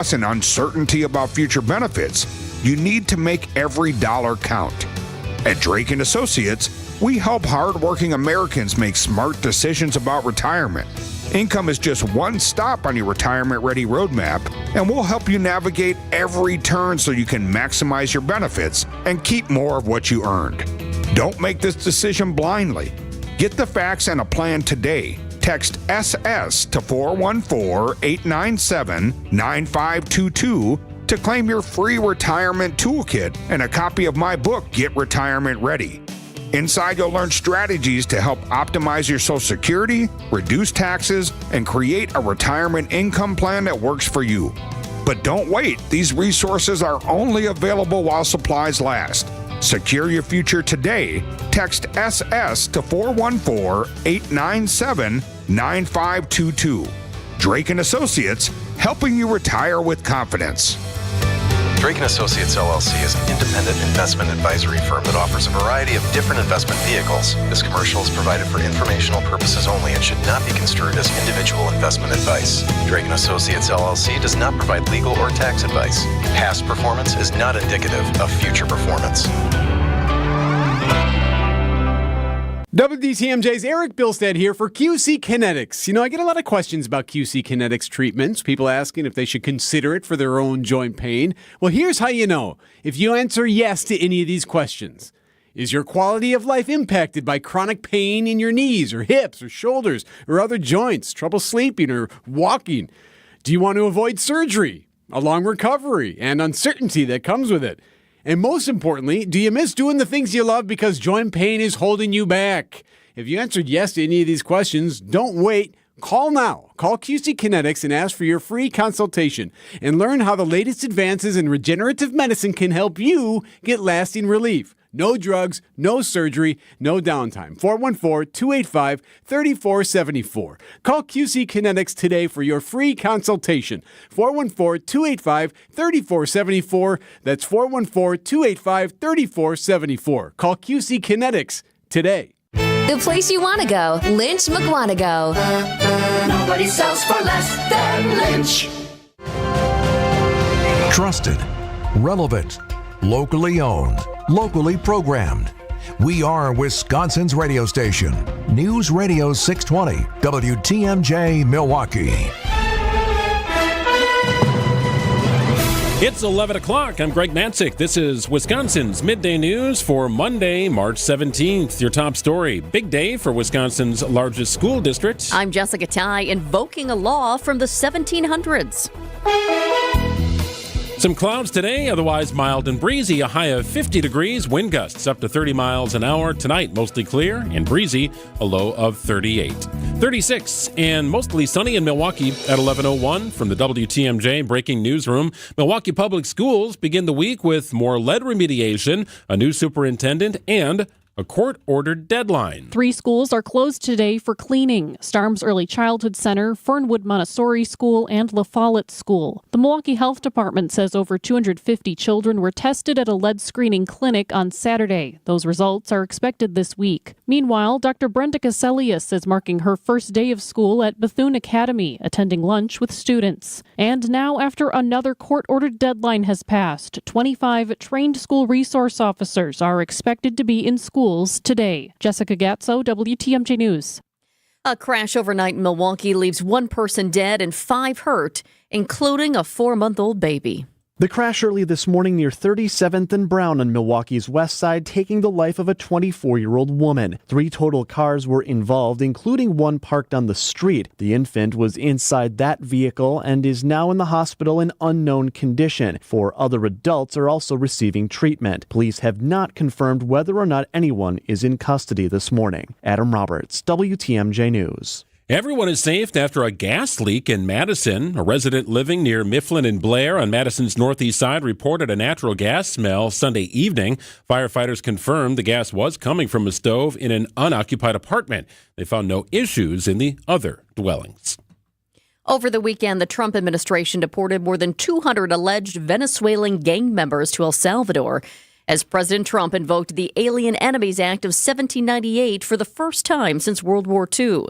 and uncertainty about future benefits, you need to make every dollar count. At Drake & Associates, we help hardworking Americans make smart decisions about retirement. Income is just one stop on your retirement-ready roadmap, and we'll help you navigate every turn so you can maximize your benefits and keep more of what you earned. Don't make this decision blindly. Get the facts and a plan today. Text SS to 414-897-9522 to claim your free retirement toolkit and a copy of my book, Get Retirement Ready. Inside, you'll learn strategies to help optimize your Social Security, reduce taxes, and create a retirement income plan that works for you. But don't wait. These resources are only available while supplies last. Secure your future today. Text SS to 414-897-9522. Drake & Associates, helping you retire with confidence. Drake & Associates LLC is an independent investment advisory firm that offers a variety of different investment vehicles. This commercial is provided for informational purposes only and should not be construed as individual investment advice. Drake & Associates LLC does not provide legal or tax advice. Past performance is not indicative of future performance. WTMJ's Eric Bilstead here for QC Kinetics. You know, I get a lot of questions about QC Kinetics treatments, people asking if they should consider it for their own joint pain. Well, here's how you know. If you answer yes to any of these questions. Is your quality of life impacted by chronic pain in your knees or hips or shoulders or other joints, trouble sleeping or walking? Do you want to avoid surgery, a long recovery, and uncertainty that comes with it? And most importantly, do you miss doing the things you love because joint pain is holding you back? If you answered yes to any of these questions, don't wait. Call now. Call QC Kinetics and ask for your free consultation and learn how the latest advances in regenerative medicine can help you get lasting relief. No drugs, no surgery, no downtime. 414-285-3474. Call QC Kinetics today for your free consultation. 414-285-3474. That's 414-285-3474. Call QC Kinetics today. The place you want to go, Lynch McWanago. Nobody sells for less than Lynch. Trusted, relevant, locally owned, locally programmed. We are Wisconsin's radio station. News Radio 620, WTMJ Milwaukee. It's 11 o'clock. I'm Greg Matzek. This is Wisconsin's Midday News for Monday, March 17th. Your top story, big day for Wisconsin's largest school district. I'm Jessica Tighe, invoking a law from the 1700s. Some clouds today, otherwise mild and breezy, a high of 50 degrees, wind gusts up to 30 miles an hour. Tonight, mostly clear and breezy, a low of 38. 36 and mostly sunny in Milwaukee at 11:01 from the WTMJ Breaking Newsroom. Milwaukee Public Schools begin the week with more lead remediation, a new superintendent, and a court-ordered deadline. 3 schools are closed today for cleaning: Starms Early Childhood Center, Fernwood Montessori School, and La Follette School. The Milwaukee Health Department says over 250 children were tested at a lead screening clinic on Saturday. Those results are expected this week. Meanwhile, Dr. Brenda Caselius is marking her first day of school at Bethune Academy, attending lunch with students. And now, after another court-ordered deadline has passed, 25 trained school resource officers are expected to be in schools today. Jessica Gatso, WTMJ News. A crash overnight in Milwaukee leaves 1 person dead and 5 hurt, including a 4-month-old baby. The crash early this morning near 37th and Brown on Milwaukee's west side, taking the life of a 24-year-old woman. 3 total cars were involved, including one parked on the street. The infant was inside that vehicle and is now in the hospital in unknown condition. 4 other adults are also receiving treatment. Police have not confirmed whether or not anyone is in custody this morning. Adam Roberts, WTMJ News. Everyone is safe after a gas leak in Madison. A resident living near Mifflin and Blair on Madison's northeast side reported a natural gas smell Sunday evening. Firefighters confirmed the gas was coming from a stove in an unoccupied apartment. They found no issues in the other dwellings. Over the weekend, the Trump administration deported more than 200 alleged Venezuelan gang members to El Salvador, as President Trump invoked the Alien Enemies Act of 1798 for the first time since World War II.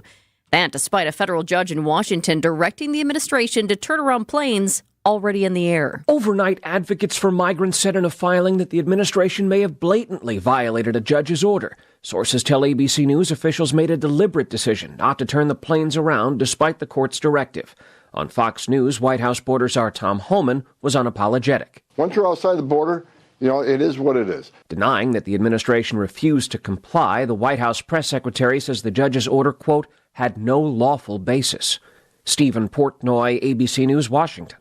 That despite a federal judge in Washington directing the administration to turn around planes already in the air. Overnight, advocates for migrants said in a filing that the administration may have blatantly violated a judge's order. Sources tell ABC News officials made a deliberate decision not to turn the planes around despite the court's directive. On Fox News, White House border czar Tom Homan was unapologetic. Once you're outside the border, it is what it is. Denying that the administration refused to comply, the White House press secretary says the judge's order, quote, had no lawful basis. Stephen Portnoy, ABC News, Washington.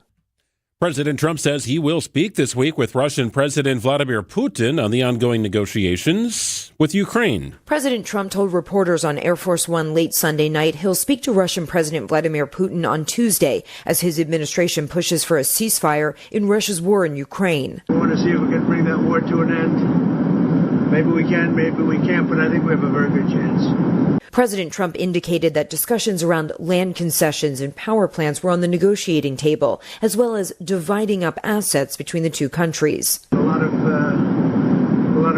President Trump says he will speak this week with Russian President Vladimir Putin on the ongoing negotiations with Ukraine. President Trump told reporters on Air Force One late Sunday night he'll speak to Russian President Vladimir Putin on Tuesday as his administration pushes for a ceasefire in Russia's war in Ukraine. We want to see if we can bring that war to an end. Maybe we can, maybe we can't, but I think we have a very good chance. President Trump indicated that discussions around land concessions and power plants were on the negotiating table, as well as dividing up assets between the two countries. A lot of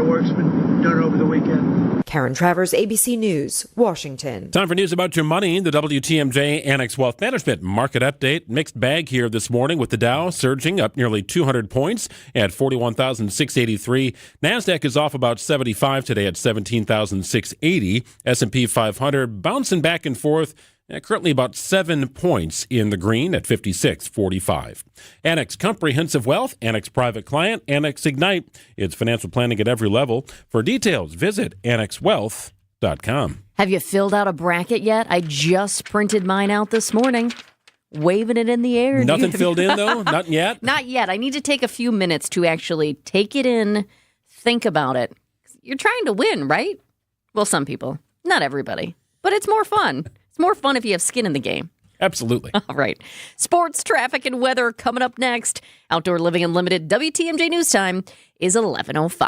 work's been done over the weekend. Karen Travers, ABC News, Washington. Time for news about your money. The WTMJ Annex Wealth Management market update. Mixed bag here this morning with the Dow surging up nearly 200 points at 41,683. NASDAQ is off about 75 today at 17,680. S&P 500 bouncing back and forth. Currently about 7 points in the green at 56.45. Annex Comprehensive Wealth, Annex Private Client, Annex Ignite. It's financial planning at every level. For details, visit annexwealth.com. Have you filled out a bracket yet? I just printed mine out this morning. Waving it in the air. Nothing filled in, though? Not yet? Not yet. I need to take a few minutes to actually take it in, think about it. You're trying to win, right? Well, some people. Not everybody. But it's more fun. It's more fun if you have skin in the game. Absolutely. All right. Sports, traffic, and weather coming up next. Outdoor Living Unlimited WTMJ News Time is 11:05.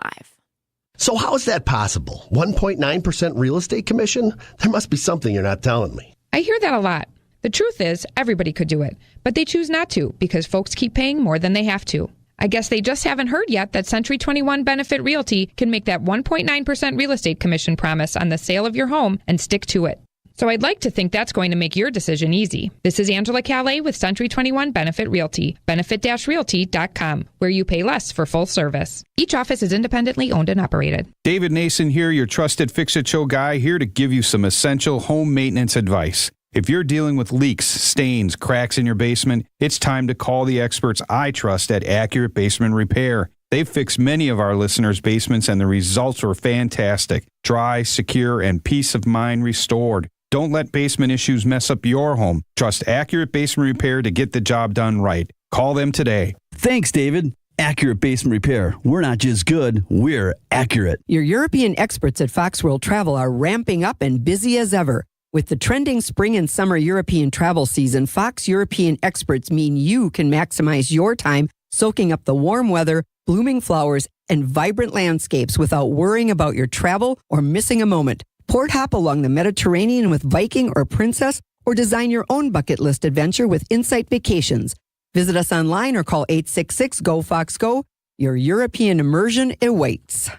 So how is that possible? 1.9% real estate commission? There must be something you're not telling me. I hear that a lot. The truth is, everybody could do it, but they choose not to because folks keep paying more than they have to. I guess they just haven't heard yet that Century 21 Benefit Realty can make that 1.9% real estate commission promise on the sale of your home and stick to it. So I'd like to think that's going to make your decision easy. This is Angela Calais with Century 21 Benefit Realty, benefit-realty.com, where you pay less for full service. Each office is independently owned and operated. David Nason here, your trusted Fix-It-Show guy, here to give you some essential home maintenance advice. If you're dealing with leaks, stains, cracks in your basement, it's time to call the experts I trust at Accurate Basement Repair. They've fixed many of our listeners' basements, and the results were fantastic. Dry, secure, and peace of mind restored. Don't let basement issues mess up your home. Trust Accurate Basement Repair to get the job done right. Call them today. Thanks, David. Accurate Basement Repair. We're not just good, we're accurate. Your European experts at Fox World Travel are ramping up and busy as ever. With the trending spring and summer European travel season, Fox European experts mean you can maximize your time soaking up the warm weather, blooming flowers, and vibrant landscapes without worrying about your travel or missing a moment. Port hop along the Mediterranean with Viking or Princess, or design your own bucket list adventure with Insight Vacations. Visit us online or call 866-GO-FOX-GO. Your European immersion awaits.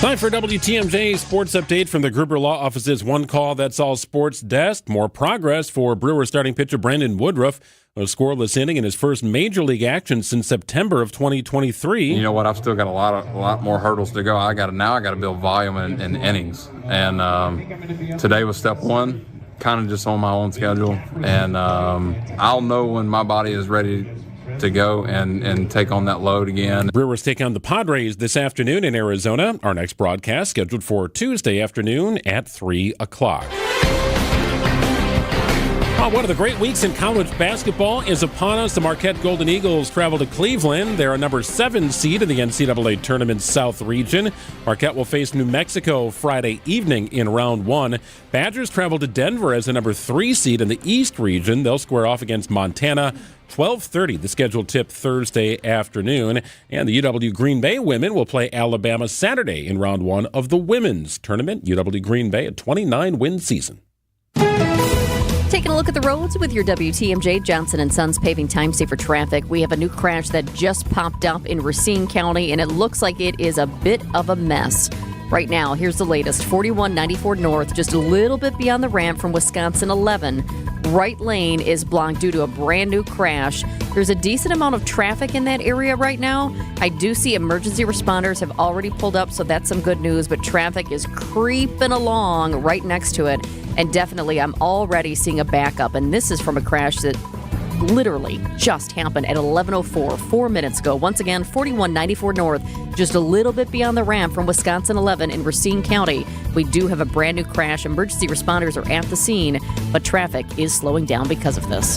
Time for WTMJ Sports Update from the Gruber Law Office's One Call That's All Sports Desk. More progress for Brewers starting pitcher Brandon Woodruff. A scoreless inning in his first major league action since September of 2023. You know what? I've still got a lot more hurdles to go. I got to build volume in innings, and today was step one. Kind of just on my own schedule, and I'll know when my body is ready to go and take on that load again. Brewers take on the Padres this afternoon in Arizona. Our next broadcast scheduled for Tuesday afternoon at 3 o'clock. One of the great weeks in college basketball is upon us. The Marquette Golden Eagles travel to Cleveland. They're a number 7 seed in the NCAA Tournament's South region. Marquette will face New Mexico Friday evening in round 1. Badgers travel to Denver as a number 3 seed in the East region. They'll square off against Montana. 12:30, the scheduled tip Thursday afternoon. And the UW Green Bay women will play Alabama Saturday in round 1 of the women's tournament. UW Green Bay, a 29-win season. Taking a look at the roads with your WTMJ Johnson & Sons paving time safer traffic. We have a new crash that just popped up in Racine County, and it looks like it is a bit of a mess. Right now, here's the latest. 4194 North, just a little bit beyond the ramp from Wisconsin 11. right lane is blocked due to a brand new crash. There's a decent amount of traffic in that area right now. I do see emergency responders have already pulled up, so that's some good news, but traffic is creeping along right next to it. And definitely, I'm already seeing a backup, and this is from a crash that literally just happened at 11:04, 4 minutes ago. Once again, 4194 North, just a little bit beyond the ramp from Wisconsin 11 in Racine County. We do have a brand new crash. Emergency responders are at the scene, but traffic is slowing down because of this.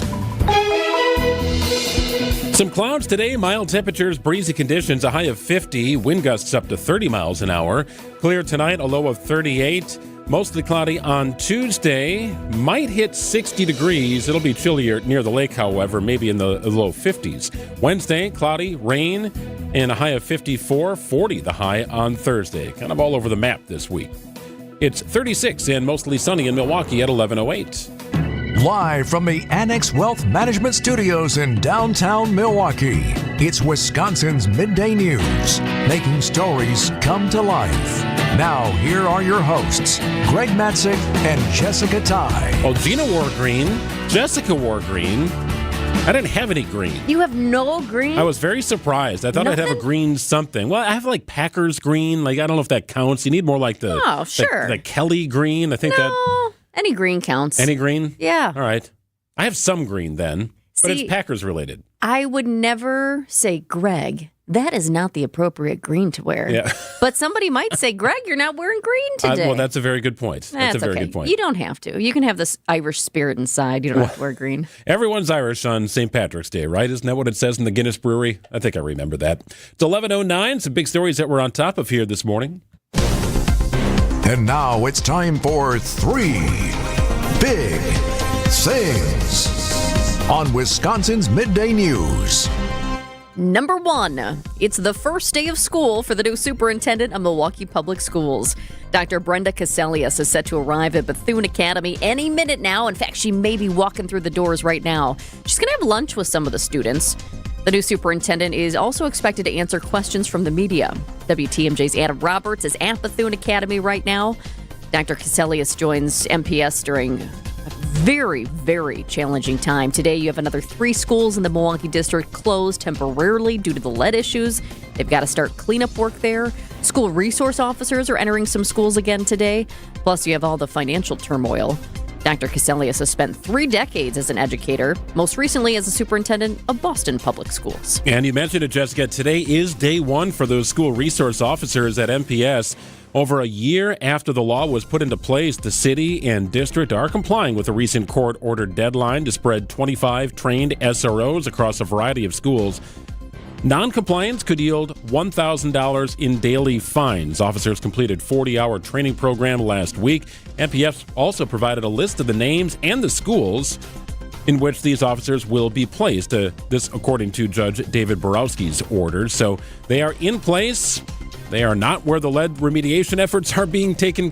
Some clouds today, mild temperatures, breezy conditions, a high of 50, wind gusts up to 30 miles an hour. Clear tonight, a low of 38. Mostly cloudy on Tuesday. Might hit 60 degrees. It'll be chillier near the lake, however, maybe in the low 50s. Wednesday, cloudy, rain, and a high of 54, 40 the high on Thursday. Kind of all over the map this week. It's 36 and mostly sunny in Milwaukee at 11:08. Live from the Annex Wealth Management Studios in downtown Milwaukee, it's Wisconsin's Midday News, making stories come to life. Now, here are your hosts, Greg Matzek and Jessica Tighe. Oh, Gina wore green. Jessica wore green. I didn't have any green. You have no green? I was very surprised. I thought I'd have a green something. Well, I have like Packers green. Like, I don't know if that counts. You need more like the Kelly green. I think that... Any green counts. Any green? Yeah. All right. I have some green then, but it's Packers related. I would never say, Greg, that is not the appropriate green to wear. Yeah. But somebody might say, Greg, you're not wearing green today. Well, that's a very good point. That's a very good point. You don't have to. You can have this Irish spirit inside. You don't have to wear green. Everyone's Irish on St. Patrick's Day, right? Isn't that what it says in the Guinness Brewery? I think I remember that. It's 11:09. Some big stories that we're on top of here this morning. And now it's time for 3 Big Things on Wisconsin's Midday News. Number 1, it's the first day of school for the new superintendent of Milwaukee Public Schools. Dr. Brenda Caselius is set to arrive at Bethune Academy any minute now. In fact, she may be walking through the doors right now. She's going to have lunch with some of the students. The new superintendent is also expected to answer questions from the media. WTMJ's Adam Roberts is at Bethune Academy right now. Dr. Caselius joins MPS during a very, very challenging time. Today, you have another 3 schools in the Milwaukee district closed temporarily due to the lead issues. They've got to start cleanup work there. School resource officers are entering some schools again today. Plus, you have all the financial turmoil. Dr. Caselius has spent 3 decades as an educator, most recently as a superintendent of Boston Public Schools. And you mentioned it, Jessica. Today is day 1 for those school resource officers at MPS. Over a year after the law was put into place, the city and district are complying with a recent court-ordered deadline to spread 25 trained SROs across a variety of schools. Non-compliance could yield $1,000 in daily fines. Officers completed a 40-hour training program last week. MPS also provided a list of the names and the schools in which these officers will be placed. This according to Judge David Borowski's orders. So they are in place. They are not where the lead remediation efforts are being taken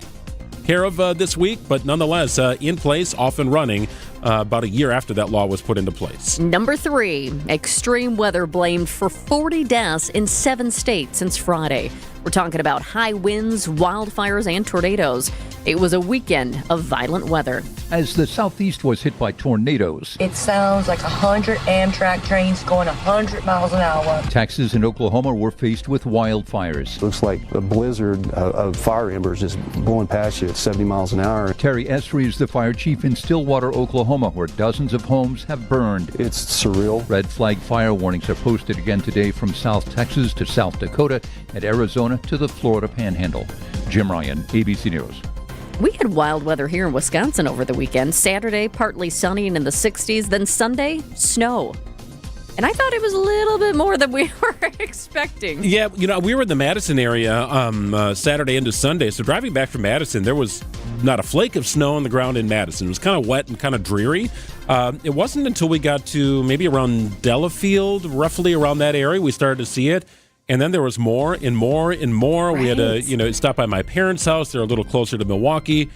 care of this week, but nonetheless in place, off and running about a year after that law was put into place. Number 3, extreme weather blamed for 40 deaths in 7 states since Friday. We're talking about high winds, wildfires, and tornadoes. It was a weekend of violent weather. As the southeast was hit by tornadoes, it sounds like 100 Amtrak trains going 100 miles an hour. Texas and Oklahoma were faced with wildfires. Looks like a blizzard of fire embers just blowing past you at 70 miles an hour. Terry Esri is the fire chief in Stillwater, Oklahoma, where dozens of homes have burned. It's surreal. Red flag fire warnings are posted again today from South Texas to South Dakota and Arizona to the Florida Panhandle. Jim Ryan, ABC News. We had wild weather here in Wisconsin over the weekend. Saturday, partly sunny and in the 60s. Then Sunday, snow. And I thought it was a little bit more than we were expecting. Yeah, we were in the Madison area Saturday into Sunday. So driving back from Madison, there was not a flake of snow on the ground in Madison. It was kind of wet and kind of dreary. It wasn't until we got to maybe around Delafield, roughly around that area, we started to see it. And then there was more and more and more. Right. We had to, stop by my parents' house. They're a little closer to Milwaukee.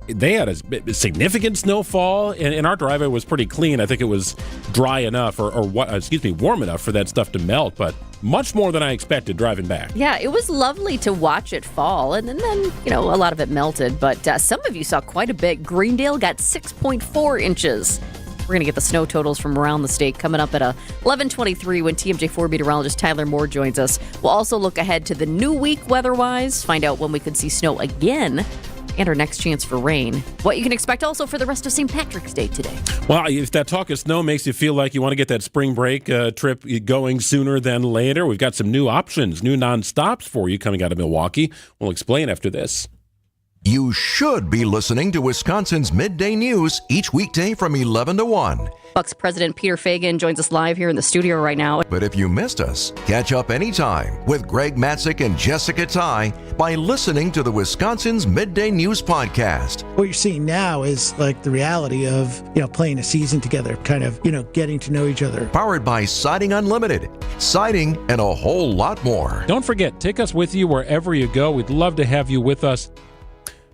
They had a significant snowfall, and our driveway was pretty clean. I think it was dry enough, warm enough for that stuff to melt. But much more than I expected driving back. Yeah, it was lovely to watch it fall, and then a lot of it melted, but some of you saw quite a bit. Greendale got 6.4 inches. We're going to get the snow totals from around the state coming up at 11:23 when TMJ4 meteorologist Tyler Moore joins us. We'll also look ahead to the new week weather-wise, find out when we could see snow again, and our next chance for rain. What you can expect also for the rest of St. Patrick's Day today. Well, if that talk of snow makes you feel like you want to get that spring break trip going sooner than later, we've got some new options, new non-stops for you coming out of Milwaukee. We'll explain after this. You should be listening to Wisconsin's Midday News each weekday from 11 to 1. Bucks President Peter Feigin joins us live here in the studio right now. But if you missed us, catch up anytime with Greg Matzek and Jessica Tighe by listening to the Wisconsin's Midday News podcast. What you're seeing now is like the reality of, playing a season together, kind of, getting to know each other. Powered by Siding Unlimited, siding, and a whole lot more. Don't forget, take us with you wherever you go. We'd love to have you with us.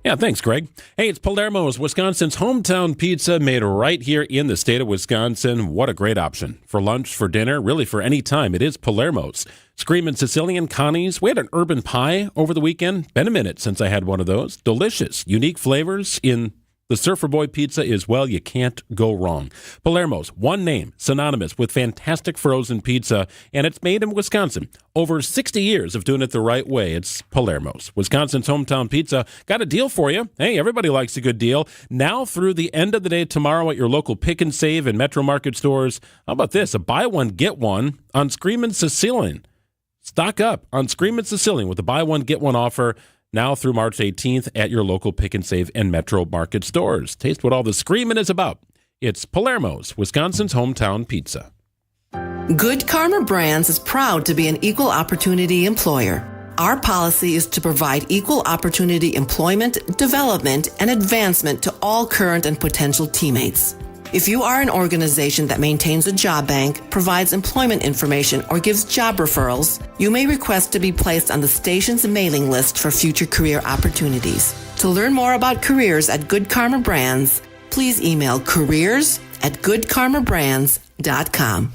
Yeah, thanks, Greg. Hey, it's Palermo's, Wisconsin's hometown pizza made right here in the state of Wisconsin. What a great option. For lunch, for dinner, really for any time. It is Palermo's. Screamin' Sicilian, Connie's. We had an urban pie over the weekend. Been a minute since I had one of those. Delicious, unique flavors in the Surfer Boy pizza is, well, you can't go wrong. Palermo's, one name, synonymous with fantastic frozen pizza, and it's made in Wisconsin. Over 60 years of doing it the right way. It's Palermo's, Wisconsin's hometown pizza. Got a deal for you. Hey, everybody likes a good deal. Now through the end of the day tomorrow at your local Pick and Save and Metro Market stores. How about this? A buy one, get one on Screamin' Sicilian. Stock up on Screamin' Sicilian with a buy one, get one offer. Now through March 18th at your local Pick and Save and Metro Market stores. Taste what all the screaming is about. It's Palermo's, Wisconsin's hometown pizza. Good Karma Brands is proud to be an equal opportunity employer. Our policy is to provide equal opportunity employment, development, and advancement to all current and potential teammates. If you are an organization that maintains a job bank, provides employment information, or gives job referrals, you may request to be placed on the station's mailing list for future career opportunities. To learn more about careers at Good Karma Brands, please email careers@goodkarmabrands.com.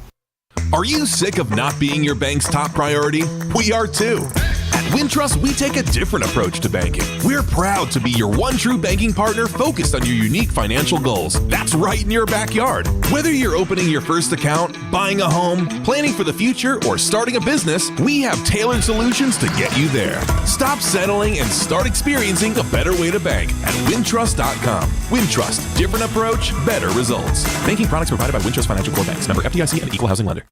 Are you sick of not being your bank's top priority? We are too. At Wintrust, we take a different approach to banking. We're proud to be your one true banking partner focused on your unique financial goals. That's right in your backyard. Whether you're opening your first account, buying a home, planning for the future, or starting a business, we have tailored solutions to get you there. Stop settling and start experiencing a better way to bank at Wintrust.com. Wintrust, different approach, better results. Banking products provided by Wintrust Financial Corp Banks, member FDIC and equal housing lender.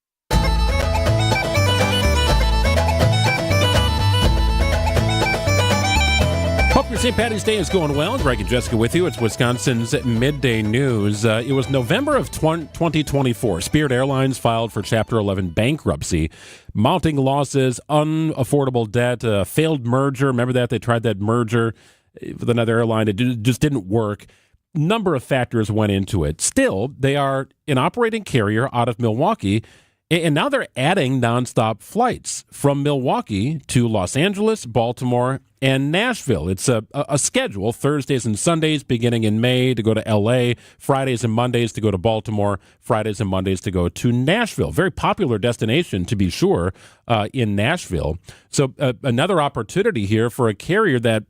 Hope your St. Patty's Day is going well. Greg and Jessica with you. It's Wisconsin's Midday News. It was November of 2024. Spirit Airlines filed for Chapter 11 bankruptcy. Mounting losses, unaffordable debt, failed merger. Remember that? They tried that merger with another airline. It just didn't work. Number of factors went into it. Still, they are an operating carrier out of Milwaukee, and now they're adding nonstop flights from Milwaukee to Los Angeles, Baltimore, and Nashville. It's a schedule, Thursdays and Sundays beginning in May to go to L.A., Fridays and Mondays to go to Baltimore, Fridays and Mondays to go to Nashville. Very popular destination, to be sure, in Nashville. So another opportunity here for a carrier that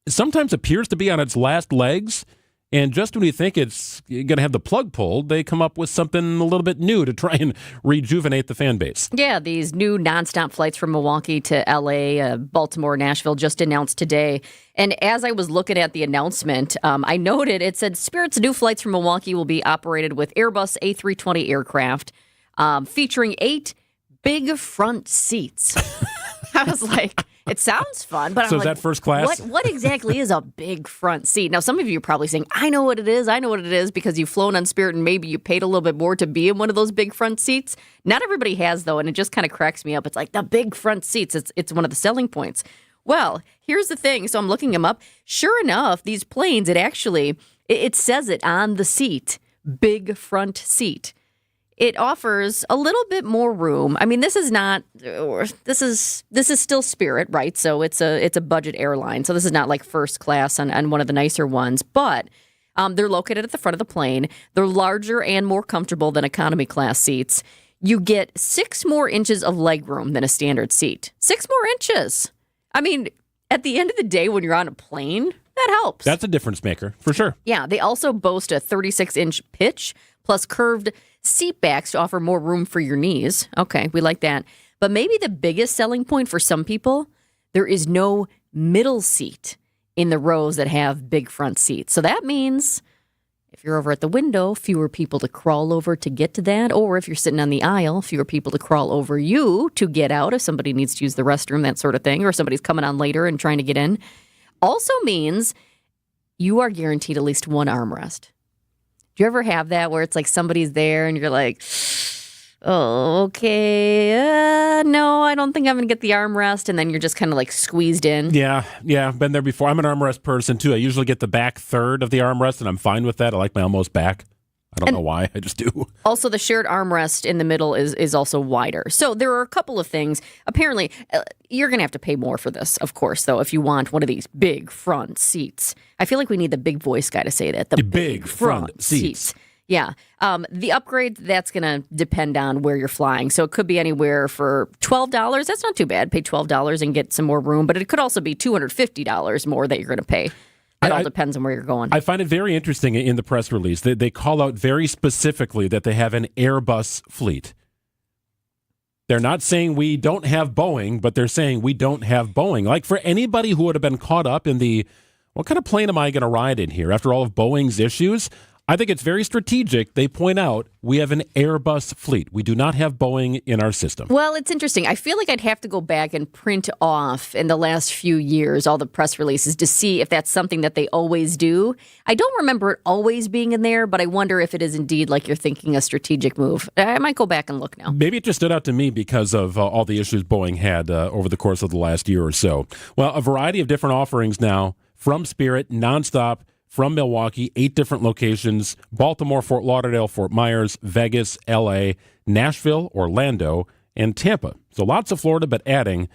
sometimes appears to be on its last legs. And just when you think it's going to have the plug pulled, they come up with something a little bit new to try and rejuvenate the fan base. Yeah, these new nonstop flights from Milwaukee to L.A., Baltimore, Nashville just announced today. And as I was looking at the announcement, I noted it said Spirit's new flights from Milwaukee will be operated with Airbus A320 aircraft, featuring 8 big front seats. I was like, it sounds fun, but so I'm is like, that first class? What exactly is a big front seat? Now, some of you are probably saying, I know what it is because you've flown on Spirit and maybe you paid a little bit more to be in one of those big front seats. Not everybody has, though, and it just kind of cracks me up. It's like the big front seats. It's one of the selling points. Well, here's the thing. So I'm looking them up. Sure enough, these planes, it says it on the seat, big front seat. It offers a little bit more room. I mean, this is still Spirit, right? So it's a budget airline. So this is not like first class on one of the nicer ones, but they're located at the front of the plane. They're larger and more comfortable than economy class seats. you get 6 more inches of legroom than a standard seat. 6 more inches. I mean, at the end of the day, when you're on a plane, that helps. That's a difference maker, for sure. Yeah, they also boast a 36-inch pitch, plus curved seat backs to offer more room for your knees. Okay, we like that. But maybe the biggest selling point for some people, there is no middle seat in the rows that have big front seats. So that means if you're over at the window, fewer people to crawl over to get to that. Or if you're sitting on the aisle, fewer people to crawl over you to get out if somebody needs to use the restroom, that sort of thing. Or somebody's coming on later and trying to get in. Also means you are guaranteed at least one armrest. Do you ever have that where it's like somebody's there and you're like, oh, okay, no, I don't think I'm going to get the armrest. And then you're just kind of like squeezed in. Yeah, been there before. I'm an armrest person, too. I usually get the back third of the armrest, and I'm fine with that. I like my almost back. I don't know why. I just do. Also, the shared armrest in the middle is also wider. So there are a couple of things. Apparently, you're going to have to pay more for this, of course, though, if you want one of these big front seats. I feel like we need the big voice guy to say that. The big front seats. Yeah. The upgrade, that's going to depend on where you're flying. So it could be anywhere for $12. That's not too bad. Pay $12 and get some more room. But it could also be $250 more that you're going to pay. It all depends on where you're going. I find it very interesting in the press release that they call out very specifically that they have an Airbus fleet. They're not saying we don't have Boeing, but they're saying we don't have Boeing. Like for anybody who would have been caught up in the, what kind of plane am I going to ride in here after all of Boeing's issues? I think it's very strategic. They point out we have an Airbus fleet. We do not have Boeing in our system. Well, it's interesting. I feel like I'd have to go back and print off in the last few years all the press releases to see if that's something that they always do. I don't remember it always being in there, but I wonder if it is indeed like you're thinking a strategic move. I might go back and look now. Maybe it just stood out to me because of all the issues Boeing had over the course of the last year or so. Well, a variety of different offerings now from Spirit, nonstop, from Milwaukee, 8 different locations: Baltimore, Fort Lauderdale, Fort Myers, Vegas, L.A., Nashville, Orlando, and Tampa. So lots of Florida, but adding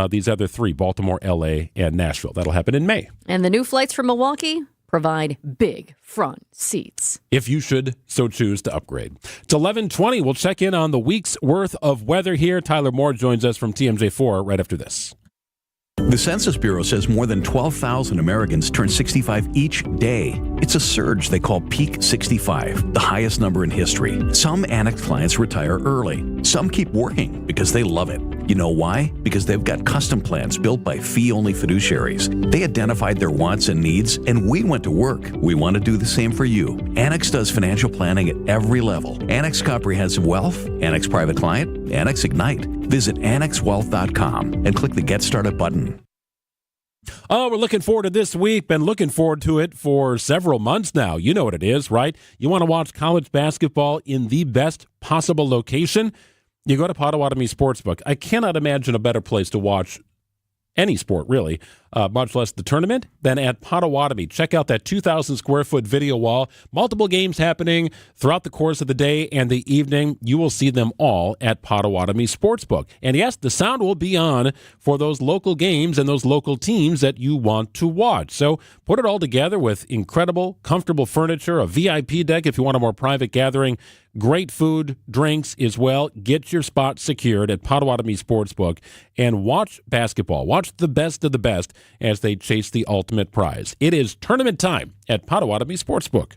these other 3, Baltimore, L.A., and Nashville. That'll happen in May. And the new flights from Milwaukee provide big front seats, if you should so choose to upgrade. It's 11:20. We'll check in on the week's worth of weather here. Tyler Moore joins us from TMJ4 right after this. The Census Bureau says more than 12,000 Americans turn 65 each day. It's a surge they call Peak 65, the highest number in history. Some Annex clients retire early. Some keep working because they love it. You know why? Because they've got custom plans built by fee-only fiduciaries. They identified their wants and needs, and we went to work. We want to do the same for you. Annex does financial planning at every level. Annex Comprehensive Wealth, Annex Private Client, Annex Ignite. Visit annexwealth.com and click the Get Started button. Oh, we're looking forward to this week. Been looking forward to it for several months now. You know what it is, right? You want to watch college basketball in the best possible location? You go to Potawatomi Sportsbook. I cannot imagine a better place to watch any sport, really, much less the tournament, than at Potawatomi. Check out that 2,000-square-foot video wall. Multiple games happening throughout the course of the day and the evening. You will see them all at Potawatomi Sportsbook. And yes, the sound will be on for those local games and those local teams that you want to watch. So put it all together with incredible, comfortable furniture, a VIP deck if you want a more private gathering, great food, drinks as well. Get your spot secured at Potawatomi Sportsbook and watch basketball. Watch the best of the best as they chase the ultimate prize. It is tournament time at Potawatomi Sportsbook.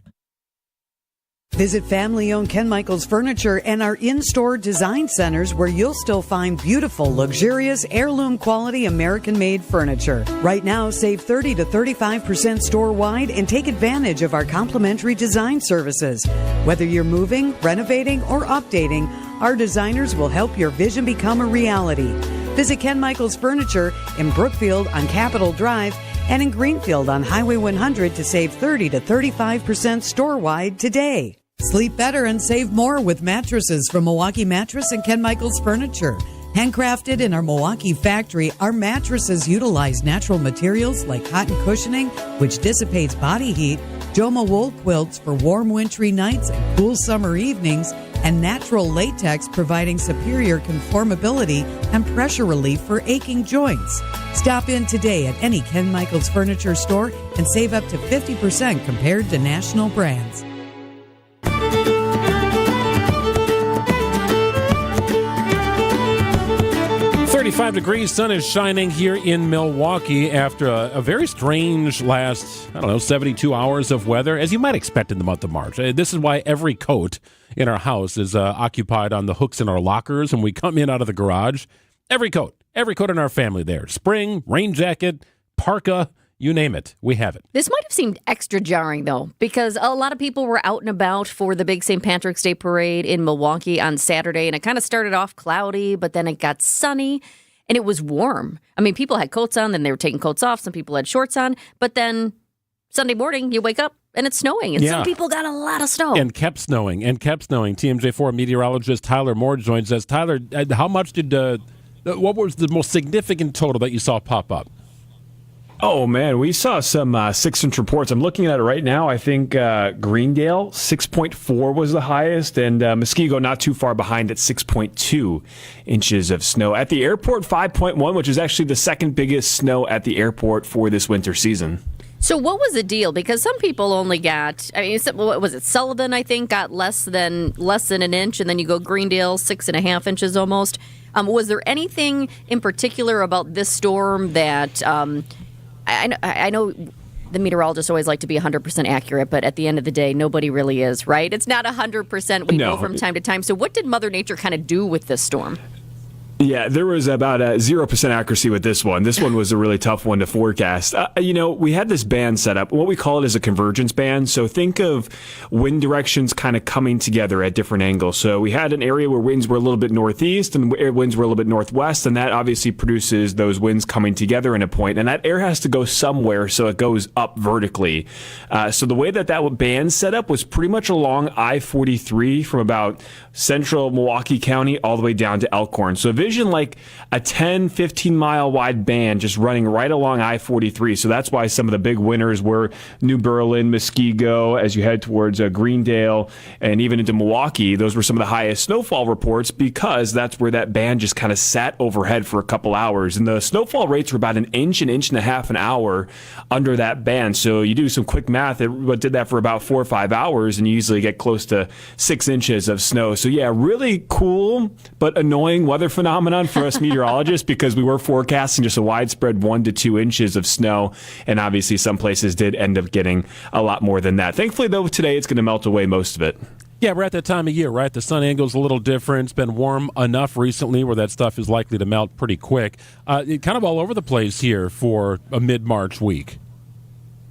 Visit family-owned Ken Michaels Furniture and our in-store design centers where you'll still find beautiful, luxurious, heirloom-quality American-made furniture. Right now, save 30 to 35% store-wide and take advantage of our complimentary design services. Whether you're moving, renovating, or updating, our designers will help your vision become a reality. Visit Ken Michaels Furniture in Brookfield on Capitol Drive and in Greenfield on Highway 100 to save 30 to 35% store-wide today. Sleep better and save more with mattresses from Milwaukee Mattress and Ken Michaels Furniture. Handcrafted in our Milwaukee factory, our mattresses utilize natural materials like cotton cushioning, which dissipates body heat, Joma wool quilts for warm wintry nights and cool summer evenings, and natural latex providing superior conformability and pressure relief for aching joints. Stop in today at any Ken Michaels Furniture store and save up to 50% compared to national brands. 35 degrees, sun is shining here in Milwaukee after a very strange last, 72 hours of weather, as you might expect in the month of March. This is why every coat in our house is occupied on the hooks in our lockers when we come in out of the garage. Every coat in our family there. Spring, rain jacket, parka, you name it, we have it. This might have seemed extra jarring, though, because a lot of people were out and about for the big St. Patrick's Day parade in Milwaukee on Saturday, and it kind of started off cloudy, but then it got sunny, and it was warm. I mean, people had coats on, then they were taking coats off. Some people had shorts on, but then Sunday morning, you wake up, and it's snowing, and some people got a lot of snow. And kept snowing. TMJ4 meteorologist Tyler Moore joins us. Tyler, how much what was the most significant total that you saw pop up? Oh, man, we saw some 6-inch reports. I'm looking at it right now. I think Greendale, 6.4 was the highest, and Muskego not too far behind at 6.2 inches of snow. At the airport, 5.1, which is actually the second biggest snow at the airport for this winter season. So what was the deal? Because some people only got, what was it, Sullivan, I think, got less than an inch, and then you go Greendale, 6.5 inches almost. Was there anything in particular about this storm that... I know the meteorologists always like to be 100% accurate, but at the end of the day, nobody really is, right? It's not 100%. We know from time to time. So what did Mother Nature kind of do with this storm? Yeah, there was about 0% accuracy with this one. This one was a really tough one to forecast. We had this band set up. What we call it is a convergence band. So think of wind directions kind of coming together at different angles. So we had an area where winds were a little bit northeast and winds were a little bit northwest, and that obviously produces those winds coming together in a point. And that air has to go somewhere, so it goes up vertically. So the way that band set up was pretty much along I-43 from about central Milwaukee County all the way down to Elkhorn. So vision like a 10, 15-mile wide band just running right along I-43. So that's why some of the big winners were New Berlin, Muskego, as you head towards Greendale, and even into Milwaukee. Those were some of the highest snowfall reports because that's where that band just kind of sat overhead for a couple hours. And the snowfall rates were about an inch and a half an hour under that band. So you do some quick math, it did that for about 4 or 5 hours, and you usually get close to 6 inches of snow. So yeah, really cool but annoying weather phenomenon for us meteorologists because we were forecasting just a widespread 1 to 2 inches of snow, and obviously some places did end up getting a lot more than that. Thankfully, though, today it's going to melt away most of it. Yeah, we're at that time of year, right? The sun angle's a little different. It's been warm enough recently where that stuff is likely to melt pretty quick. Kind of all over the place here for a mid-March week.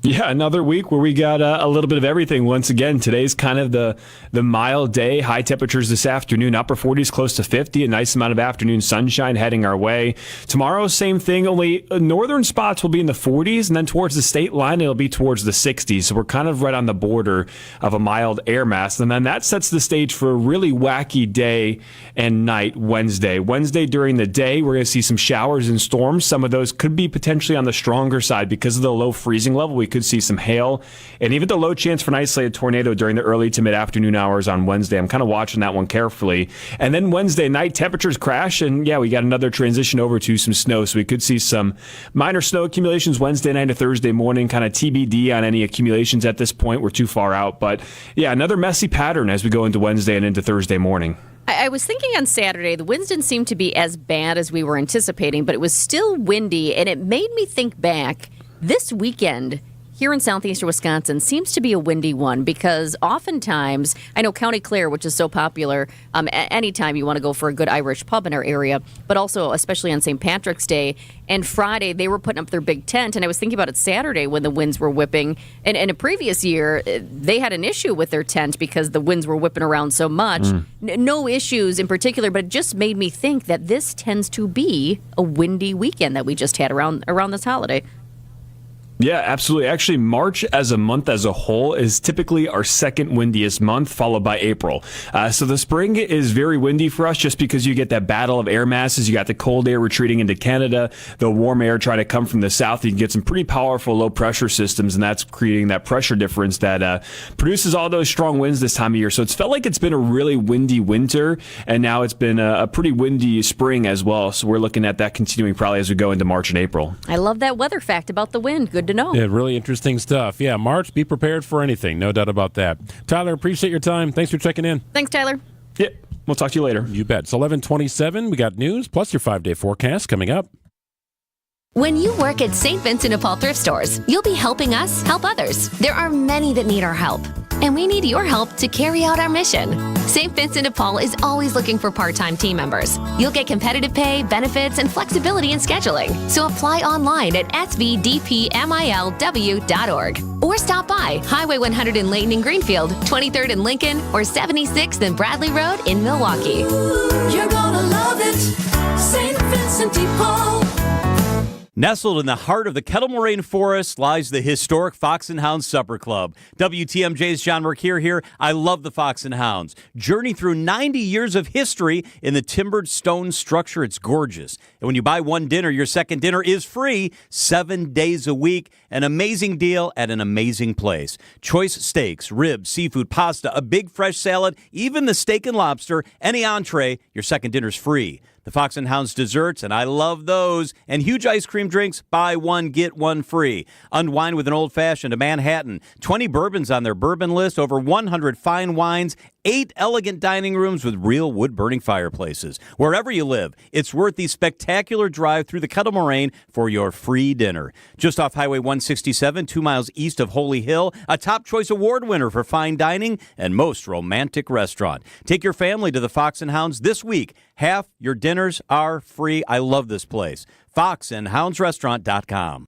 Yeah, another week where we got a little bit of everything. Once again, today's kind of the mild day. High temperatures this afternoon, upper 40s, close to 50. A nice amount of afternoon sunshine heading our way. Tomorrow, same thing, only northern spots will be in the 40s, and then towards the state line, it'll be towards the 60s. So we're kind of right on the border of a mild air mass. And then that sets the stage for a really wacky day and night Wednesday. Wednesday during the day, we're going to see some showers and storms. Some of those could be potentially on the stronger side because of the low freezing level. We could see some hail and even the low chance for an isolated tornado during the early to mid-afternoon hours on Wednesday. I'm kind of watching that one carefully. And then Wednesday night, temperatures crash, and yeah, we got another transition over to some snow, so we could see some minor snow accumulations Wednesday night to Thursday morning, kind of TBD on any accumulations at this point. We're too far out, but yeah, another messy pattern as we go into Wednesday and into Thursday morning. I was thinking on Saturday, the winds didn't seem to be as bad as we were anticipating, but it was still windy, and it made me think back this weekend. Here in southeastern Wisconsin seems to be a windy one because oftentimes, I know County Clare, which is so popular, anytime you want to go for a good Irish pub in our area, but also especially on St. Patrick's Day and Friday, they were putting up their big tent. And I was thinking about it Saturday when the winds were whipping. And in a previous year, they had an issue with their tent because the winds were whipping around so much. No issues in particular, but it just made me think that this tends to be a windy weekend that we just had around this holiday. Yeah, absolutely. Actually, March as a month as a whole is typically our second windiest month, followed by April. So the spring is very windy for us just because you get that battle of air masses. You got the cold air retreating into Canada, the warm air trying to come from the south. You can get some pretty powerful low pressure systems, and that's creating that pressure difference that produces all those strong winds this time of year. So it's felt like it's been a really windy winter, and now it's been a pretty windy spring as well. So we're looking at that continuing probably as we go into March and April. I love that weather fact about the wind. Good to know. Yeah, really interesting stuff. Yeah, March, be prepared for anything. No doubt about that. Tyler, appreciate your time. Thanks for checking in. Thanks, Tyler. Yeah. We'll talk to you later. You bet. It's 11:27. We got news plus your 5-day forecast coming up. When you work at St. Vincent de Paul thrift stores, you'll be helping us help others. There are many that need our help, and we need your help to carry out our mission. St. Vincent de Paul is always looking for part-time team members. You'll get competitive pay, benefits, and flexibility in scheduling. So apply online at svdpmilw.org or stop by Highway 100 in Layton and Greenfield, 23rd in Lincoln, or 76th and Bradley Road in Milwaukee. You're gonna love it, St. Vincent de Paul. Nestled in the heart of the Kettle Moraine Forest lies the historic Fox and Hounds Supper Club. WTMJ's John Mercure here. I love the Fox and Hounds. Journey through 90 years of history in the timbered stone structure. It's gorgeous. And when you buy one dinner, your second dinner is free 7 days a week. An amazing deal at an amazing place. Choice steaks, ribs, seafood, pasta, a big fresh salad, even the steak and lobster, any entree, your second dinner's free. The Fox and Hounds desserts, and I love those, and huge ice cream drinks, buy one, get one free. Unwind with an old-fashioned, a Manhattan, 20 bourbons on their bourbon list, over 100 fine wines, 8 elegant dining rooms with real wood-burning fireplaces. Wherever you live, it's worth the spectacular drive through the Kettle Moraine for your free dinner. Just off Highway 167, 2 miles east of Holy Hill, a Top Choice Award winner for fine dining and most romantic restaurant. Take your family to the Fox and Hounds this week. Half your dinners are free. I love this place. foxandhoundsrestaurant.com.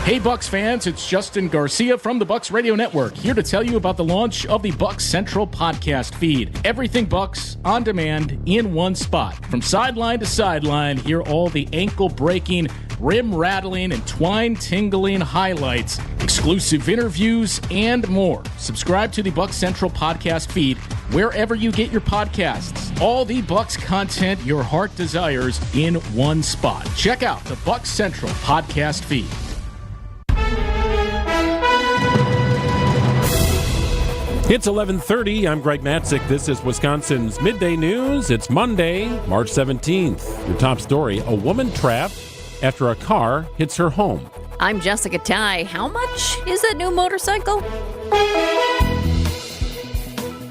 Hey Bucks fans, it's Justin Garcia from the Bucks Radio Network, here to tell you about the launch of the Bucks Central podcast feed. Everything Bucks on demand in one spot. From sideline to sideline, hear all the ankle-breaking, rim-rattling, and twine-tingling highlights, exclusive interviews, and more. Subscribe to the Bucks Central podcast feed wherever you get your podcasts. All the Bucks content your heart desires in one spot. Check out the Bucks Central podcast feed. It's 11:30. I'm Greg Matzek. This is Wisconsin's Midday News. It's Monday, March 17th. Your top story, a woman trapped after a car hits her home. I'm Jessica Tighe. How much is that new motorcycle?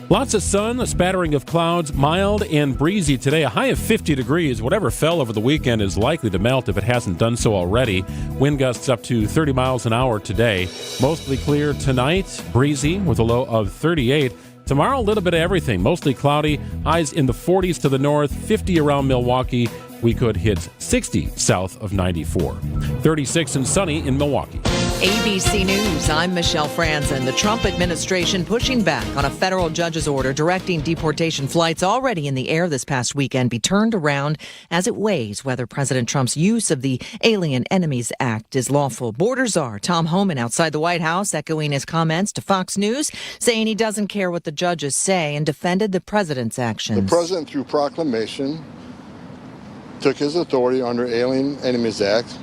Lots of sun, a spattering of clouds, mild and breezy today. A high of 50 degrees. Whatever fell over the weekend is likely to melt if it hasn't done so already. Wind gusts up to 30 miles an hour today. Mostly clear tonight, breezy with a low of 38. Tomorrow, a little bit of everything. Mostly cloudy, highs in the 40s to the north, 50 around Milwaukee. We could hit 60 south of 94. 36 and sunny in Milwaukee. ABC News, I'm Michelle Franzen. The Trump administration pushing back on a federal judge's order directing deportation flights already in the air this past weekend be turned around as it weighs whether President Trump's use of the Alien Enemies Act is lawful. Border czar Tom Homan outside the White House echoing his comments to Fox News, saying he doesn't care what the judges say and defended the president's actions. The president, through proclamation, took his authority under Alien Enemies Act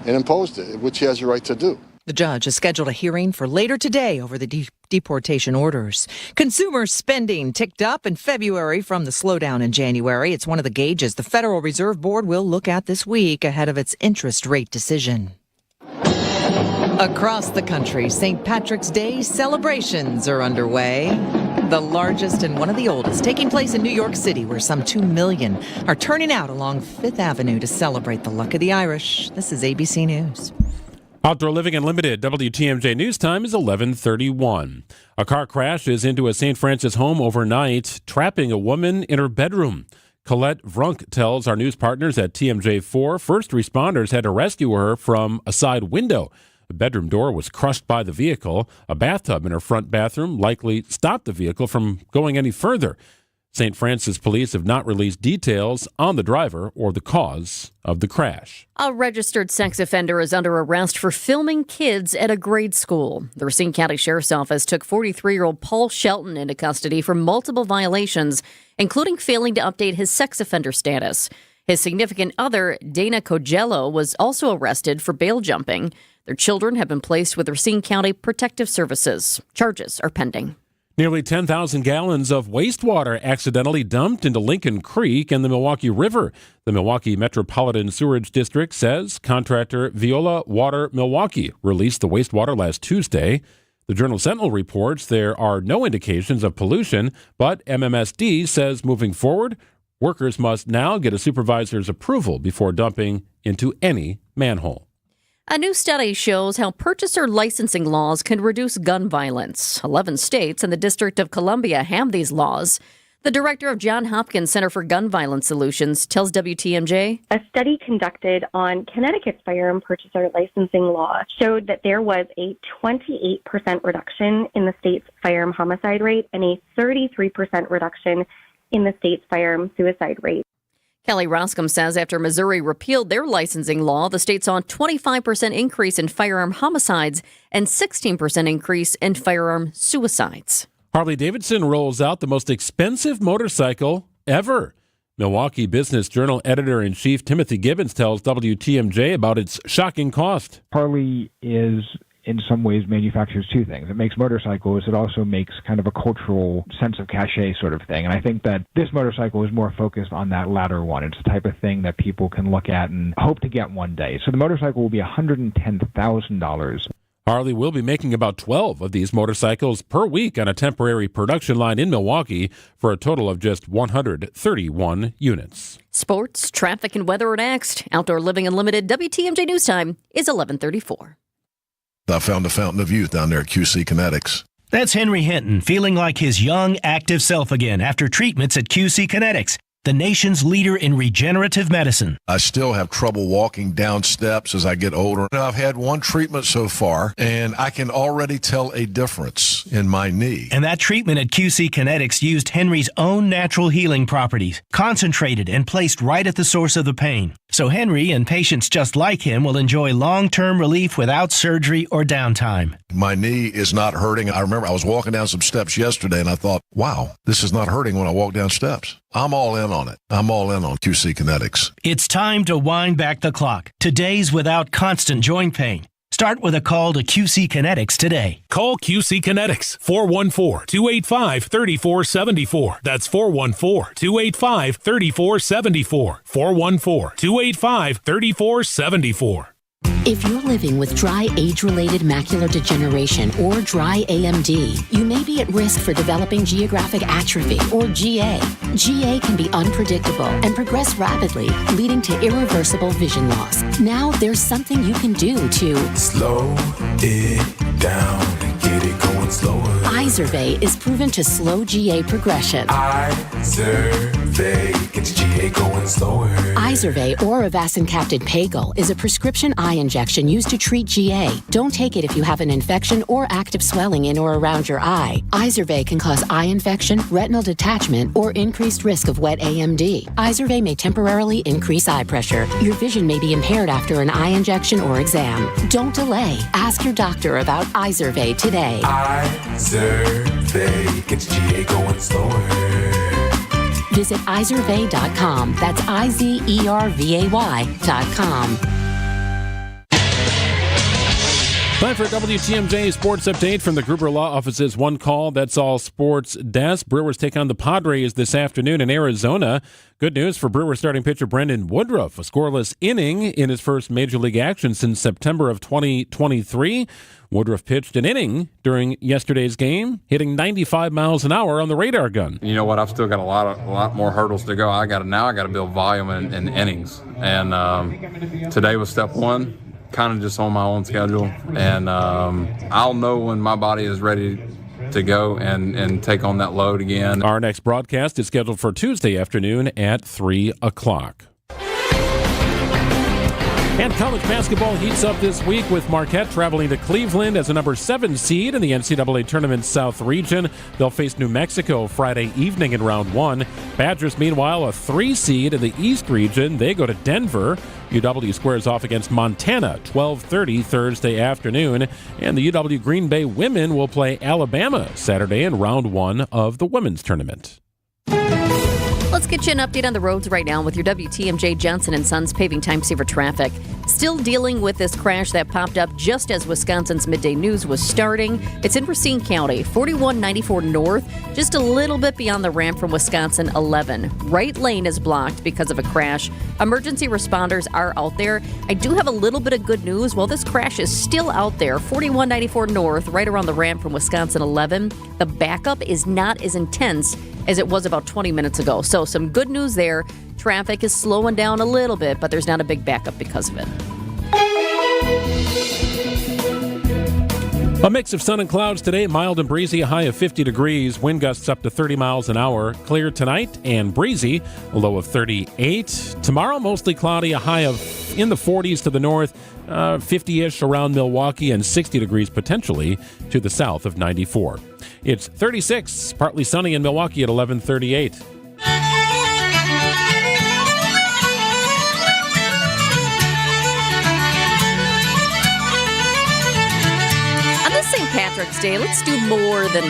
and imposed it, which he has a right to do. The judge has scheduled a hearing for later today over the deportation orders. Consumer spending ticked up in February from the slowdown in January. It's one of the gauges the Federal Reserve Board will look at this week ahead of its interest rate decision. Across the country, St. Patrick's Day celebrations are underway. The largest and one of the oldest, taking place in New York City, where some 2 million are turning out along Fifth Avenue to celebrate the luck of the Irish. This is ABC News. Outdoor Living Unlimited, WTMJ News Time is 11:31. A car crashes into a St. Francis home overnight, trapping a woman in her bedroom. Colette Vrunk tells our news partners at TMJ4 first responders had to rescue her from a side window. The bedroom door was crushed by the vehicle. A bathtub in her front bathroom likely stopped the vehicle from going any further. St. Francis police have not released details on the driver or the cause of the crash. A registered sex offender is under arrest for filming kids at a grade school. The Racine County Sheriff's Office took 43-year-old Paul Shelton into custody for multiple violations, including failing to update his sex offender status. His significant other, Dana Cogello, was also arrested for bail jumping. Their children have been placed with Racine County Protective Services. Charges are pending. Nearly 10,000 gallons of wastewater accidentally dumped into Lincoln Creek and the Milwaukee River. The Milwaukee Metropolitan Sewerage District says contractor Viola Water Milwaukee released the wastewater last Tuesday. The Journal Sentinel reports there are no indications of pollution, but MMSD says moving forward, workers must now get a supervisor's approval before dumping into any manhole. A new study shows how purchaser licensing laws can reduce gun violence. 11 states and the District of Columbia have these laws. The director of Johns Hopkins Center for Gun Violence Solutions tells WTMJ. A study conducted on Connecticut's firearm purchaser licensing law showed that there was a 28% reduction in the state's firearm homicide rate and a 33% reduction in the state's firearm suicide rate. Kelly Roscom says after Missouri repealed their licensing law, the state saw a 25% increase in firearm homicides and 16% increase in firearm suicides. Harley-Davidson rolls out the most expensive motorcycle ever. Milwaukee Business Journal editor-in-chief Timothy Gibbons tells WTMJ about its shocking cost. Harley is, in some ways, manufactures two things. It makes motorcycles. It also makes kind of a cultural sense of cachet sort of thing. And I think that this motorcycle is more focused on that latter one. It's the type of thing that people can look at and hope to get one day. So the motorcycle will be $110,000. Harley will be making about 12 of these motorcycles per week on a temporary production line in Milwaukee for a total of just 131 units. Sports, traffic, and weather are next. Outdoor Living Unlimited WTMJ News Time is 11:34. I found a fountain of youth down there at QC Kinetics. That's Henry Hinton, feeling like his young, active self again after treatments at QC Kinetics, the nation's leader in regenerative medicine. I still have trouble walking down steps as I get older. I've had one treatment so far, and I can already tell a difference in my knee. And that treatment at QC Kinetics used Henry's own natural healing properties, concentrated and placed right at the source of the pain. So Henry and patients just like him will enjoy long-term relief without surgery or downtime. My knee is not hurting. I remember I was walking down some steps yesterday, and I thought, wow, this is not hurting when I walk down steps. I'm all in on it. I'm all in on QC Kinetics. It's time to wind back the clock to days without constant joint pain. Start with a call to QC Kinetics today. Call QC Kinetics, 414-285-3474. That's 414-285-3474. 414-285-3474. If you're living with dry age-related macular degeneration or dry AMD, you may be at risk for developing geographic atrophy or GA. GA can be unpredictable and progress rapidly, leading to irreversible vision loss. Now there's something you can do to slow it down and get it going slower. Izervay is proven to slow GA progression. Izervay gets GA going slower. Izervay or avacincaptad pagel is a prescription eye injection used to treat GA. Don't take it if you have an infection or active swelling in or around your eye. Izervay can cause eye infection, retinal detachment, or increased risk of wet AMD. Izervay may temporarily increase eye pressure. Your vision may be impaired after an eye injection or exam. Don't delay. Ask your doctor about Izervay today. Izervay gets GA going slower. Visit Izervay.com. That's IZERVAY.com. Time for a WTMJ Sports Update from the Gruber Law Office's One Call, That's All Sports desk. Brewers take on the Padres this afternoon in Arizona. Good news for Brewers starting pitcher Brendan Woodruff, a scoreless inning in his first Major League action since September of 2023. Woodruff pitched an inning during yesterday's game, hitting 95 miles an hour on the radar gun. You know what? I've still got a lot more hurdles to go. I got to build volume in innings, and today was step one. Kind of just on my own schedule, and I'll know when my body is ready to go and take on that load again. Our next broadcast is scheduled for Tuesday afternoon at 3 o'clock. And college basketball heats up this week with Marquette traveling to Cleveland as a number 7 seed in the NCAA Tournament South region. They'll face New Mexico Friday evening in round 1. Badgers, meanwhile, a 3 seed in the East region. They go to Denver. UW squares off against Montana 12:30 Thursday afternoon. And the UW Green Bay women will play Alabama Saturday in round 1 of the women's tournament. Let's get you an update on the roads right now with your WTMJ Johnson & Sons paving time saver traffic. Still dealing with this crash that popped up just as Wisconsin's Midday News was starting. It's in Racine County, 4194 North, just a little bit beyond the ramp from Wisconsin 11. Right lane is blocked because of a crash. Emergency responders are out there. I do have a little bit of good news. While this crash is still out there, 4194 North, right around the ramp from Wisconsin 11, the backup is not as intense as it was about 20 minutes ago. So some good news there. Traffic is slowing down a little bit, but there's not a big backup because of it. A mix of sun and clouds today, mild and breezy, a high of 50 degrees, wind gusts up to 30 miles an hour. Clear tonight and breezy, a low of 38. Tomorrow, mostly cloudy, a high of in the 40s to the north, 50-ish around Milwaukee, and 60 degrees potentially to the south of 94. It's 36, partly sunny in Milwaukee at 11:38. St. Patrick's Day, let's do more than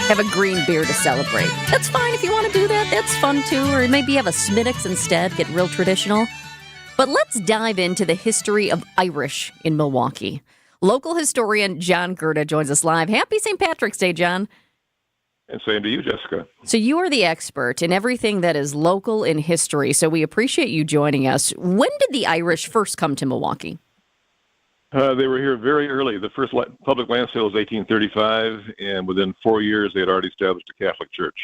have a green beer to celebrate. That's fine if you want to do that. That's fun too. Or maybe have a Smittix instead, get real traditional. But let's dive into the history of Irish in Milwaukee. Local historian John Gerda joins us live. Happy St. Patrick's Day, John. And same to you, Jessica. So you are the expert in everything that is local in history, so we appreciate you joining us. When did the Irish first come to Milwaukee? They were here very early. The first public land sale was 1835, and within 4 years, they had already established a Catholic church.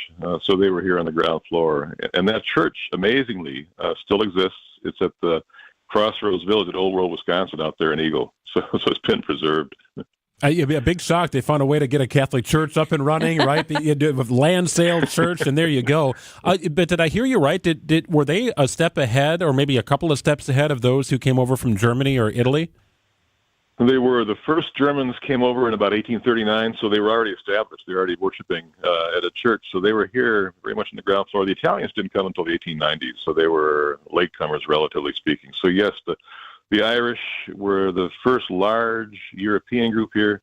So they were here on the ground floor. And that church, amazingly, still exists. It's at the Crossroads Village at Old World, Wisconsin, out there in Eagle. So it's been preserved. It'd be a big shock. They found a way to get a Catholic church up and running, right? With land sale church, and there you go. But did I hear you right? Were they a step ahead, or maybe a couple of steps ahead of those who came over from Germany or Italy? They were the first Germans came over in about 1839, so they were already established. They were already worshiping at a church, so they were here very much in the ground floor. The Italians didn't come until the 1890s, so they were latecomers, relatively speaking. So yes, the Irish were the first large European group here.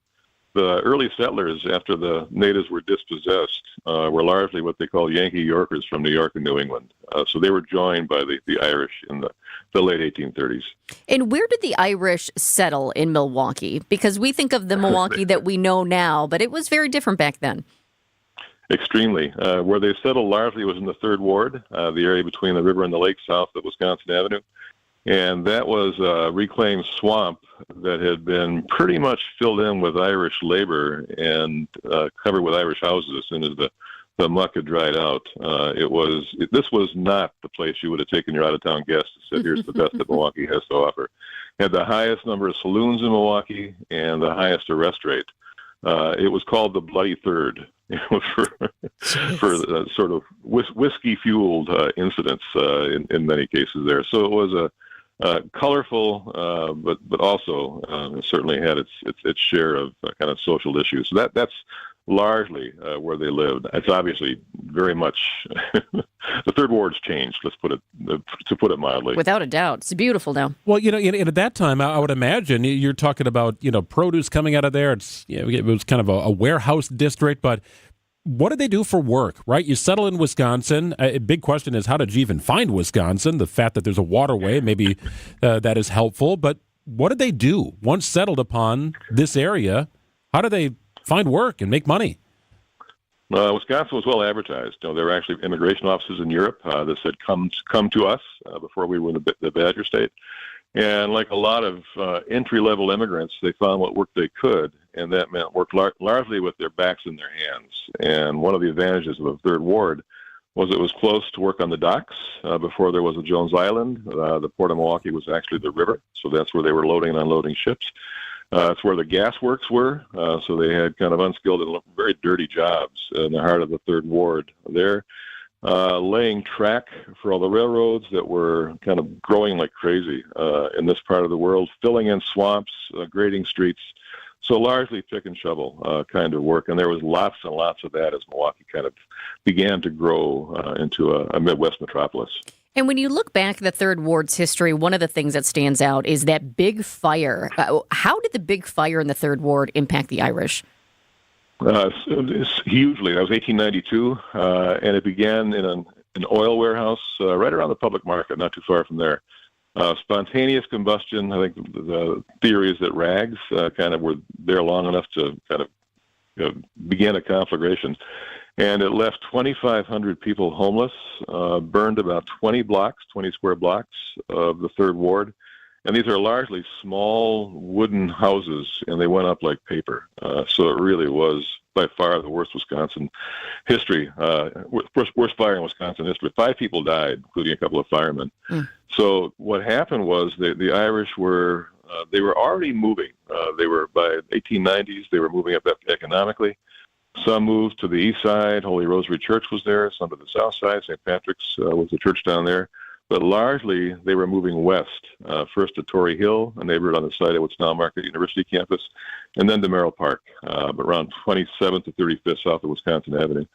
The early settlers, after the natives were dispossessed, were largely what they call Yankee Yorkers from New York and New England. So they were joined by the Irish in the late 1830s. And where did the Irish settle in Milwaukee? Because we think of the Milwaukee that we know now, but it was very different back then. Extremely. Where they settled largely was in the Third Ward, the area between the river and the lake south of Wisconsin Avenue. And that was a reclaimed swamp that had been pretty much filled in with Irish labor and covered with Irish houses as soon as the muck had dried out. This was not the place you would have taken your out-of-town guests to say, here's the best that Milwaukee has to offer. It had the highest number of saloons in Milwaukee and the highest arrest rate. It was called the Bloody Third for sort of whiskey-fueled incidents in many cases there. So it was colorful, but also certainly had its share of kind of social issues. So that's largely where they lived. It's obviously very much the Third Ward's changed. Let's put it mildly. Without a doubt, it's beautiful now. Well, and at that time, I would imagine you're talking about produce coming out of there. It was kind of a warehouse district, but. What did they do for work, right? You settle in Wisconsin. A big question is, how did you even find Wisconsin? The fact that there's a waterway, maybe that is helpful. But what did they do once settled upon this area? How did they find work and make money? Wisconsin was well advertised. There were actually immigration offices in Europe that said, come to us before we were in the Badger State. And like a lot of entry-level immigrants, they found what work they could, and that meant work largely with their backs in their hands. And one of the advantages of the Third Ward was it was close to work on the docks. Before there was a Jones Island, the Port of Milwaukee was actually the river, so that's where they were loading and unloading ships. That's where the gas works were, so they had kind of unskilled and very dirty jobs in the heart of the Third Ward there. Laying track for all the railroads that were kind of growing like crazy in this part of the world, filling in swamps, grading streets. So largely pick and shovel kind of work. And there was lots and lots of that as Milwaukee kind of began to grow into a Midwest metropolis. And when you look back at the Third Ward's history, one of the things that stands out is that big fire. How did the big fire in the Third Ward impact the Irish? Hugely. That was 1892, and it began in an oil warehouse right around the public market, not too far from there. Spontaneous combustion, I think the theory is that rags kind of were there long enough to kind of begin a conflagration. And it left 2,500 people homeless, burned about 20 square blocks of the Third Ward. And these are largely small wooden houses, and they went up like paper. So it really was by far the worst Wisconsin history, worst fire in Wisconsin history. 5 people died, including a couple of firemen. So what happened was the Irish were they were already moving. They were by 1890s. They were moving up economically. Some moved to the east side. Holy Rosary Church was there. Some to the south side. St. Patrick's was the church down there. But largely, they were moving west, first to Torrey Hill, a neighborhood on the site of what's now Market University campus, and then to Merrill Park, around 27th to 35th south of Wisconsin Avenue.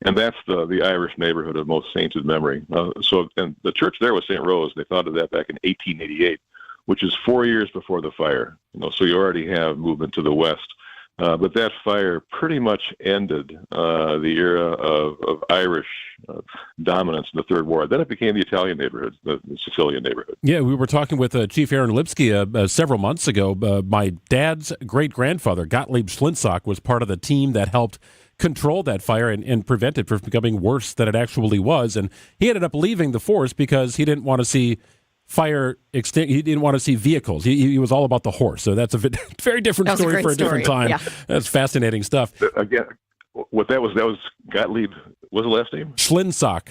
And that's the Irish neighborhood of most sainted memory. And the church there was St. Rose. They founded that back in 1888, which is 4 years before the fire. So you already have movement to the west. But that fire pretty much ended the era of Irish dominance in the Third Ward. Then it became the Italian neighborhood, the Sicilian neighborhood. Yeah, we were talking with Chief Aaron Lipsky several months ago. My dad's great-grandfather, Gottlieb Schlindsack, was part of the team that helped control that fire and prevent it from becoming worse than it actually was. And he ended up leaving the force because he didn't want to see fire extinct. He didn't want to see vehicles. He was all about the horse. So that's a very different story for a different time. Yeah. That's fascinating stuff. Again, that was Gottlieb. What's the last name? Schlindsack.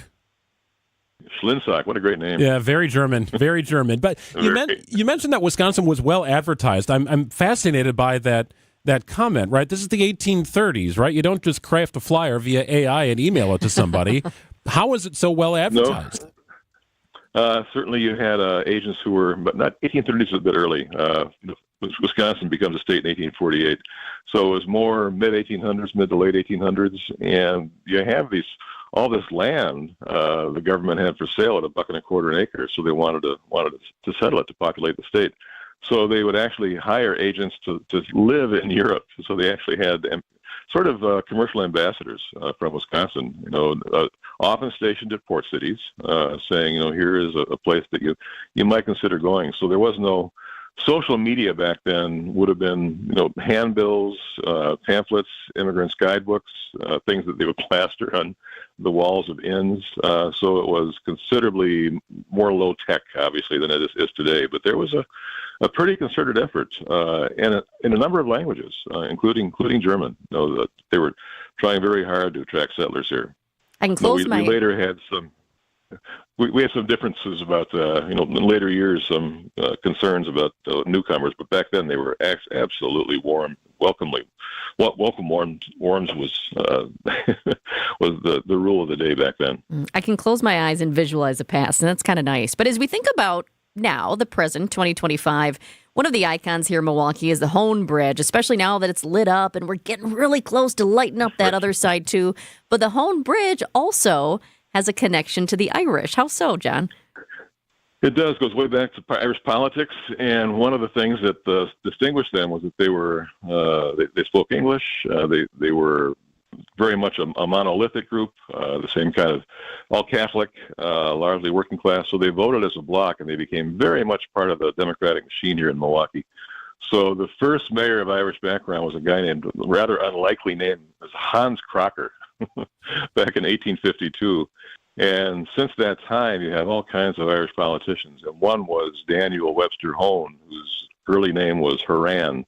What a great name. Yeah, very German, very German. But you mentioned that Wisconsin was well advertised. I'm fascinated by that comment, right? This is the 1830s, right? You don't just craft a flyer via AI and email it to somebody. How is it so well advertised? No. Certainly you had agents who were, but not 1830s is a bit early. Wisconsin becomes a state in 1848. So it was more mid-1800s, mid to late 1800s. And you have all this land the government had for sale at $1.25 an acre. So they wanted to settle it, to populate the state. So they would actually hire agents to live in Europe. So they actually had sort of commercial ambassadors from Wisconsin, often stationed at port cities, saying, here is a place that you might consider going. So there was no social media back then. Would have been, handbills, pamphlets, immigrants' guidebooks, things that they would plaster on the walls of inns. So it was considerably more low tech, obviously, than it is today. But there was a pretty concerted effort in a number of languages, including German. They were trying very hard to attract settlers here. I can close we later had some. We had some differences about, in later years, some concerns about newcomers, but back then they were absolutely warm. Welcome warms was was the rule of the day back then. I can close my eyes and visualize the past, and that's kind of nice. But as we think about now, the present, 2025, one of the icons here in Milwaukee is the Hone Bridge, especially now that it's lit up and we're getting really close to lighting up that other side too. But the Hone Bridge also has a connection to the Irish. How so, John? It does. Goes way back to Irish politics, and one of the things that distinguished them was that they were they spoke English. They were very much a monolithic group, the same kind of all Catholic, largely working class. So they voted as a bloc, and they became very much part of the democratic machine here in Milwaukee. So the first mayor of Irish background was a guy named, rather unlikely name, was Hans Crocker, back in 1852. And since that time, you have all kinds of Irish politicians. And one was Daniel Webster Hone, whose early name was Horan.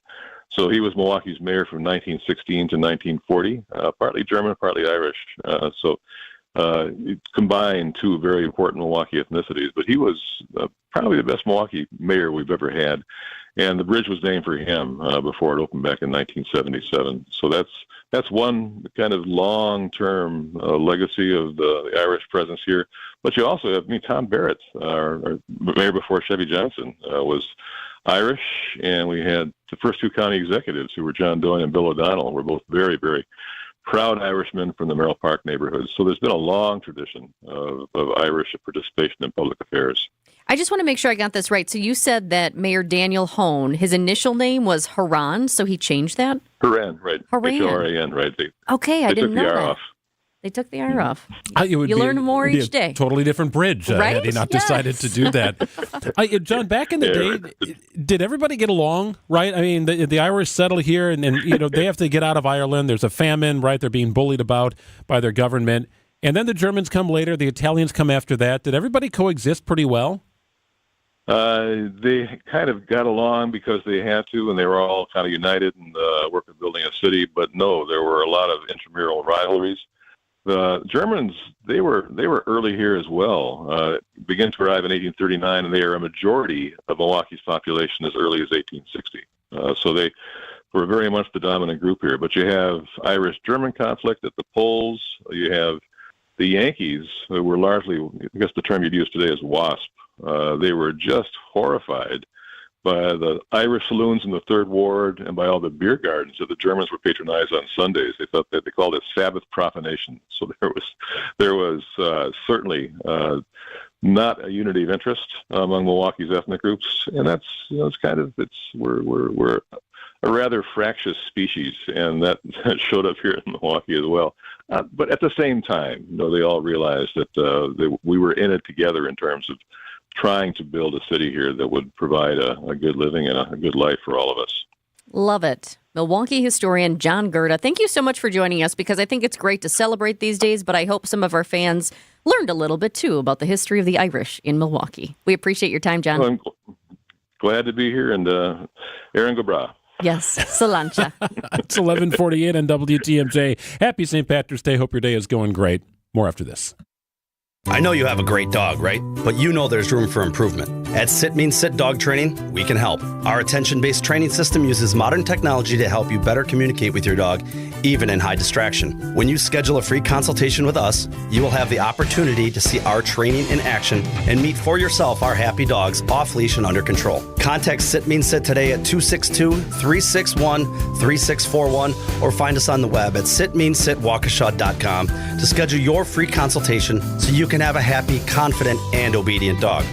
So he was Milwaukee's mayor from 1916 to 1940, partly German, partly Irish. It combined two very important Milwaukee ethnicities. But he was probably the best Milwaukee mayor we've ever had. And the bridge was named for him before it opened back in 1977. So that's one kind of long-term legacy of the Irish presence here. But you also have, Tom Barrett, our mayor before Chevy Johnson, was Irish, and we had the first two county executives, who were John Doyle and Bill O'Donnell, were both very, very proud Irishmen from the Merrill Park neighborhood. So there's been a long tradition of Irish participation in public affairs. I just want to make sure I got this right. So you said that Mayor Daniel Hone, his initial name was Horan, so he changed that? Horan, right. Horan. H-O-R-A-N, right. I didn't know that. Off. They took the R off. You learn more it'd be each day. Totally different bridge Right? had he not Yes. decided to do that. John, back in the day, did everybody get along, right? I mean, the Irish settle here, and they have to get out of Ireland. There's a famine, right? They're being bullied about by their government. And then the Germans come later. The Italians come after that. Did everybody coexist pretty well? They kind of got along because they had to, and they were all kind of united in the work of building a city. But no, there were a lot of intramural rivalries. The Germans, they were early here as well. Began to arrive in 1839, and they are a majority of Milwaukee's population as early as 1860. So they were very much the dominant group here. But you have Irish-German conflict at the polls. You have the Yankees, who were largely, I guess the term you'd use today is WASP. They were just horrified by the Irish saloons in the Third Ward and by all the beer gardens that the Germans would patronize on Sundays. They thought that they called it Sabbath profanation. So there was certainly not a unity of interest among Milwaukee's ethnic groups, and that's we're a rather fractious species, and that showed up here in Milwaukee as well. But at the same time, they all realized that we were in it together in terms of trying to build a city here that would provide a good living and a good life for all of us. Love it. Milwaukee historian John Gerda, thank you so much for joining us, because I think it's great to celebrate these days, but I hope some of our fans learned a little bit, too, about the history of the Irish in Milwaukee. We appreciate your time, John. Well, I'm glad to be here, and Aaron Gobra. Yes, Salancha. It's 11:48 on WTMJ. Happy St. Patrick's Day. Hope your day is going great. More after this. I know you have a great dog, right? But you know there's room for improvement. At Sit Means Sit Dog Training, we can help. Our attention-based training system uses modern technology to help you better communicate with your dog, even in high distraction. When you schedule a free consultation with us, you will have the opportunity to see our training in action and meet for yourself our happy dogs off leash and under control. Contact Sit Means Sit today at 262-361-3641 or find us on the web at sitmeansitwaukesha.com to schedule your free consultation so you can have a happy, confident, and obedient dog.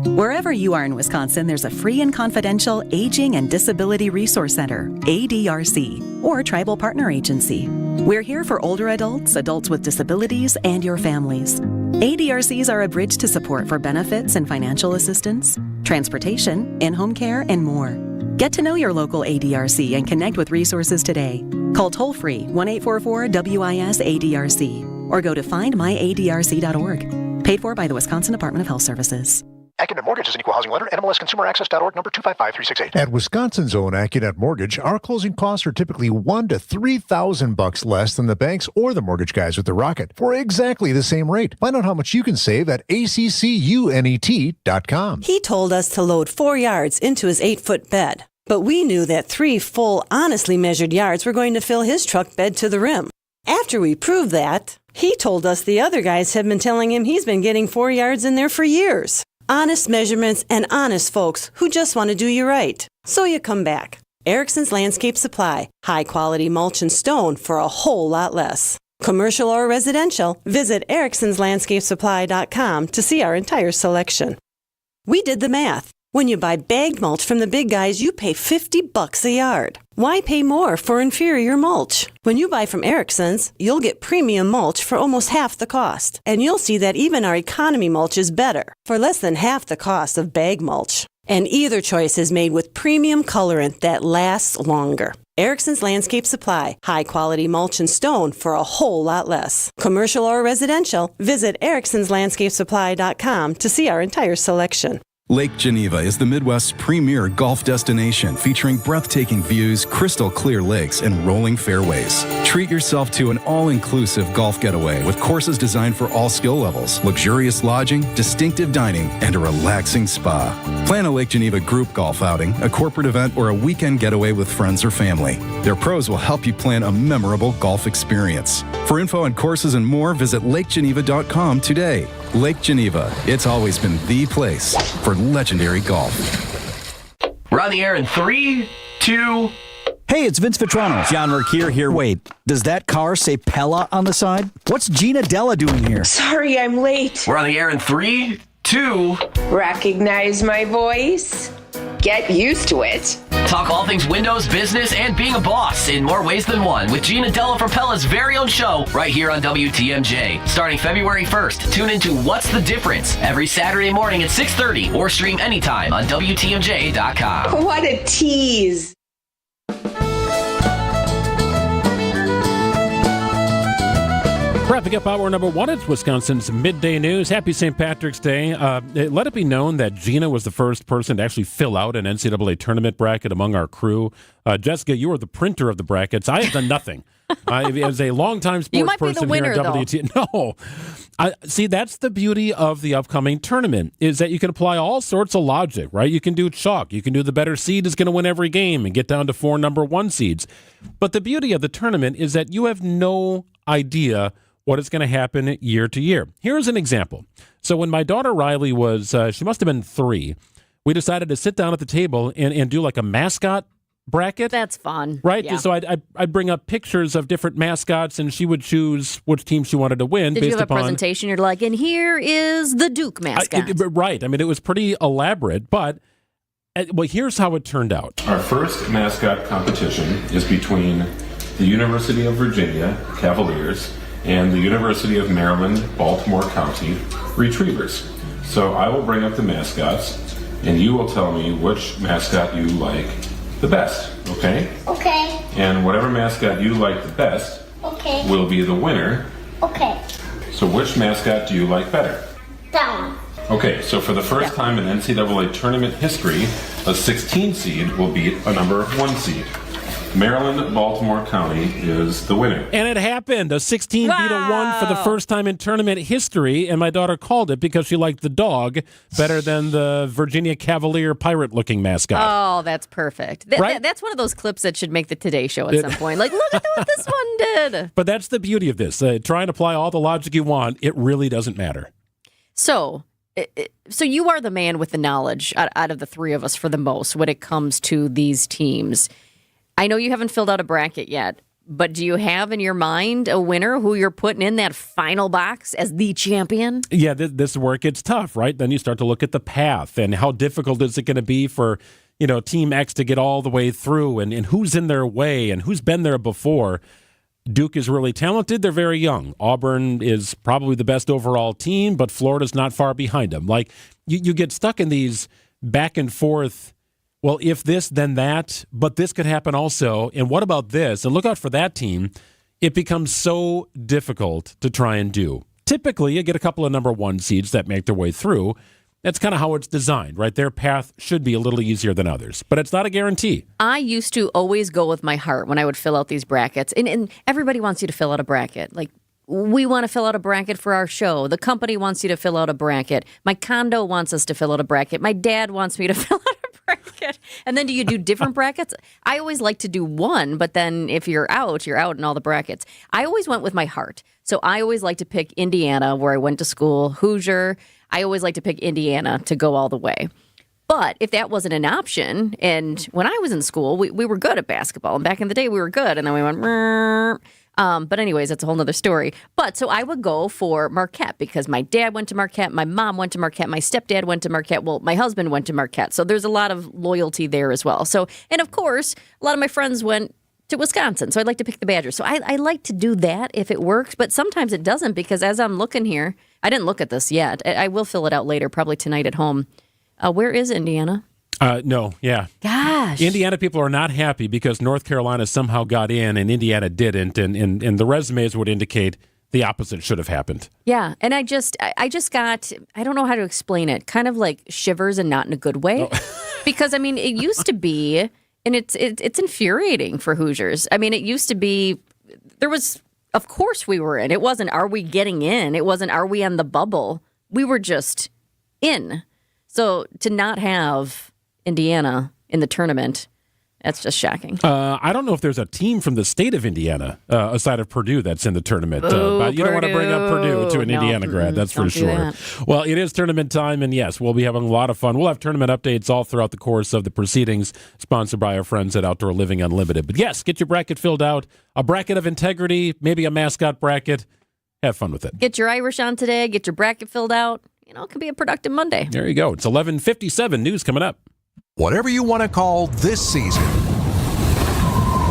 Wherever you are in Wisconsin, there's a free and confidential Aging and Disability Resource Center, ADRC, or Tribal Partner Agency. We're here for older adults, adults with disabilities, and your families. ADRCs are a bridge to support for benefits and financial assistance, transportation, in-home care, and more. Get to know your local ADRC and connect with resources today. Call toll-free 1-844-WIS-ADRC or go to findmyadrc.org. Paid for by the Wisconsin Department of Health Services. Accunet Mortgage is an equal housing lender. NMLS ConsumerAccess.org, number 255368. At Wisconsin's own Accunet Mortgage, our closing costs are typically $1,000 to $3,000 less than the banks or the mortgage guys with the Rocket for exactly the same rate. Find out how much you can save at accunet.com. He told us to load 4 yards into his 8-foot bed, but we knew that 3 full, honestly measured yards were going to fill his truck bed to the rim. After we proved that, he told us the other guys have been telling him he's been getting 4 yards in there for years. Honest measurements and honest folks who just want to do you right. So you come back. Erickson's Landscape Supply. High quality mulch and stone for a whole lot less. Commercial or residential, visit ericksonslandscapesupply.com to see our entire selection. We did the math. When you buy bagged mulch from the big guys, you pay $50 a yard. Why pay more for inferior mulch? When you buy from Erickson's, you'll get premium mulch for almost half the cost. And you'll see that even our economy mulch is better, for less than half the cost of bag mulch. And either choice is made with premium colorant that lasts longer. Erickson's Landscape Supply. High quality mulch and stone for a whole lot less. Commercial or residential, visit ericksonslandscapesupply.com to see our entire selection. Lake Geneva is the Midwest's premier golf destination, featuring breathtaking views, crystal clear lakes, and rolling fairways. Treat yourself to an all-inclusive golf getaway with courses designed for all skill levels, luxurious lodging, distinctive dining, and a relaxing spa. Plan a Lake Geneva group golf outing, a corporate event, or a weekend getaway with friends or family. Their pros will help you plan a memorable golf experience. For info on courses and more, visit lakegeneva.com today. Lake Geneva, it's always been the place for legendary golf. We're on the air in 3, 2... Hey, it's Vince Vitrano. John Mercure here. Wait, does that car say Pella on the side? What's Gina Della doing here? Sorry, I'm late. We're on the air in 3, 2... Recognize my voice? Get used to it. Talk all things windows, business, and being a boss in more ways than one with Gina Della for Pella's very own show right here on WTMJ. Starting February 1st, tune into What's the Difference every Saturday morning at 6:30 or stream anytime on WTMJ.com. What a tease. Wrapping up hour number one, it's Wisconsin's Midday News. Happy St. Patrick's Day. Let it be known that Gina was the first person to actually fill out an NCAA tournament bracket among our crew. Jessica, you are the printer of the brackets. I have done nothing. As a longtime sports person winner, here at WT. No. See, that's the beauty of the upcoming tournament, is that you can apply all sorts of logic, right? You can do chalk. You can do the better seed is going to win every game and get down to 4 number 1 seeds. But the beauty of the tournament is that you have no idea what is going to happen year to year. Here's an example. So when my daughter Riley was, she must have been 3, we decided to sit down at the table and do like a mascot bracket. That's fun. Right? Yeah. So I'd bring up pictures of different mascots, and she would choose which team she wanted to win. Did based you have upon, a presentation? You're like, and here is the Duke mascot. Right. I mean, it was pretty elaborate, but well, here's how it turned out. Our first mascot competition is between the University of Virginia Cavaliers and the University of Maryland, Baltimore County Retrievers. So I will bring up the mascots, and you will tell me which mascot you like the best, okay? Okay. And whatever mascot you like the best will be the winner. Okay. So which mascot do you like better? That one. Okay, so for the first time in NCAA tournament history, a 16 seed will beat a number 1 seed. Maryland, Baltimore County is the winner. And it happened. A 16 beat a 1 for the first time in tournament history, and my daughter called it because she liked the dog better than the Virginia Cavalier pirate-looking mascot. Oh, that's perfect. Right? That's one of those clips that should make the Today Show at some point. Like, look at what this one did. But that's the beauty of this. Try and apply all the logic you want. It really doesn't matter. So you are the man with the knowledge out of the three of us for the most when it comes to these teams. I know you haven't filled out a bracket yet, but do you have in your mind a winner who you're putting in that final box as the champion? Yeah, this work gets tough, right? Then you start to look at the path and how difficult is it going to be for, Team X to get all the way through and who's in their way and who's been there before. Duke is really talented. They're very young. Auburn is probably the best overall team, but Florida's not far behind them. Like, you get stuck in these back and forth, well, if this, then that, but this could happen also. And what about this? And look out for that team. It becomes so difficult to try and do. Typically, you get a couple of number 1 seeds that make their way through. That's kind of how it's designed, right? Their path should be a little easier than others, but it's not a guarantee. I used to always go with my heart when I would fill out these brackets. And everybody wants you to fill out a bracket. Like, we want to fill out a bracket for our show. The company wants you to fill out a bracket. My condo wants us to fill out a bracket. My dad wants me to fill out a bracket. And then do you do different brackets? I always like to do one, but then if you're out in all the brackets. I always went with my heart. So I always like to pick Indiana, where I went to school, Hoosier. I always like to pick Indiana to go all the way. But if that wasn't an option, and when I was in school, we were good at basketball. And back in the day, we were good. And then we went, but anyways, that's a whole nother story. But so I would go for Marquette because my dad went to Marquette, my mom went to Marquette, my stepdad went to Marquette. Well, my husband went to Marquette. So there's a lot of loyalty there as well. So, and of course, a lot of my friends went to Wisconsin. So I'd like to pick the Badgers. So I like to do that if it works. But sometimes it doesn't because as I'm looking here, I didn't look at this yet. I will fill it out later, probably tonight at home. Where is Indiana? No, yeah. Gosh. Indiana people are not happy because North Carolina somehow got in and Indiana didn't, and the resumes would indicate the opposite should have happened. Yeah, and I just got, I don't know how to explain it, kind of like shivers and not in a good way. Because, I mean, it used to be, and it's infuriating for Hoosiers. I mean, it used to be, there was, of course we were in. It wasn't, are we getting in? It wasn't, are we on the bubble? We were just in. So to not have Indiana in the tournament, that's just shocking. I don't know if there's a team from the state of Indiana, aside of Purdue, that's in the tournament. But you don't want to bring up Purdue to an Indiana grad, that's for sure. Well, it is tournament time, and yes, we'll be having a lot of fun. We'll have tournament updates all throughout the course of the proceedings, sponsored by our friends at Outdoor Living Unlimited. But yes, get your bracket filled out, a bracket of integrity, maybe a mascot bracket. Have fun with it. Get your Irish on today, get your bracket filled out. It could be a productive Monday. There you go. It's 11:57. News coming up. Whatever you want to call this season,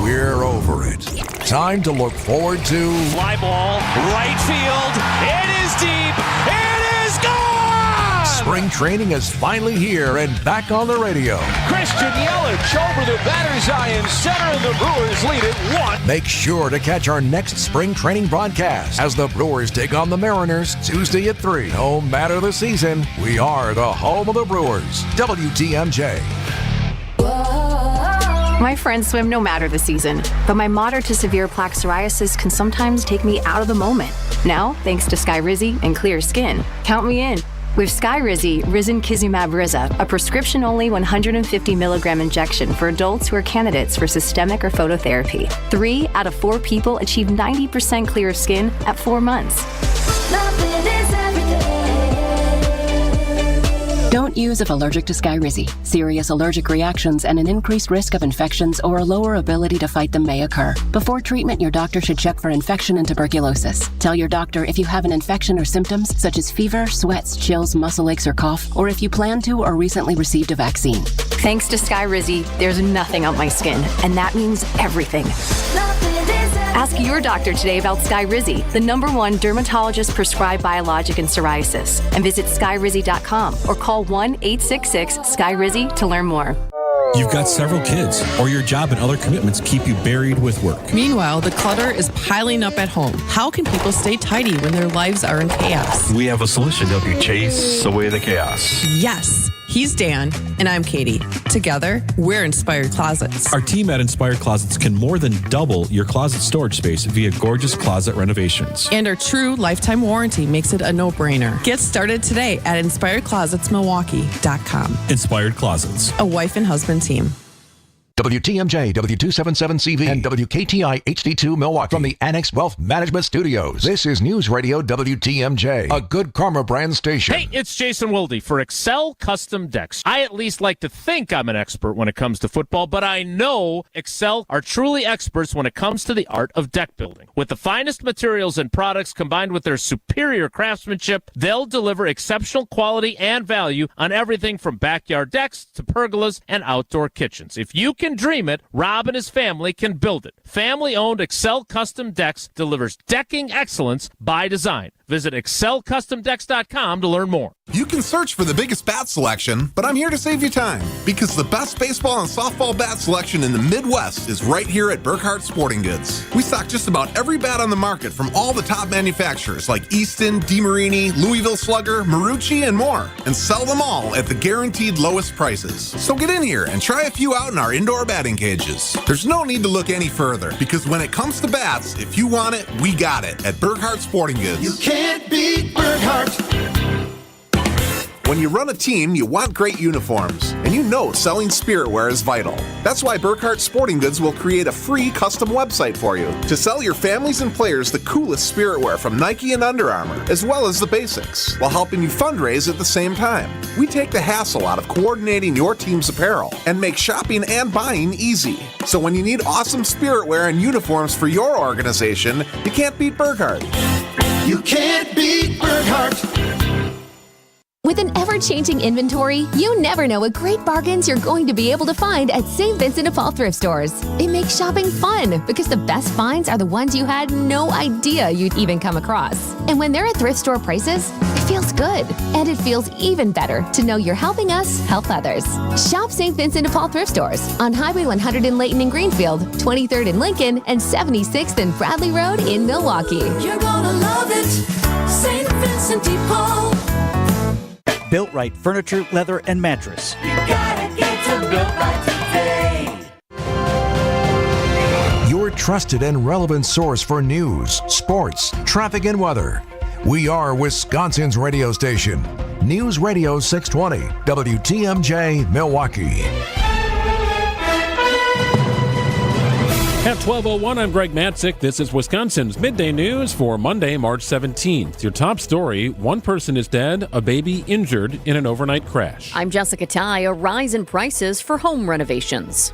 we're over it. Time to look forward to fly ball, right field. It is deep. It is gone! Spring training is finally here and back on the radio. Christian Yelich over the batter's eye in center, and the Brewers lead it 1. Make sure to catch our next spring training broadcast as the Brewers take on the Mariners Tuesday at 3. No matter the season, we are the home of the Brewers. WTMJ. My friends swim no matter the season, but my moderate to severe plaque psoriasis can sometimes take me out of the moment. Now, thanks to Skyrizi and clear skin, count me in. With Skyrizi, Risankizumab Riza, a prescription-only 150 milligram injection for adults who are candidates for systemic or phototherapy. 3 out of 4 people achieve 90% clear skin at 4 months. Don't use if allergic to Skyrizi. Serious allergic reactions and an increased risk of infections or a lower ability to fight them may occur. Before treatment, your doctor should check for infection and tuberculosis. Tell your doctor if you have an infection or symptoms such as fever, sweats, chills, muscle aches, or cough, or if you plan to or recently received a vaccine. Thanks to Skyrizi, there's nothing on my skin, and that means everything. Ask your doctor today about Skyrizi, the #1 dermatologist-prescribed biologic in psoriasis, and visit skyrizi.com or call 1-866-SKYRIZI to learn more. You've got several kids, or your job and other commitments keep you buried with work. Meanwhile, the clutter is piling up at home. How can people stay tidy when their lives are in chaos? We have a solution to help you chase away the chaos. Yes. He's Dan, and I'm Katie. Together, we're Inspired Closets. Our team at Inspired Closets can more than double your closet storage space via gorgeous closet renovations. And our true lifetime warranty makes it a no-brainer. Get started today at InspiredClosetsMilwaukee.com. Inspired Closets. A wife and husband team. WTMJ, W277CV, and WKTI HD2 Milwaukee from the Annex Wealth Management Studios. This is News Radio WTMJ, a Good Karma brand station. Hey, it's Jason Wilde for Excel Custom Decks. I at least like to think I'm an expert when it comes to football, but I know Excel are truly experts when it comes to the art of deck building. With the finest materials and products combined with their superior craftsmanship, they'll deliver exceptional quality and value on everything from backyard decks to pergolas and outdoor kitchens. If you can dream it, Rob and his family can build it. Family-owned Excel Custom Decks delivers decking excellence by design. Visit excelcustomdecks.com to learn more. You can search for the biggest bat selection, but I'm here to save you time because the best baseball and softball bat selection in the Midwest is right here at Burkhardt Sporting Goods. We stock just about every bat on the market from all the top manufacturers like Easton, DeMarini, Louisville Slugger, Marucci, and more, and sell them all at the guaranteed lowest prices. So get in here and try a few out in our indoor batting cages. There's no need to look any further because when it comes to bats, if you want it, we got it at Burkhardt Sporting Goods. You can't beat Burkhardt. When you run a team, you want great uniforms, and you know selling spirit wear is vital. That's why Burkhardt Sporting Goods will create a free custom website for you to sell your families and players the coolest spirit wear from Nike and Under Armour, as well as the basics, while helping you fundraise at the same time. We take the hassle out of coordinating your team's apparel and make shopping and buying easy. So when you need awesome spirit wear and uniforms for your organization, you can't beat Burkhardt. You can't beat Burkhardt. With an ever-changing inventory, you never know what great bargains you're going to be able to find at St. Vincent de Paul thrift stores. It makes shopping fun because the best finds are the ones you had no idea you'd even come across. And when they're at thrift store prices, it feels good. And it feels even better to know you're helping us help others. Shop St. Vincent de Paul thrift stores on Highway 100 in Layton and Greenfield, 23rd in Lincoln, and 76th and Bradley Road in Milwaukee. You're gonna love it, St. Vincent de Paul. Built Right Furniture, Leather, and Mattress. You gotta get to Built Right today. Your trusted and relevant source for news, sports, traffic, and weather. We are Wisconsin's radio station. News Radio 620, WTMJ, Milwaukee. At 12:01, I'm Greg Matzek. This is Wisconsin's Midday News for Monday, March 17th. Your top story, one person is dead, a baby injured in an overnight crash. I'm Jessica Tighe. A rise in prices for home renovations.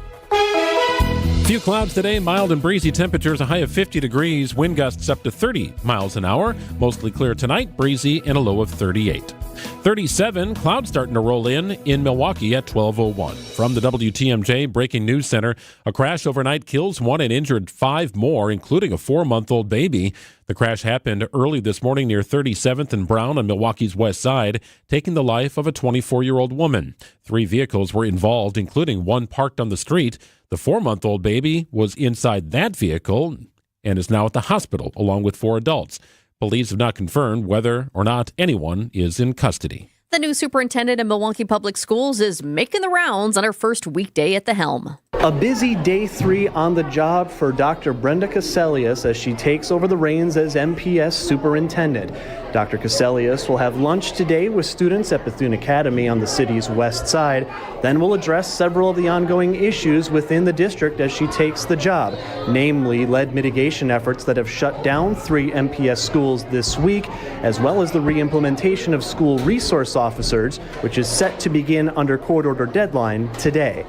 Few clouds today, mild and breezy temperatures, a high of 50 degrees, wind gusts up to 30 miles an hour. Mostly clear tonight, breezy, and a low of 38. 37, clouds starting to roll in Milwaukee at 12:01. From the WTMJ Breaking News Center, a crash overnight kills 1 and injured 5 more, including a 4-month-old baby. The crash happened early this morning near 37th and Brown on Milwaukee's west side, taking the life of a 24-year-old woman. 3 vehicles were involved, including one parked on the street. The 4-month-old baby was inside that vehicle and is now at the hospital, along with 4 adults. Police have not confirmed whether or not anyone is in custody. The new superintendent of Milwaukee Public Schools is making the rounds on her first weekday at the helm. A busy day 3 on the job for Dr. Brenda Caselius as she takes over the reins as MPS superintendent. Dr. Caselius will have lunch today with students at Bethune Academy on the city's west side, then will address several of the ongoing issues within the district as she takes the job, namely lead mitigation efforts that have shut down 3 MPS schools this week, as well as the re-implementation of school resource officers, which is set to begin under court order deadline today.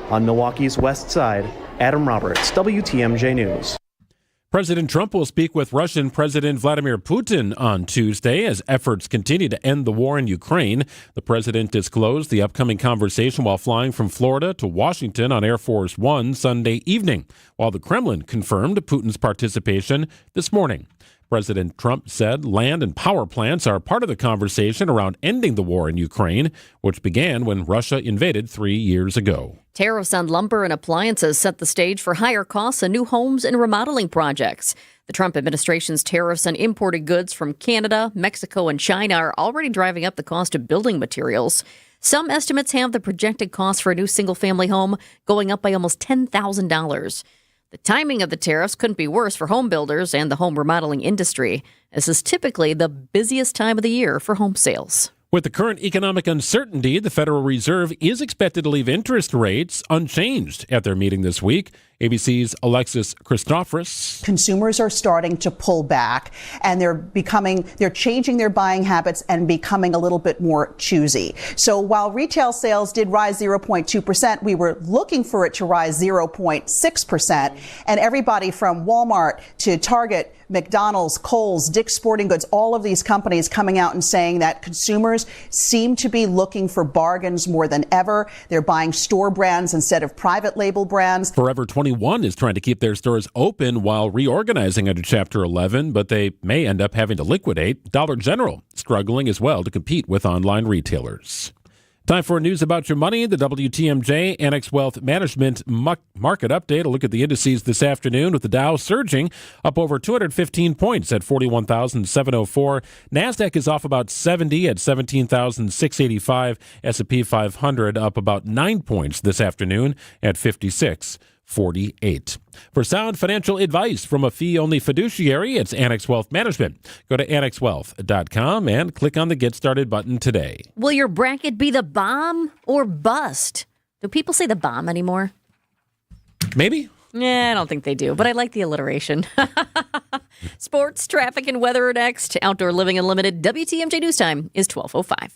On Milwaukee's west side, Adam Roberts, WTMJ News. President Trump will speak with Russian President Vladimir Putin on Tuesday as efforts continue to end the war in Ukraine. The president disclosed the upcoming conversation while flying from Florida to Washington on Air Force One Sunday evening, while the Kremlin confirmed Putin's participation this morning. President Trump said land and power plants are part of the conversation around ending the war in Ukraine, which began when Russia invaded 3 years ago. Tariffs on lumber and appliances set the stage for higher costs on new homes and remodeling projects. The Trump administration's tariffs on imported goods from Canada, Mexico, and China are already driving up the cost of building materials. Some estimates have the projected cost for a new single-family home going up by almost $10,000. The timing of the tariffs couldn't be worse for home builders and the home remodeling industry. This is typically the busiest time of the year for home sales. With the current economic uncertainty, the Federal Reserve is expected to leave interest rates unchanged at their meeting this week. ABC's Alexis Christophorus. Consumers are starting to pull back, and they're changing their buying habits and becoming a little bit more choosy. So while retail sales did rise 0.2%, we were looking for it to rise 0.6%. And everybody from Walmart to Target, McDonald's, Kohl's, Dick's Sporting Goods, all of these companies coming out and saying that consumers seem to be looking for bargains more than ever. They're buying store brands instead of private label brands. Forever 21 is trying to keep their stores open while reorganizing under Chapter 11, but they may end up having to liquidate. Dollar General struggling as well to compete with online retailers. Time for news about your money. The WTMJ Annex Wealth Management Market Update. A look at the indices this afternoon with the Dow surging up over 215 points at 41,704. NASDAQ is off about 70 at 17,685. S&P 500 up about 9 points this afternoon at 56.48. For sound financial advice from a fee-only fiduciary, it's Annex Wealth Management. Go to annexwealth.com and click on the Get Started button today. Will your bracket be the bomb or bust? Do people say the bomb anymore? Maybe. Yeah, I don't think they do, but I like the alliteration. Sports, traffic, and weather are next. Outdoor Living Unlimited. WTMJ News Time is 12:05.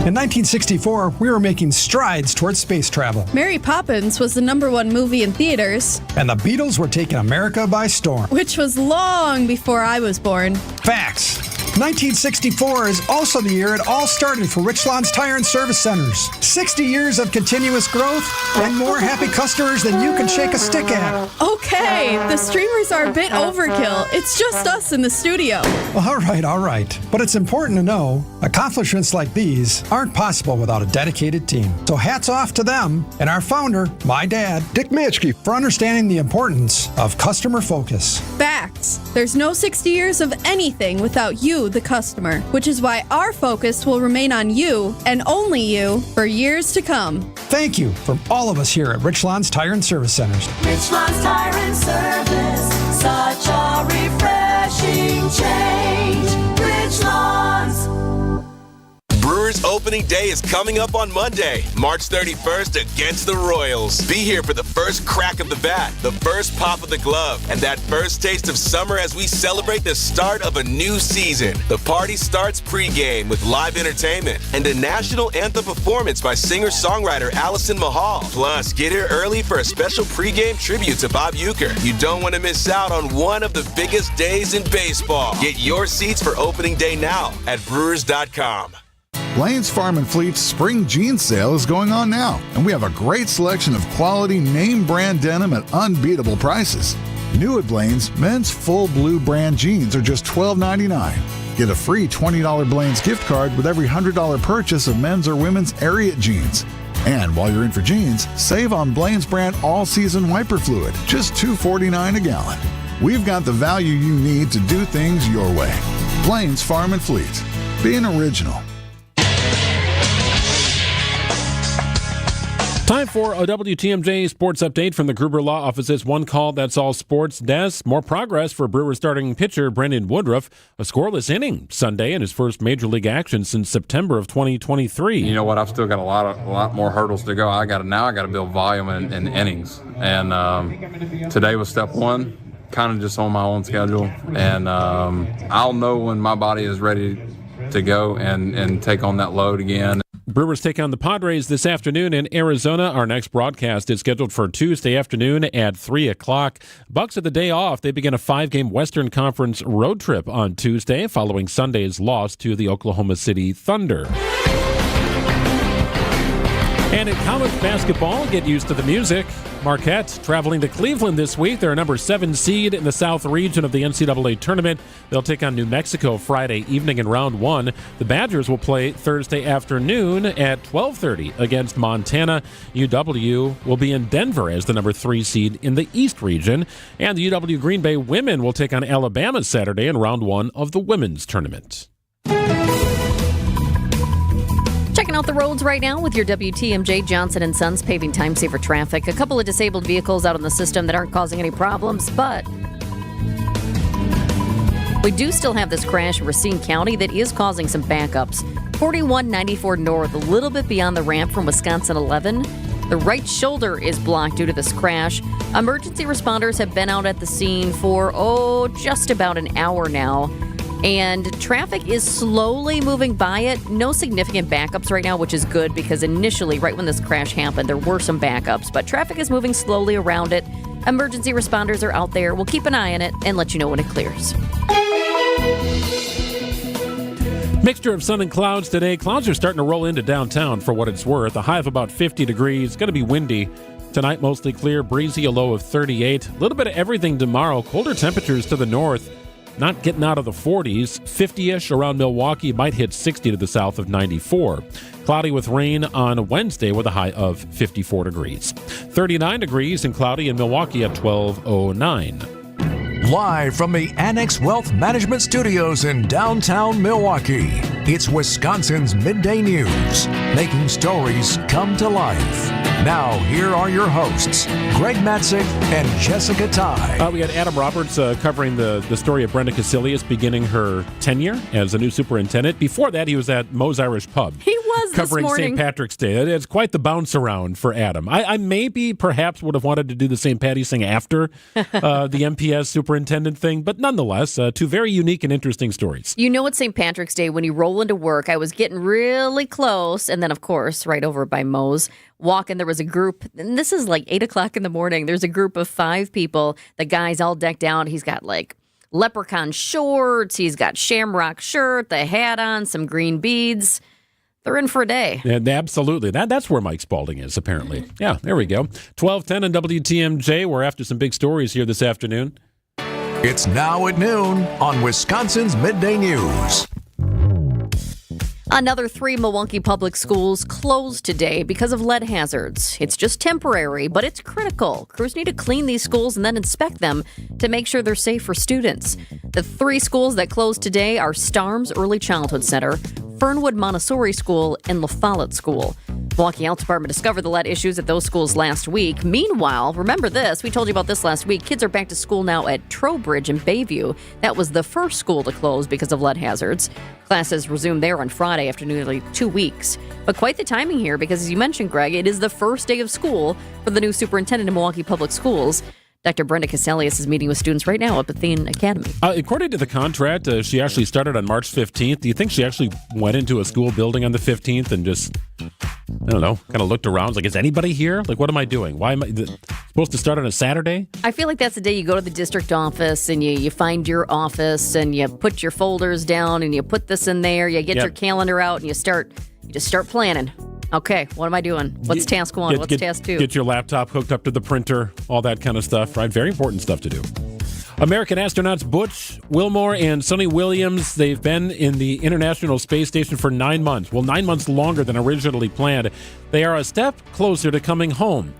In 1964, we were making strides towards space travel. Mary Poppins was the #1 movie in theaters. And the Beatles were taking America by storm. Which was long before I was born. Facts. 1964 is also the year it all started for Richland's Tire and Service Centers. 60 years of continuous growth and more happy customers than you can shake a stick at. Okay, the streamers are a bit overkill. It's just us in the studio. All right. But it's important to know accomplishments like these aren't possible without a dedicated team. So hats off to them and our founder, my dad, Dick Mitchke, for understanding the importance of customer focus. Facts. There's no 60 years of anything without you, the customer, which is why our focus will remain on you and only you for years to come. Thank you from all of us here at Richland's Tire and Service Centers. Richland's Tire and Service, such a refreshing change. Richland's. Brewers opening day is coming up on Monday, March 31st against the Royals. Be here for the first crack of the bat, the first pop of the glove, and that first taste of summer as we celebrate the start of a new season. The party starts pregame with live entertainment and a national anthem performance by singer-songwriter Allison Mahal. Plus, get here early for a special pregame tribute to Bob Uecker. You don't want to miss out on one of the biggest days in baseball. Get your seats for opening day now at Brewers.com. Blaine's Farm and Fleet's spring jeans sale is going on now, and we have a great selection of quality name brand denim at unbeatable prices. New at Blaine's, men's full blue brand jeans are just $12.99. Get a free $20 Blaine's gift card with every $100 purchase of men's or women's Ariat jeans. And while you're in for jeans, save on Blaine's brand all-season wiper fluid, just $2.49 a gallon. We've got the value you need to do things your way. Blaine's Farm and Fleet. Being original. Time for a WTMJ sports update from the Gruber Law Office's One Call That's All Sports desk. More progress for Brewers starting pitcher Brendan Woodruff. A scoreless inning Sunday in his first major league action since September of 2023. You know what? I've still got a lot more hurdles to go. I got to build volume in innings, and today was step one. Kind of just on my own schedule, and I'll know when my body is ready to go and take on that load again. Brewers take on the Padres this afternoon in Arizona. Our next broadcast is scheduled for Tuesday afternoon at 3 o'clock. Bucks at the day off. They begin a 5-game Western Conference road trip on Tuesday following Sunday's loss to the Oklahoma City Thunder. And in college basketball, get used to the music. Marquette traveling to Cleveland this week. They're a number 7 seed in the South region of the NCAA tournament. They'll take on New Mexico Friday evening in round 1. The Badgers will play Thursday afternoon at 12:30 against Montana. UW will be in Denver as the number 3 seed in the East region. And the UW Green Bay women will take on Alabama Saturday in round 1 of the women's tournament. Checking out the roads right now with your WTMJ Johnson & Sons paving time saver traffic. A couple of disabled vehicles out on the system that aren't causing any problems, but we do still have this crash in Racine County that is causing some backups. 4194 North, a little bit beyond the ramp from Wisconsin 11. The right shoulder is blocked due to this crash. Emergency responders have been out at the scene for, just about an hour now. And traffic is slowly moving by it. No significant backups right now, which is good because initially, right when this crash happened, there were some backups. But traffic is moving slowly around it. Emergency responders are out there. We'll keep an eye on it and let you know when it clears. Mixture of sun and clouds today. Clouds are starting to roll into downtown for what it's worth. A high of about 50 degrees. Going to be windy. Tonight, mostly clear, breezy, a low of 38. A little bit of everything tomorrow. Colder temperatures to the north. Not getting out of the 40s, 50-ish around Milwaukee, might hit 60 to the south of 94. Cloudy with rain on Wednesday with a high of 54 degrees. 39 degrees and cloudy in Milwaukee at 12:09. Live from the Annex Wealth Management Studios in downtown Milwaukee, it's Wisconsin's Midday News, making stories come to life. Now, here are your hosts, Greg Matzek and Jessica Tighe. We had Adam Roberts covering the story of Brenda Casilius beginning her tenure as a new superintendent. Before that, he was at Moe's Irish Pub. He was covering this morning. St. Patrick's Day. It's quite the bounce around for Adam. I maybe perhaps would have wanted to do the St. Patty's thing after the MPS superintendent thing, but nonetheless, two very unique and interesting stories. You know, it's St. Patrick's Day when you roll into work. I was getting really close, and then, of course, right over by Moe's, walking, there was a group, and this is like 8 o'clock in the morning. There's a group of 5 people. The guy's all decked out. He's got like leprechaun shorts. He's got shamrock shirt, the hat on, some green beads. They're in for a day. Yeah, absolutely. That's where Mike Spalding is, apparently. Yeah, there we go. 12:10 on WTMJ. We're after some big stories here this afternoon. It's now at noon on Wisconsin's Midday News. Another 3 Milwaukee public schools closed today because of lead hazards. It's just temporary, but it's critical. Crews need to clean these schools and then inspect them to make sure they're safe for students. The 3 schools that closed today are Starms Early Childhood Center, Fernwood Montessori School, and La Follette School. Milwaukee Health Department discovered the lead issues at those schools last week. Meanwhile, remember this, we told you about this last week, kids are back to school now at Trowbridge in Bayview. That was the first school to close because of lead hazards. Classes resumed there on Friday after nearly 2 weeks. But quite the timing here because, as you mentioned, Greg, it is the first day of school for the new superintendent of Milwaukee Public Schools. Dr. Brenda Cassellius is meeting with students right now at Bethune Academy. According to the contract, she actually started on March 15th. Do you think she actually went into a school building on the 15th and just, I don't know, kind of looked around? Like, is anybody here? Like, what am I doing? Why am I supposed to start on a Saturday? I feel like that's the day you go to the district office and you find your office and you put your folders down and you put this in there. You get your calendar out and you just start planning. Okay, what am I doing? What's task one? What's task two? Get your laptop hooked up to the printer, all that kind of stuff, right? Very important stuff to do. American astronauts Butch Wilmore and Sonny Williams, they've been in the International Space Station for 9 months. Well, 9 months longer than originally planned. They are a step closer to coming home.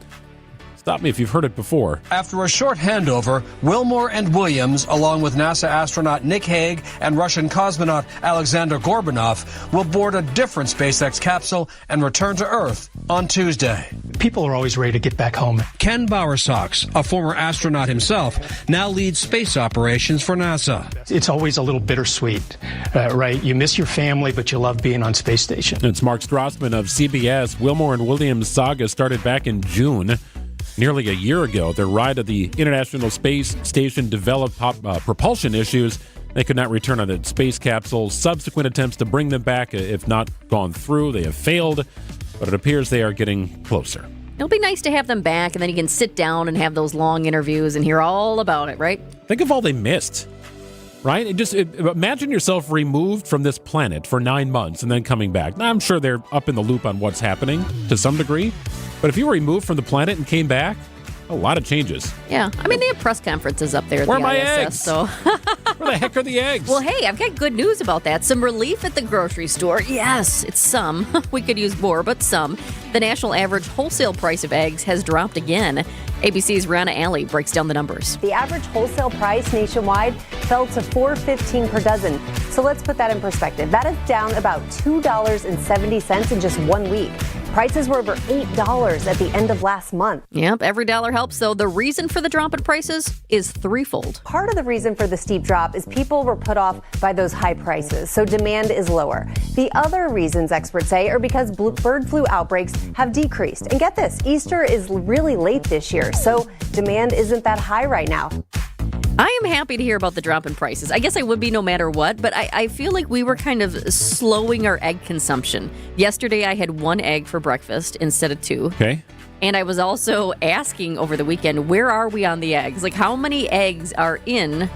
Stop me if you've heard it before. After a short handover, Wilmore and Williams, along with NASA astronaut Nick Hague and Russian cosmonaut Alexander Gorbanov, will board a different SpaceX capsule and return to Earth on Tuesday. People are always ready to get back home. Ken Bowersox, a former astronaut himself, now leads space operations for NASA. It's always a little bittersweet, right? You miss your family, but you love being on space station. It's Mark Strassman of CBS. Wilmore and Williams' saga started back in June. Nearly a year ago, their ride to the International Space Station developed propulsion issues. They could not return on the space capsule. Subsequent attempts to bring them back, if not gone through, they have failed. But it appears they are getting closer. It'll be nice to have them back, and then you can sit down and have those long interviews and hear all about it, right? Think of all they missed, right? Imagine yourself removed from this planet for 9 months and then coming back. Now, I'm sure they're up in the loop on what's happening to some degree. But if you were removed from the planet and came back, a lot of changes. Yeah. I mean, they have press conferences up there at Where are the my ISS. eggs? So. Where the heck are the eggs? Well, hey, I've got good news about that. Some relief at the grocery store. Yes, it's some. We could use more, but some. The national average wholesale price of eggs has dropped again. ABC's Rana Alley breaks down the numbers. The average wholesale price nationwide fell to $4.15 per dozen. So let's put that in perspective. That is down about $2.70 in just 1 week. Prices were over $8 at the end of last month. Yep, every dollar helps, though. The reason for the drop in prices is threefold. Part of the reason for the steep drop is people were put off by those high prices, so demand is lower. The other reasons, experts say, are because bird flu outbreaks have decreased. And get this, Easter is really late this year, so demand isn't that high right now. I am happy to hear about the drop in prices. I guess I would be no matter what, but I feel like we were kind of slowing our egg consumption. Yesterday, I had 1 egg for breakfast instead of 2. Okay. And I was also asking over the weekend, where are we on the eggs? Like, how many eggs are in?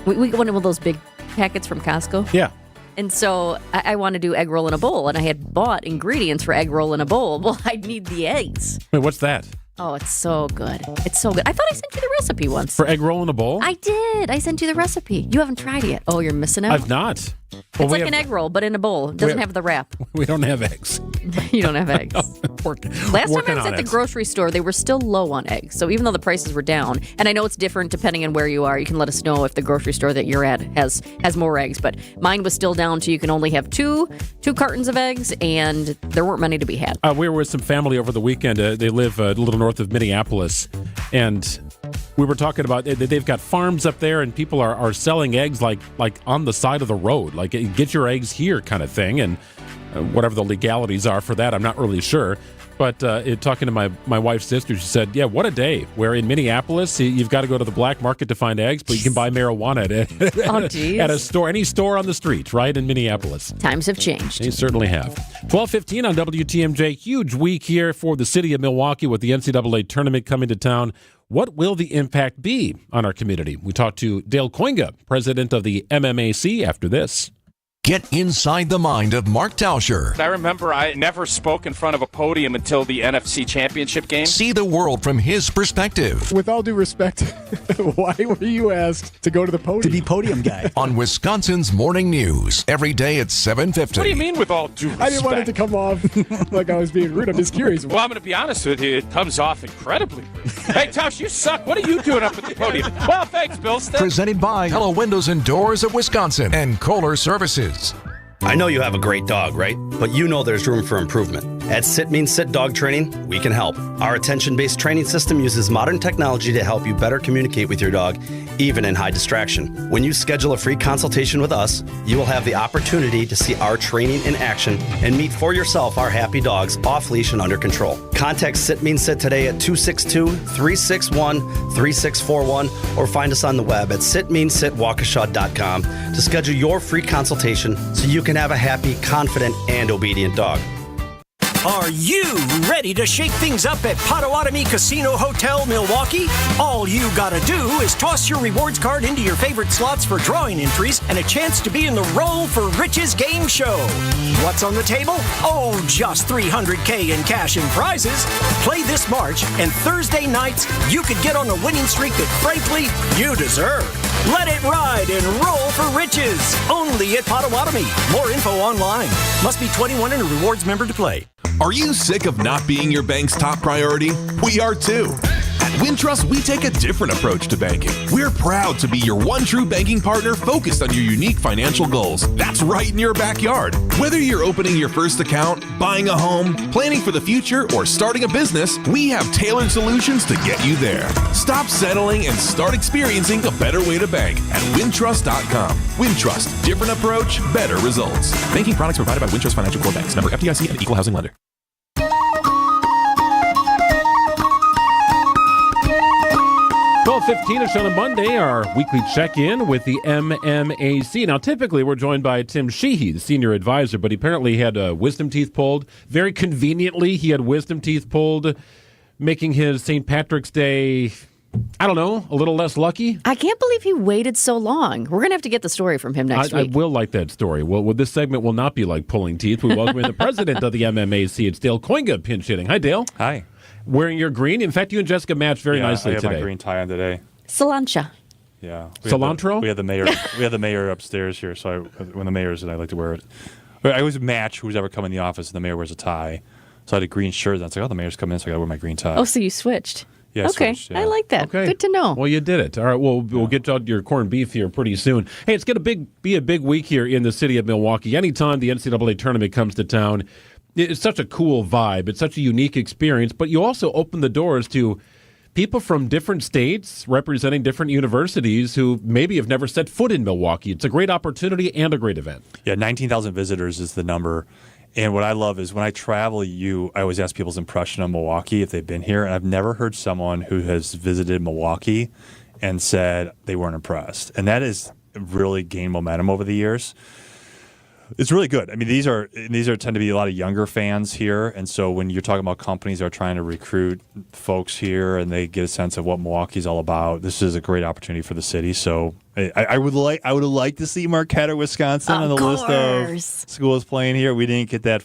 We got one of those big packets from Costco. Yeah. And so I want to do egg roll in a bowl, and I had bought ingredients for egg roll in a bowl. Well, I'd need the eggs. Wait, what's that? Oh, it's so good. It's so good. I thought I sent you the recipe once. For egg roll in a bowl? I did. I sent you the recipe. You haven't tried it yet. Oh, you're missing out. I've not. It's like an egg roll, but in a bowl. It doesn't have the wrap. We don't have eggs. You don't have eggs. Last time I was at the grocery store, they were still low on eggs. So even though the prices were down, and I know it's different depending on where you are, you can let us know if the grocery store that you're at has more eggs. But mine was still down to you can only have two cartons of eggs, and there weren't many to be had. We were with some family over the weekend. They live a little north of Minneapolis, and we were talking about they've got farms up there, and people are selling eggs like on the side of the road, like get your eggs here kind of thing, and whatever the legalities are for that, I'm not really sure. But talking to my wife's sister, she said, yeah, what a day, where in Minneapolis, you've got to go to the black market to find eggs, but you can buy marijuana at a store, any store on the street, right, in Minneapolis. Times have changed. They certainly have. 12:15 on WTMJ. Huge week here for the city of Milwaukee with the NCAA tournament coming to town. What will the impact be on our community? We talked to Dale Koinga, president of the MMAC, after this. Get inside the mind of Mark Tauscher. I remember I never spoke in front of a podium until the NFC Championship game. See the world from his perspective. With all due respect, why were you asked to go to the podium? To be podium guy. On Wisconsin's Morning News, every day at 7:50. What do you mean with all due respect? I didn't want it to come off like I was being rude. I'm just curious. Well, I'm going to be honest with you. It comes off incredibly rude. Hey, Tausch, you suck. What are you doing up at the podium? Well, thanks, Bill. Presented by Hello Windows and Doors of Wisconsin and Kohler Services. I know you have a great dog, right? But you know there's room for improvement. At Sit Means Sit Dog Training, we can help. Our attention-based training system uses modern technology to help you better communicate with your dog, even in high distraction. When you schedule a free consultation with us, you will have the opportunity to see our training in action and meet for yourself our happy dogs off leash and under control. Contact Sit Means Sit today at 262-361-3641 or find us on the web at sitmeansitwaukesha.com to schedule your free consultation so you can have a happy, confident, and obedient dog. Are you ready to shake things up at Potawatomi Casino Hotel, Milwaukee? All you gotta do is toss your rewards card into your favorite slots for drawing entries and a chance to be in the Roll for Riches game show. What's on the table? Oh, just $300K in cash and prizes. Play this March, and Thursday nights, you could get on a winning streak that, frankly, you deserve. Let it ride and roll for riches. Only at Potawatomi. More info online. Must be 21 and a rewards member to play. Are you sick of not being your bank's top priority? We are too. At Wintrust, we take a different approach to banking. We're proud to be your one true banking partner focused on your unique financial goals. That's right in your backyard. Whether you're opening your first account, buying a home, planning for the future, or starting a business, we have tailored solutions to get you there. Stop settling and start experiencing a better way to bank at Wintrust.com. Wintrust, different approach, better results. Banking products provided by Wintrust Financial Corp Banks. Member FDIC and Equal Housing Lender. 12:15ish on a Monday, our weekly check-in with the MMAC. Now, typically, we're joined by Tim Sheehy, the senior advisor, but apparently he had wisdom teeth pulled. Very conveniently, he had wisdom teeth pulled, making his St. Patrick's Day, I don't know, a little less lucky. I can't believe he waited so long. We're going to have to get the story from him next week. I will like that story. Well, this segment will not be like pulling teeth. We welcome in the president of the MMAC. It's Dale Koinga pinch hitting. Hi, Dale. Hi. Wearing your green. In fact, you and Jessica matched very nicely I have today. my green tie on today. Cilantro. Yeah. Cilantro? We had the mayor. We had the mayor upstairs here. So when the mayor's in, I like to wear it. I always match who's ever come in the office, and the mayor wears a tie. So I had a green shirt. And I was like, oh, the mayor's coming in, so I got to wear my green tie. Oh, so you switched. Yeah, okay. switched, yeah. I like that. Okay. Good to know. Well, you did it. All right. Well, we'll get out your corned beef here pretty soon. Hey, it's going to be a big week here in the city of Milwaukee. Anytime the NCAA tournament comes to town, it's such a cool vibe. It's such a unique experience. But you also open the doors to people from different states representing different universities who maybe have never set foot in Milwaukee. It's a great opportunity and a great event. Yeah, 19,000 visitors is the number. And what I love is when I travel, I always ask people's impression of Milwaukee if they've been here. And I've never heard someone who has visited Milwaukee and said they weren't impressed. And that has really gained momentum over the years. It's really good. I mean, these are tend to be a lot of younger fans here, and so when you're talking about companies that are trying to recruit folks here and they get a sense of what Milwaukee's all about, this is a great opportunity for the city. So I would have liked to see Marquette or Wisconsin on the list of schools playing here. We didn't get that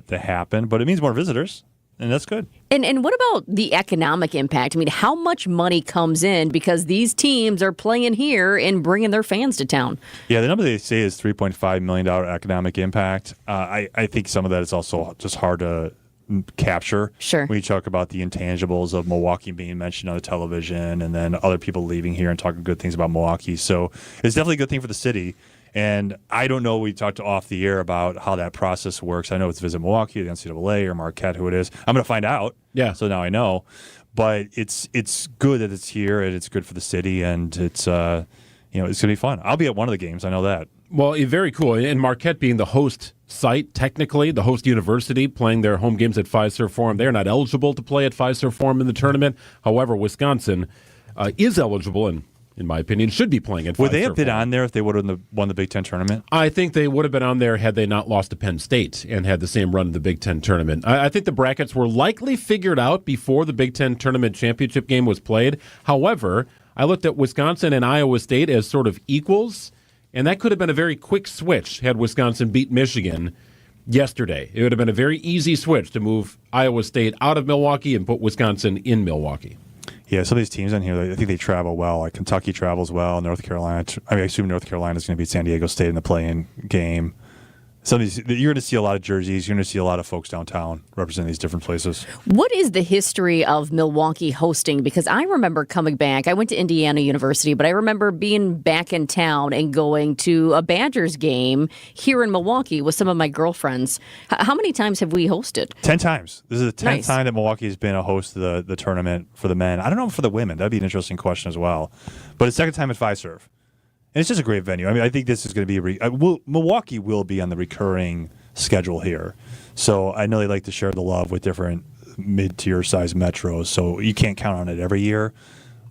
to happen, but it means more visitors. And that's good. And what about the economic impact? I mean, how much money comes in because these teams are playing here and bringing their fans to town? Yeah, the number they say is $3.5 million economic impact. I think some of that is also just hard to capture. Sure. When you talk about the intangibles of Milwaukee being mentioned on the television and then other people leaving here and talking good things about Milwaukee. So it's definitely a good thing for the city. And I don't know, we talked off the air about how that process works. I know it's Visit Milwaukee, the NCAA, or Marquette, who it is. I'm going to find out. Yeah. So now I know. But it's good that it's here, and it's good for the city, and it's it's going to be fun. I'll be at one of the games. I know that. Well, very cool. And Marquette being the host site, technically, the host university, playing their home games at Fiserv Forum. They're not eligible to play at Fiserv Forum in the tournament. However, Wisconsin is eligible and, in my opinion, should be playing at Fiserv. Would they have been on there if they would have won the Big Ten tournament? I think they would have been on there had they not lost to Penn State and had the same run in the Big Ten tournament. I think the brackets were likely figured out before the Big Ten tournament championship game was played. However, I looked at Wisconsin and Iowa State as sort of equals, and that could have been a very quick switch had Wisconsin beat Michigan yesterday. It would have been a very easy switch to move Iowa State out of Milwaukee and put Wisconsin in Milwaukee. Yeah, some of these teams on here, I think they travel well. Like Kentucky travels well. North Carolina, I assume North Carolina is going to beat San Diego State in the play-in game. You're going to see a lot of jerseys. You're going to see a lot of folks downtown representing these different places. What is the history of Milwaukee hosting? Because I remember coming back. I went to Indiana University, but I remember being back in town and going to a Badgers game here in Milwaukee with some of my girlfriends. How many times have we hosted? 10 times. This is the 10th Nice. time that Milwaukee has been a host of the tournament for the men. I don't know for the women. That'd be an interesting question as well. But it's second time at Fiserv. And it's just a great venue. I mean, I think this is going to be Milwaukee will be on the recurring schedule here. So I know they like to share the love with different mid-tier size metros. So you can't count on it every year.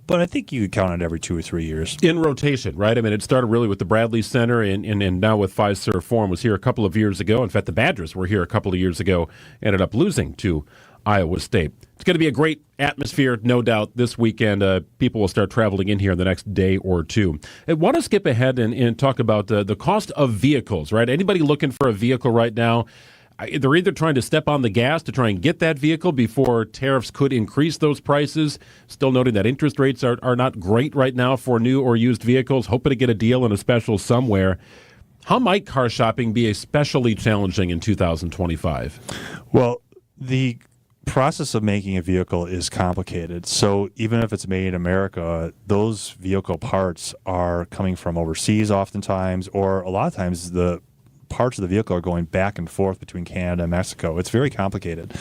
But I think you could count on it every 2 or 3 years. In rotation, right? I mean, it started really with the Bradley Center and now with Fiserv Forum was here a couple of years ago. In fact, the Badgers were here a couple of years ago, ended up losing to Iowa State. It's going to be a great atmosphere, no doubt, this weekend. People will start traveling in here in the next day or two. I want to skip ahead and talk about the cost of vehicles, right? Anybody looking for a vehicle right now, they're either trying to step on the gas to try and get that vehicle before tariffs could increase those prices. Still noting that interest rates are not great right now for new or used vehicles. Hoping to get a deal and a special somewhere. How might car shopping be especially challenging in 2025? Well, the process of making a vehicle is complicated. So even if it's made in America, those vehicle parts are coming from overseas oftentimes, or a lot of times the parts of the vehicle are going back and forth between Canada and Mexico. It's very complicated.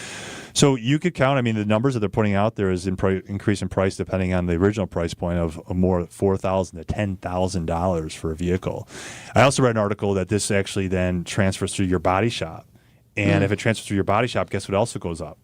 So you could count, I mean, the numbers that they're putting out there is increase in price depending on the original price point of more $4,000 to $10,000 for a vehicle. I also read an article that this actually then transfers through your body shop. And if it transfers through your body shop, guess what also goes up?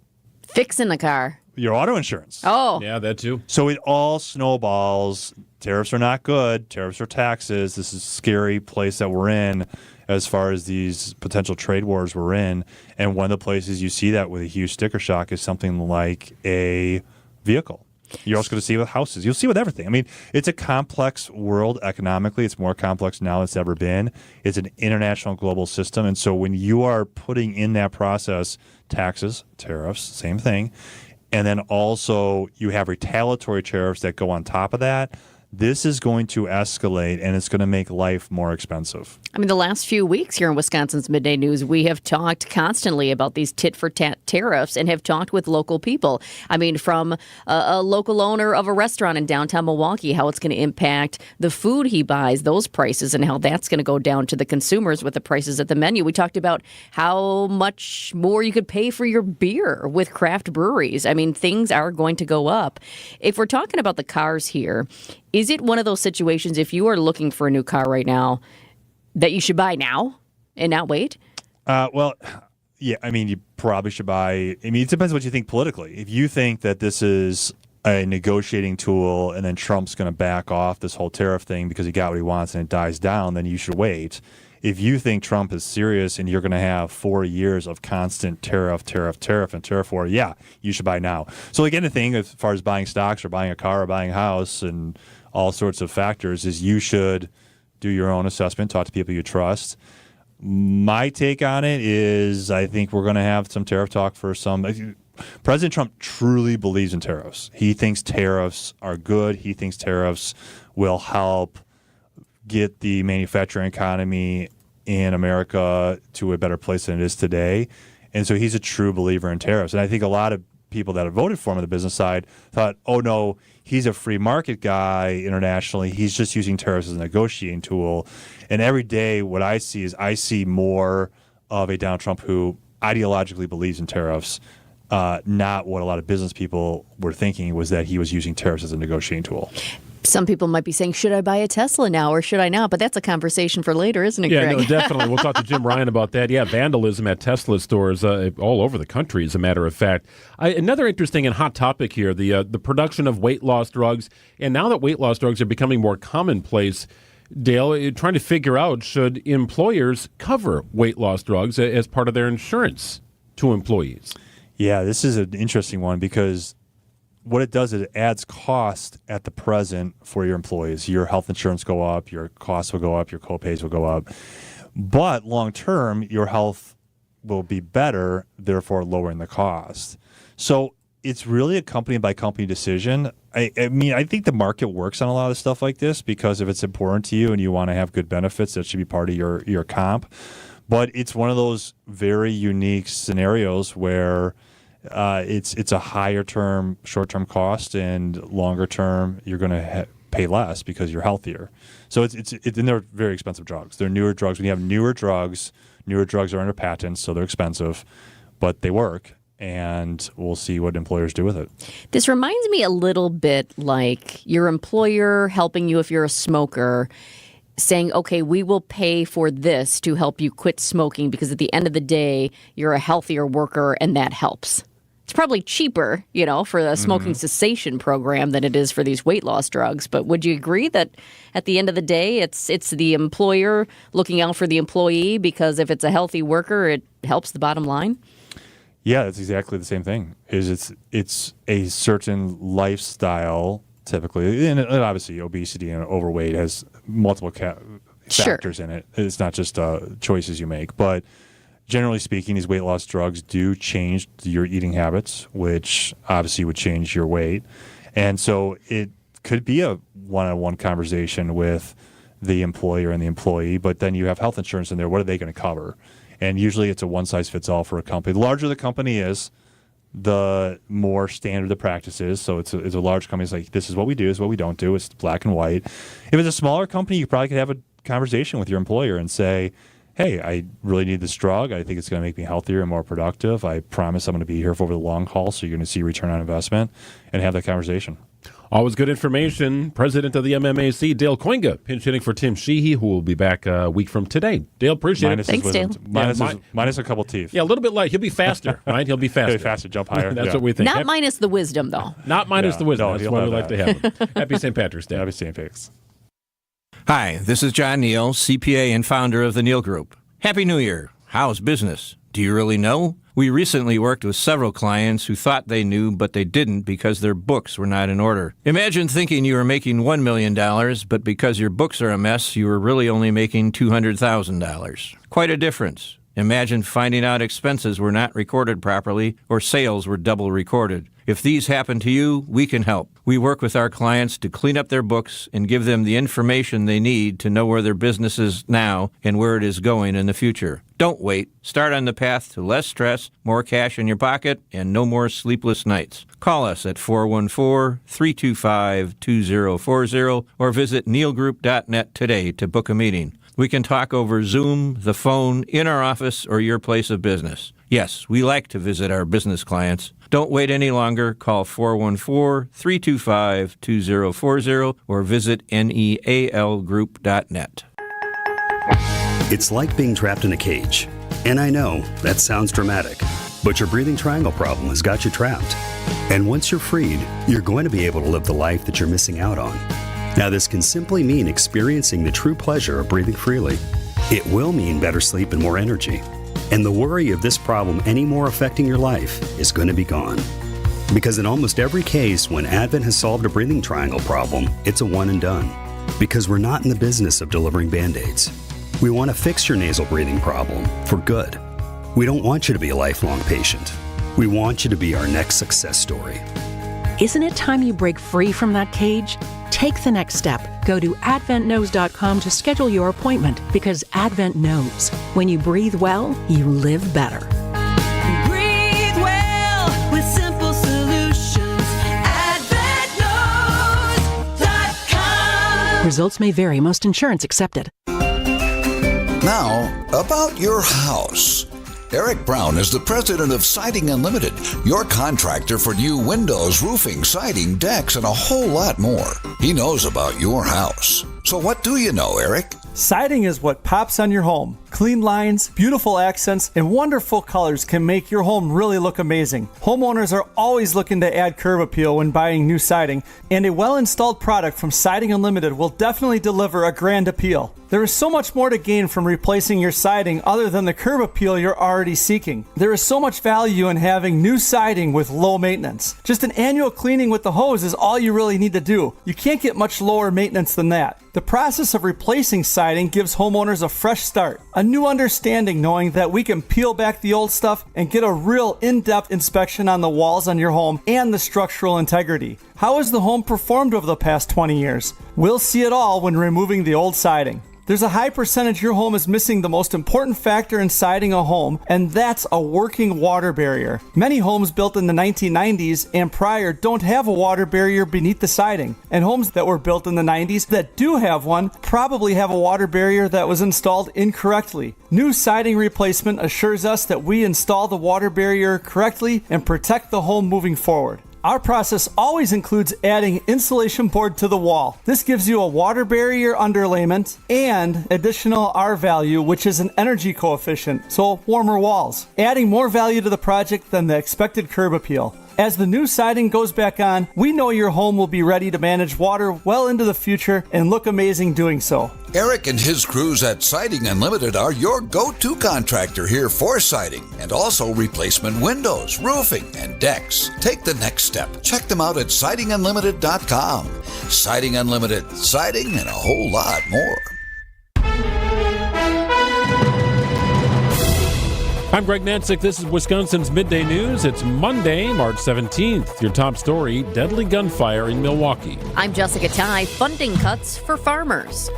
Fixing the car. Your auto insurance. Oh. Yeah, that too. So it all snowballs. Tariffs are not good. Tariffs are taxes. This is a scary place that we're in as far as these potential trade wars we're in. And one of the places you see that with a huge sticker shock is something like a vehicle. You're also going to see it with houses. You'll see with everything. I mean, it's a complex world economically. It's more complex now than it's ever been. It's an international global system. And so when you are putting in that process taxes, tariffs, same thing, and then also you have retaliatory tariffs that go on top of that, this is going to escalate and it's going to make life more expensive. I mean, the last few weeks here in Wisconsin's Midday News, we have talked constantly about these tit-for-tat tariffs and have talked with local people. I mean, from a local owner of a restaurant in downtown Milwaukee, how it's going to impact the food he buys, those prices, and how that's going to go down to the consumers with the prices at the menu. We talked about how much more you could pay for your beer with craft breweries. I mean, things are going to go up. If we're talking about the cars here, is it one of those situations, if you are looking for a new car right now, that you should buy now and not wait? Well, yeah, I mean, you probably should buy. I mean, it depends what you think politically. If you think that this is a negotiating tool and then Trump's going to back off this whole tariff thing because he got what he wants and it dies down, then you should wait. If you think Trump is serious and you're going to have 4 years of constant tariff, and tariff war, yeah, you should buy now. So like anything, as far as buying stocks or buying a car or buying a house and all sorts of factors, is you should do your own assessment, talk to people you trust. My take on it is I think we're going to have some tariff talk for some. President Trump truly believes in tariffs. He thinks tariffs are good. He thinks tariffs will help get the manufacturing economy in America to a better place than it is today. And so he's a true believer in tariffs. And I think a lot of people that have voted for him on the business side thought, oh, no, he's a free market guy internationally. He's just using tariffs as a negotiating tool. And every day what I see is I see more of a Donald Trump who ideologically believes in tariffs, not what a lot of business people were thinking was that he was using tariffs as a negotiating tool. Some people might be saying, should I buy a Tesla now or should I not? But that's a conversation for later, isn't it, Greg? Yeah, no, definitely. We'll talk to Jim Ryan about that. Yeah, vandalism at Tesla stores all over the country, as a matter of fact. Another interesting and hot topic here, the production of weight loss drugs. And now that weight loss drugs are becoming more commonplace, Dale, trying to figure out, should employers cover weight loss drugs as part of their insurance to employees? Yeah, this is an interesting one because what it does is it adds cost at the present for your employees. Your health insurance go up, your costs will go up, your co-pays will go up. But long term, your health will be better, therefore lowering the cost. So it's really a company by company decision. I mean, I think the market works on a lot of stuff like this because if it's important to you and you want to have good benefits, that should be part of your comp. But it's one of those very unique scenarios where it's a higher term, short-term cost, and longer term you're going to pay less because you're healthier. So it's and they're very expensive drugs. They're newer drugs. When you have newer drugs are under patents, so they're expensive, but they work. And we'll see what employers do with it. This reminds me a little bit like your employer helping you if you're a smoker, saying, okay, we will pay for this to help you quit smoking because at the end of the day, you're a healthier worker and that helps. It's probably cheaper, for the smoking cessation program than it is for these weight loss drugs. But would you agree that at the end of the day, it's the employer looking out for the employee because if it's a healthy worker, it helps the bottom line? Yeah, it's exactly the same thing. It's a certain lifestyle typically, and obviously obesity and overweight has multiple factors in it. It's not just choices you make, but generally speaking, these weight loss drugs do change your eating habits, which obviously would change your weight, and so it could be a one-on-one conversation with the employer and the employee. But then you have health insurance in there. What are they going to cover? And usually it's a one-size-fits-all for a company. The larger the company is, the more standard the practice is. So it's a large company. It's like, this is what we do, this is what we don't do. It's black and white. If it's a smaller company, you probably could have a conversation with your employer and say, hey, I really need this drug. I think it's going to make me healthier and more productive. I promise I'm going to be here for over the long haul, so you're going to see return on investment, and have that conversation. Always good information. President of the MMAC, Dale Koinga, pinch hitting for Tim Sheehy, who will be back a week from today. Dale, appreciate it. Thanks, Dale. Minus a couple teeth. Yeah, a little bit light. He'll be faster, right? He'll be faster. He'll be faster, jump higher. That's what we think. Not minus the wisdom, though. Not minus the wisdom. No, That's why we like to have him. Happy St. Patrick's Day. Happy St. Patrick's. Hi, this is John Neal, CPA and founder of the Neal Group. Happy New Year. How's business? Do you really know? We recently worked with several clients who thought they knew, but they didn't because their books were not in order. Imagine thinking you were making $1 million, but because your books are a mess, you were really only making $200,000. Quite a difference. Imagine finding out expenses were not recorded properly or sales were double recorded. If these happen to you, we can help. We work with our clients to clean up their books and give them the information they need to know where their business is now and where it is going in the future. Don't wait. Start on the path to less stress, more cash in your pocket, and no more sleepless nights. Call us at 414-325-2040 or visit nealgroup.net today to book a meeting. We can talk over Zoom, the phone, in our office, or your place of business. Yes, we like to visit our business clients. Don't wait any longer. Call 414-325-2040 or visit nealgroup.net. It's like being trapped in a cage. And I know, that sounds dramatic, but your breathing triangle problem has got you trapped. And once you're freed, you're going to be able to live the life that you're missing out on. Now, this can simply mean experiencing the true pleasure of breathing freely. It will mean better sleep and more energy. And the worry of this problem any more affecting your life is going to be gone. Because in almost every case, when Advent has solved a breathing triangle problem, it's a one and done. Because we're not in the business of delivering Band-Aids. We want to fix your nasal breathing problem for good. We don't want you to be a lifelong patient. We want you to be our next success story. Isn't it time you break free from that cage? Take the next step. Go to adventknows.com to schedule your appointment because Advent knows. When you breathe well, you live better. Breathe well with simple solutions. AdventKnows.com. Results may vary. Most insurance accepted. Now, about your house. Eric Brown is the president of Siding Unlimited, your contractor for new windows, roofing, siding, decks, and a whole lot more. He knows about your house. So what do you know, Eric? Siding is what pops on your home. Clean lines, beautiful accents, and wonderful colors can make your home really look amazing. Homeowners are always looking to add curb appeal when buying new siding, and a well-installed product from Siding Unlimited will definitely deliver a grand appeal. There is so much more to gain from replacing your siding other than the curb appeal you're already seeking. There is so much value in having new siding with low maintenance. Just an annual cleaning with the hose is all you really need to do. You can't get much lower maintenance than that. The process of replacing siding gives homeowners a fresh start, a new understanding knowing that we can peel back the old stuff and get a real in-depth inspection on the walls on your home and the structural integrity. How has the home performed over the past 20 years? We'll see it all when removing the old siding. There's a high percentage your home is missing the most important factor in siding a home, and that's a working water barrier. Many homes built in the 1990s and prior don't have a water barrier beneath the siding, and homes that were built in the 90s that do have one probably have a water barrier that was installed incorrectly. New siding replacement assures us that we install the water barrier correctly and protect the home moving forward. Our process always includes adding insulation board to the wall. This gives you a water barrier underlayment and additional R value, which is an energy coefficient, so warmer walls, adding more value to the project than the expected curb appeal. As the new siding goes back on, we know your home will be ready to manage water well into the future and look amazing doing so. Eric and his crews at Siding Unlimited are your go-to contractor here for siding and also replacement windows, roofing, and decks. Take the next step. Check them out at sidingunlimited.com. Siding Unlimited, siding and a whole lot more. I'm Greg Matzek. This is Wisconsin's Midday News. It's Monday, March 17th. Your top story, deadly gunfire in Milwaukee. I'm Jessica Tighe. Funding cuts for farmers.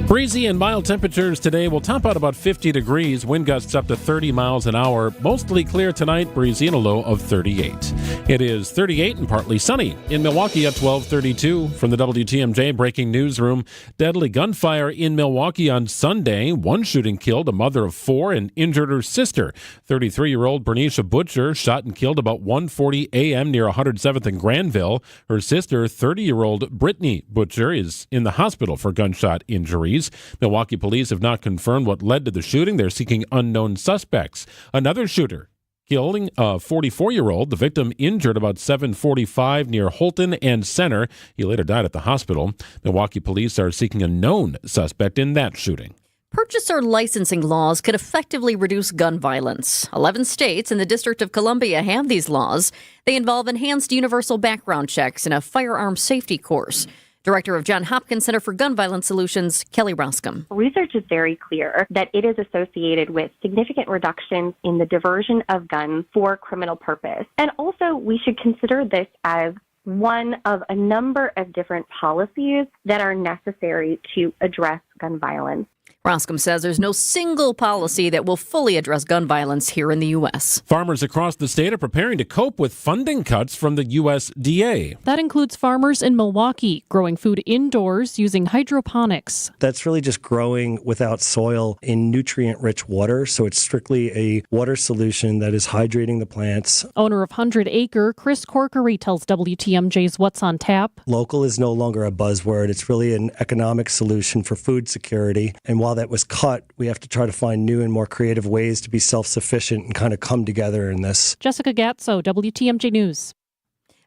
Breezy and mild temperatures today will top out about 50 degrees. Wind gusts up to 30 miles an hour. Mostly clear tonight, breezy and a low of 38. It is 38 and partly sunny in Milwaukee at 12:32. From the WTMJ breaking newsroom, deadly gunfire in Milwaukee on Sunday. One shooting killed a mother of four and injured her sister. 33-year-old Bernicia Butcher shot and killed about 1:40 a.m. near 107th and Granville. Her sister, 30-year-old Brittany Butcher, is in the hospital for gunshot injuries. Milwaukee police have not confirmed what led to the shooting. They're seeking unknown suspects. Another shooter killing a 44-year-old. The victim injured about 7:45 near Holton and Center. He later died at the hospital. Milwaukee police are seeking a known suspect in that shooting. Purchaser licensing laws could effectively reduce gun violence. 11 states and the District of Columbia have these laws. They involve enhanced universal background checks and a firearms safety course. Director of Johns Hopkins Center for Gun Violence Solutions, Kelly Roscom. Research is very clear that it is associated with significant reductions in the diversion of guns for criminal purpose. And also, we should consider this as one of a number of different policies that are necessary to address gun violence. Roscom says there's no single policy that will fully address gun violence here in the U.S. Farmers across the state are preparing to cope with funding cuts from the USDA. That includes farmers in Milwaukee growing food indoors using hydroponics. That's really just growing without soil in nutrient-rich water, so it's strictly a water solution that is hydrating the plants. Owner of 100 Acre, Chris Corkery, tells WTMJ's What's on Tap. Local is no longer a buzzword. It's really an economic solution for food security. And while that was cut, we have to try to find new and more creative ways to be self-sufficient and kind of come together in this. Jessica Gatso, WTMJ News.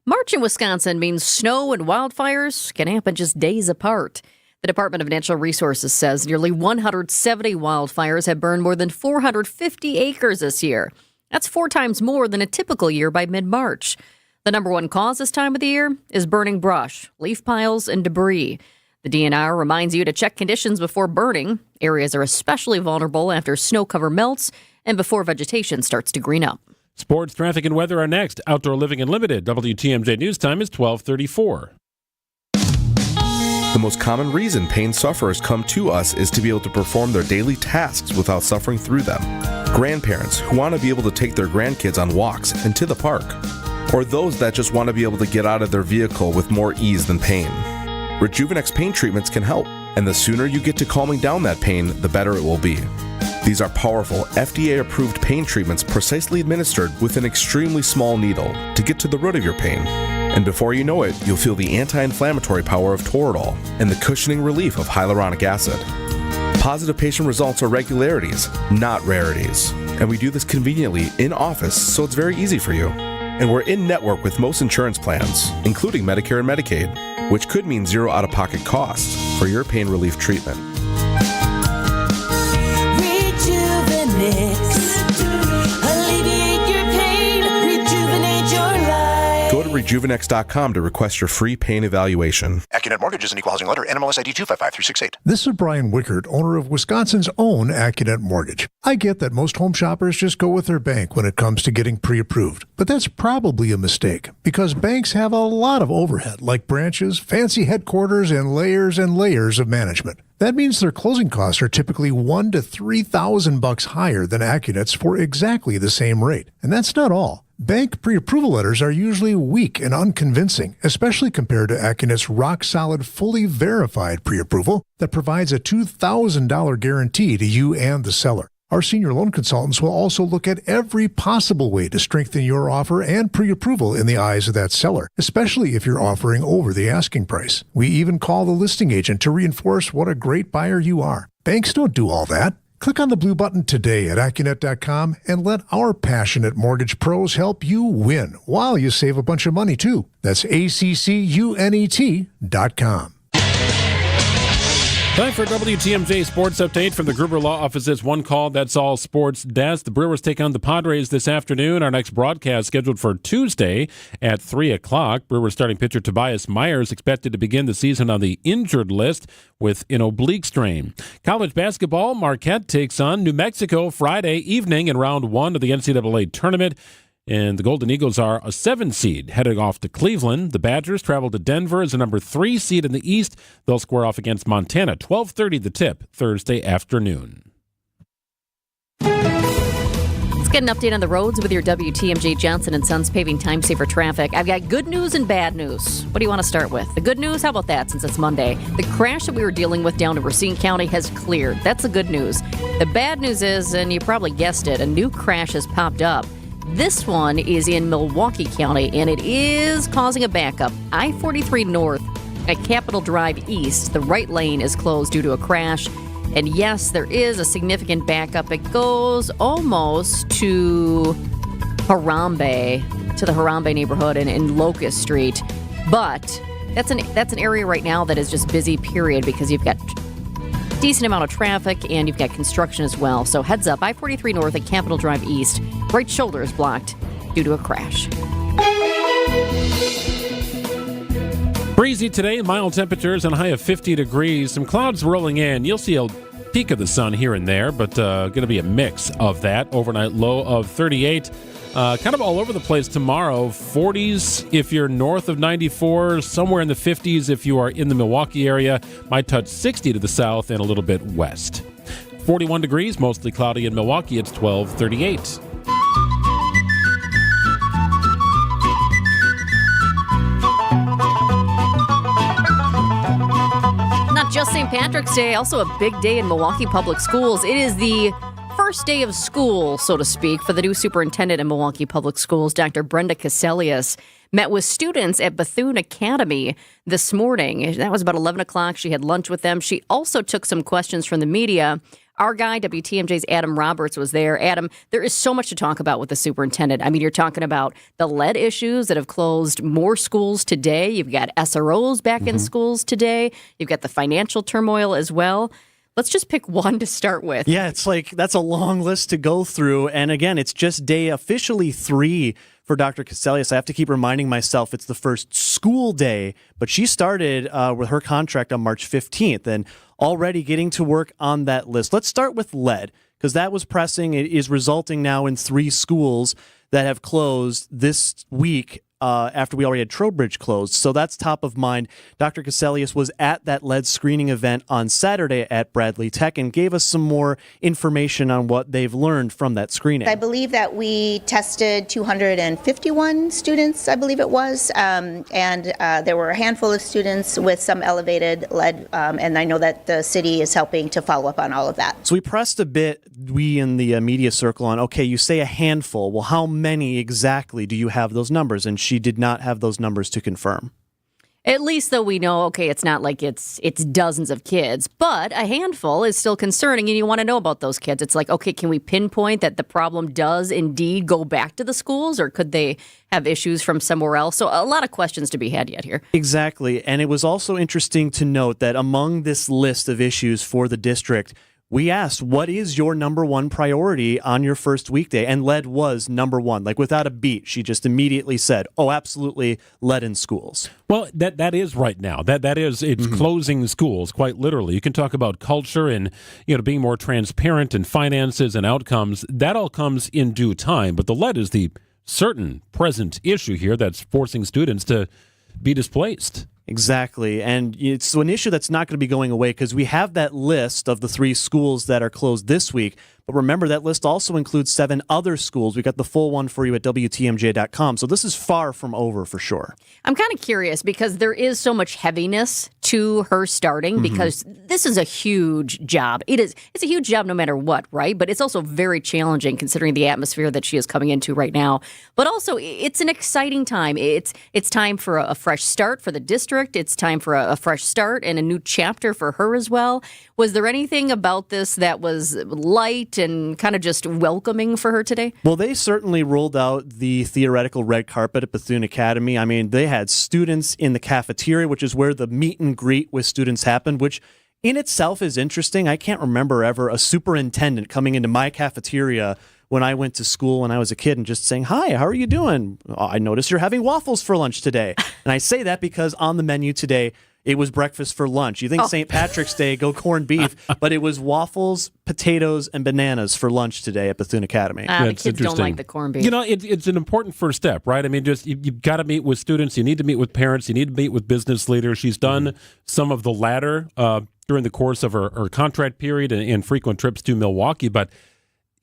March in Wisconsin means snow and wildfires can happen just days apart. The Department of Natural Resources says nearly 170 wildfires have burned more than 450 acres this year. That's 4 times more than a typical year by mid-March. The number one cause this time of the year is burning brush, leaf piles, and debris. The DNR reminds you to check conditions before burning. Areas are especially vulnerable after snow cover melts and before vegetation starts to green up. Sports, traffic, and weather are next. Outdoor Living Unlimited. WTMJ News Time is 12:34. The most common reason pain sufferers come to us is to be able to perform their daily tasks without suffering through them. Grandparents who want to be able to take their grandkids on walks and to the park. Or those that just want to be able to get out of their vehicle with more ease than pain. Rejuvenex pain treatments can help, and the sooner you get to calming down that pain, the better it will be. These are powerful, FDA-approved pain treatments precisely administered with an extremely small needle to get to the root of your pain. And before you know it, you'll feel the anti-inflammatory power of Toradol and the cushioning relief of hyaluronic acid. Positive patient results are regularities, not rarities. And we do this conveniently in office, so it's very easy for you. And we're in network with most insurance plans, including Medicare and Medicaid, which could mean zero out-of-pocket costs for your pain relief treatment. Alleviate your pain, rejuvenate your life. Go to rejuvenex.com to request your free pain evaluation. AccuNet Mortgage is an equal housing lender. NMLS ID 255368. This is Brian Wickert, owner of Wisconsin's own AccuNet Mortgage. I get that most home shoppers just go with their bank when it comes to getting pre-approved, but that's probably a mistake because banks have a lot of overhead like branches, fancy headquarters, and layers of management. That means their closing costs are typically $1,000 to $3,000 higher than AccuNet's for exactly the same rate. And that's not all. Bank pre-approval letters are usually weak and unconvincing, especially compared to AccuNet's rock-solid, fully verified pre-approval that provides a $2,000 guarantee to you and the seller. Our senior loan consultants will also look at every possible way to strengthen your offer and pre-approval in the eyes of that seller, especially if you're offering over the asking price. We even call the listing agent to reinforce what a great buyer you are. Banks don't do all that. Click on the blue button today at AccuNet.com and let our passionate mortgage pros help you win while you save a bunch of money, too. That's ACCUNET.com. Time for WTMJ Sports Update from the Gruber Law Office's One Call, That's All Sports Desk. The Brewers take on the Padres this afternoon. Our next broadcast scheduled for Tuesday at 3 o'clock. Brewers starting pitcher Tobias Myers expected to begin the season on the injured list with an oblique strain. College basketball, Marquette takes on New Mexico Friday evening in round 1 of the NCAA tournament. And the Golden Eagles are a 7 seed heading off to Cleveland. The Badgers travel to Denver as a number 3 seed in the East. They'll square off against Montana. 12:30 the tip Thursday afternoon. Let's get an update on the roads with your WTMJ Johnson & Sons paving time saver traffic. I've got good news and bad news. What do you want to start with? The good news, how about that since it's Monday? The crash that we were dealing with down in Racine County has cleared. That's the good news. The bad news is, and you probably guessed it, a new crash has popped up. This one is in Milwaukee County, and it is causing a backup. I-43 North at Capitol Drive East. The right lane is closed due to a crash. And yes, there is a significant backup. It goes almost to Harambe, to the Harambe neighborhood in Locust Street. But that's an area right now that is just busy, period, because you've got decent amount of traffic and you've got construction as well. So heads up, I-43 North at Capitol Drive East. Right shoulder is blocked due to a crash. Breezy today, mild temperatures and a high of 50 degrees. Some clouds rolling in. You'll see a peek of the sun here and there, but going to be a mix of that. Overnight low of 38. Kind of all over the place tomorrow. 40s if you're north of 94, somewhere in the 50s if you are in the Milwaukee area. Might touch 60 to the south and a little bit west. 41 degrees, mostly cloudy in Milwaukee. It's 12:38. Not just St. Patrick's Day, also a big day in Milwaukee Public Schools. It is the first day of school, so to speak, for the new superintendent in Milwaukee Public Schools, Dr. Brenda Caselius. Met with students at Bethune Academy this morning. That was about 11 o'clock. She had lunch with them. She also took some questions from the media. Our guy, WTMJ's Adam Roberts, was there. Adam, there is so much to talk about with the superintendent. I mean, you're talking about the lead issues that have closed more schools today. You've got SROs back in schools today. You've got the financial turmoil as well. Let's just pick one to start with. Yeah, it's like that's a long list to go through. And again, it's just day officially 3 for Dr. Caselius. I have to keep reminding myself it's the first school day, but she started with her contract on March 15th and already getting to work on that list. Let's start with lead, because that was pressing. It is resulting now in 3 schools that have closed this week after we already had Trowbridge closed. So that's top of mind. Dr. Caselius was at that lead screening event on Saturday at Bradley Tech and gave us some more information on what they've learned from that screening. I believe that we tested 251 students, I believe it was, and there were a handful of students with some elevated lead, and I know that the city is helping to follow up on all of that. So we pressed a bit, we in the media circle, on, okay, you say a handful. Well, how many exactly do you have those numbers? And she did not have those numbers to confirm. At least, though, we know, okay, it's not like it's dozens of kids, but a handful is still concerning, and you want to know about those kids. It's like, okay, can we pinpoint that the problem does indeed go back to the schools, or could they have issues from somewhere else? So a lot of questions to be had yet here. Exactly, and it was also interesting to note that among this list of issues for the district, we asked, what is your number one priority on your first weekday? And lead was number one. Like, without a beat, she just immediately said, oh, absolutely, lead in schools. Well, that is right now. That is, it's closing schools, quite literally. You can talk about culture and, being more transparent and finances and outcomes. That all comes in due time. But the lead is the certain present issue here that's forcing students to be displaced. Exactly. And it's an issue that's not going to be going away because we have that list of the 3 schools that are closed this week. But remember, that list also includes 7 other schools. We got the full one for you at WTMJ.com. So this is far from over for sure. I'm kind of curious because there is so much heaviness to her starting because this is a huge job. It's a huge job no matter what, right? But it's also very challenging considering the atmosphere that she is coming into right now. But also, it's an exciting time. It's time for a fresh start for the district. It's time for a fresh start and a new chapter for her as well. Was there anything about this that was light and kind of just welcoming for her today? Well, they certainly rolled out the theoretical red carpet at Bethune Academy. I mean, they had students in the cafeteria, which is where the meet and greet with students happened, which in itself is interesting. I can't remember ever a superintendent coming into my cafeteria when I went to school when I was a kid and just saying, hi, how are you doing? I noticed you're having waffles for lunch today. And I say that because on the menu today, it was breakfast for lunch. You think St. Patrick's Day, go corned beef, but it was waffles, potatoes, and bananas for lunch today at Bethune Academy. The kids don't like the corned beef. It's an important first step, right? I mean, just you've got to meet with students. You need to meet with parents. You need to meet with business leaders. She's done some of the latter during the course of her contract period and frequent trips to Milwaukee, but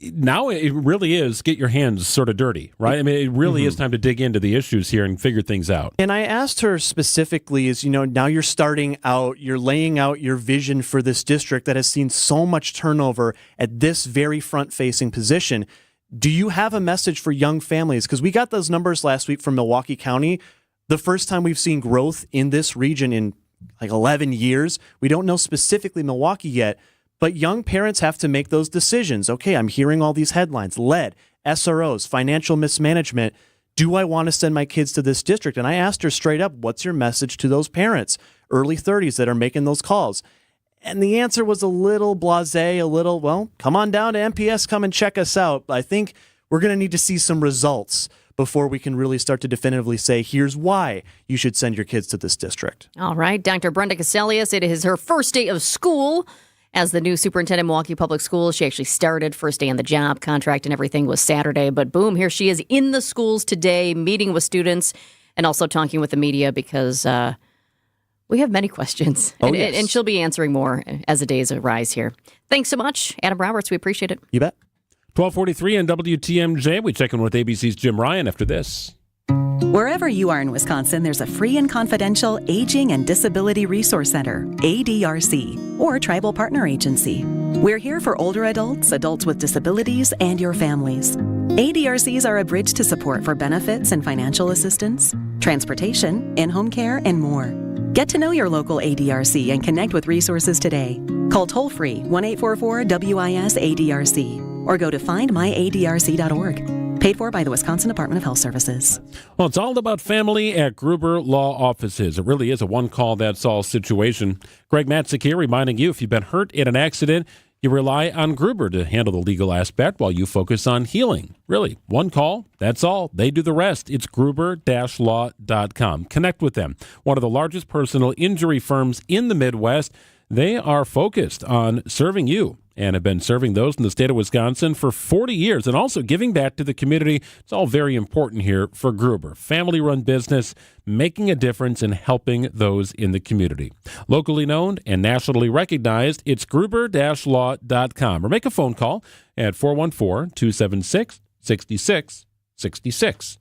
now it really is get your hands sort of dirty, right? I mean, it really is time to dig into the issues here and figure things out. And I asked her specifically now you're starting out, you're laying out your vision for this district that has seen so much turnover at this very front-facing position. Do you have a message for young families? Because we got those numbers last week from Milwaukee County. The first time we've seen growth in this region in like 11 years. We don't know specifically Milwaukee yet. But young parents have to make those decisions. Okay, I'm hearing all these headlines, lead, SROs, financial mismanagement. Do I want to send my kids to this district? And I asked her straight up, what's your message to those parents, early 30s that are making those calls? And the answer was a little blasé, well, come on down to MPS, come and check us out. I think we're going to need to see some results before we can really start to definitively say, here's why you should send your kids to this district. All right, Dr. Brenda Caselius, it is her first day of school as the new superintendent of Milwaukee Public Schools. She actually started first day on the job. Contract and everything was Saturday. But boom, here she is in the schools today, meeting with students and also talking with the media because we have many questions. And she'll be answering more as the days arise here. Thanks so much, Adam Roberts. We appreciate it. You bet. 1243 on WTMJ. We check in with ABC's Jim Ryan after this. Wherever you are in Wisconsin, there's a free and confidential Aging and Disability Resource Center, ADRC, or Tribal Partner Agency. We're here for older adults, adults with disabilities, and your families. ADRCs are a bridge to support for benefits and financial assistance, transportation, in-home care, and more. Get to know your local ADRC and connect with resources today. Call toll-free 1-844-WIS-ADRC or go to findmyadrc.org. Paid for by the Wisconsin Department of Health Services. Well, it's all about family at Gruber Law Offices. It really is a one-call-that's-all situation. Greg Matzek here reminding you, if you've been hurt in an accident, you rely on Gruber to handle the legal aspect while you focus on healing. Really, one call, that's all. They do the rest. It's gruber-law.com. Connect with them. One of the largest personal injury firms in the Midwest. They are focused on serving you and have been serving those in the state of Wisconsin for 40 years and also giving back to the community. It's all very important here for Gruber. Family-run business, making a difference and helping those in the community. Locally known and nationally recognized, it's gruber-law.com. Or make a phone call at 414-276-6666.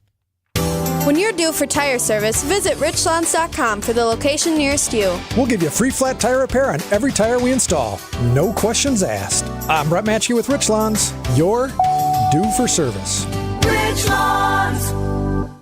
When you're due for tire service, visit richlands.com for the location nearest you. We'll give you free flat tire repair on every tire we install. No questions asked. I'm Brett Matchke with Richlands. You're due for service. Richlands.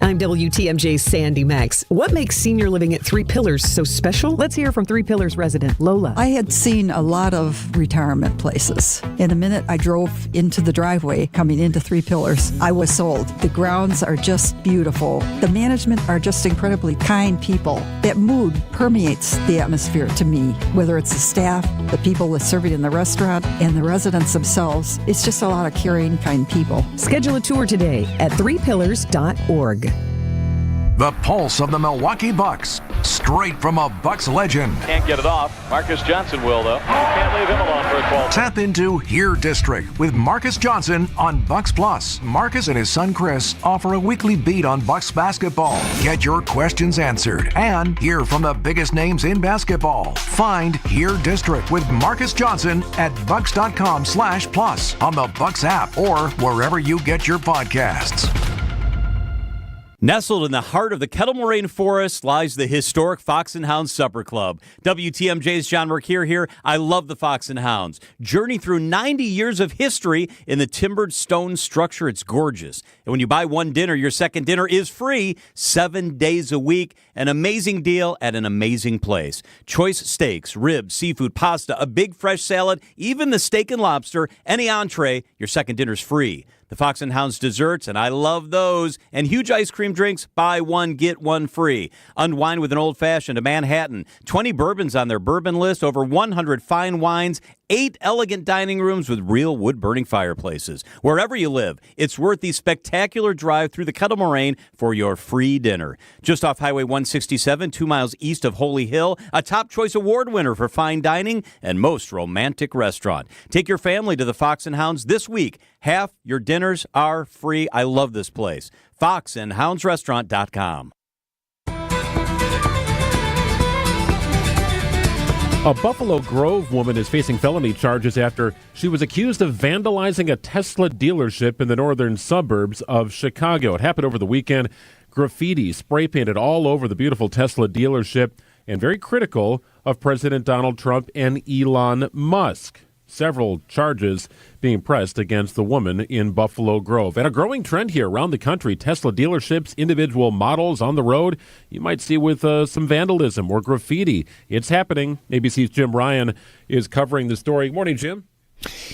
I'm WTMJ's Sandy Max. What makes senior living at Three Pillars so special? Let's hear from Three Pillars resident Lola. I had seen a lot of retirement places. In a minute, I drove into the driveway coming into Three Pillars. I was sold. The grounds are just beautiful. The management are just incredibly kind people. That mood permeates the atmosphere to me, whether it's the staff, the people that's serving in the restaurant, and the residents themselves. It's just a lot of caring, kind people. Schedule a tour today at threepillars.org. The pulse of the Milwaukee Bucks, straight from a Bucks legend. Can't get it off. Marcus Johnson will, though. Can't leave him alone for a 12. Tap into Here District with Marcus Johnson on Bucks Plus. Marcus and his son Chris offer a weekly beat on Bucks basketball. Get your questions answered and hear from the biggest names in basketball. Find Here District with Marcus Johnson at bucks.com/plus on the Bucks app or wherever you get your podcasts. Nestled in the heart of the Kettle Moraine Forest lies the historic Fox and Hounds Supper Club. WTMJ's John Mercure here. I love the Fox and Hounds. Journey through 90 years of history in the timbered stone structure. It's gorgeous. And when you buy one dinner, your second dinner is free 7 days a week. An amazing deal at an amazing place. Choice steaks, ribs, seafood, pasta, a big fresh salad, even the steak and lobster, any entree, your second dinner's free. The Fox and Hounds desserts, and I love those, and huge ice cream drinks, buy one, get one free. Unwind with an old-fashioned, a Manhattan, 20 bourbons on their bourbon list, over 100 fine wines, 8 elegant dining rooms with real wood-burning fireplaces. Wherever you live, it's worth the spectacular drive through the Kettle Moraine for your free dinner. Just off Highway 167, 2 miles east of Holy Hill, a Top Choice Award winner for fine dining and most romantic restaurant. Take your family to the Fox and Hounds this week. Half your dinners are free. I love this place. foxandhoundsrestaurant.com. A Buffalo Grove woman is facing felony charges after she was accused of vandalizing a Tesla dealership in the northern suburbs of Chicago. It happened over the weekend. Graffiti spray painted all over the beautiful Tesla dealership and very critical of President Donald Trump and Elon Musk. Several charges being pressed against the woman in Buffalo Grove. And a growing trend here around the country, Tesla dealerships, individual models on the road, you might see with some vandalism or graffiti. It's happening. ABC's Jim Ryan is covering the story. Morning, Jim.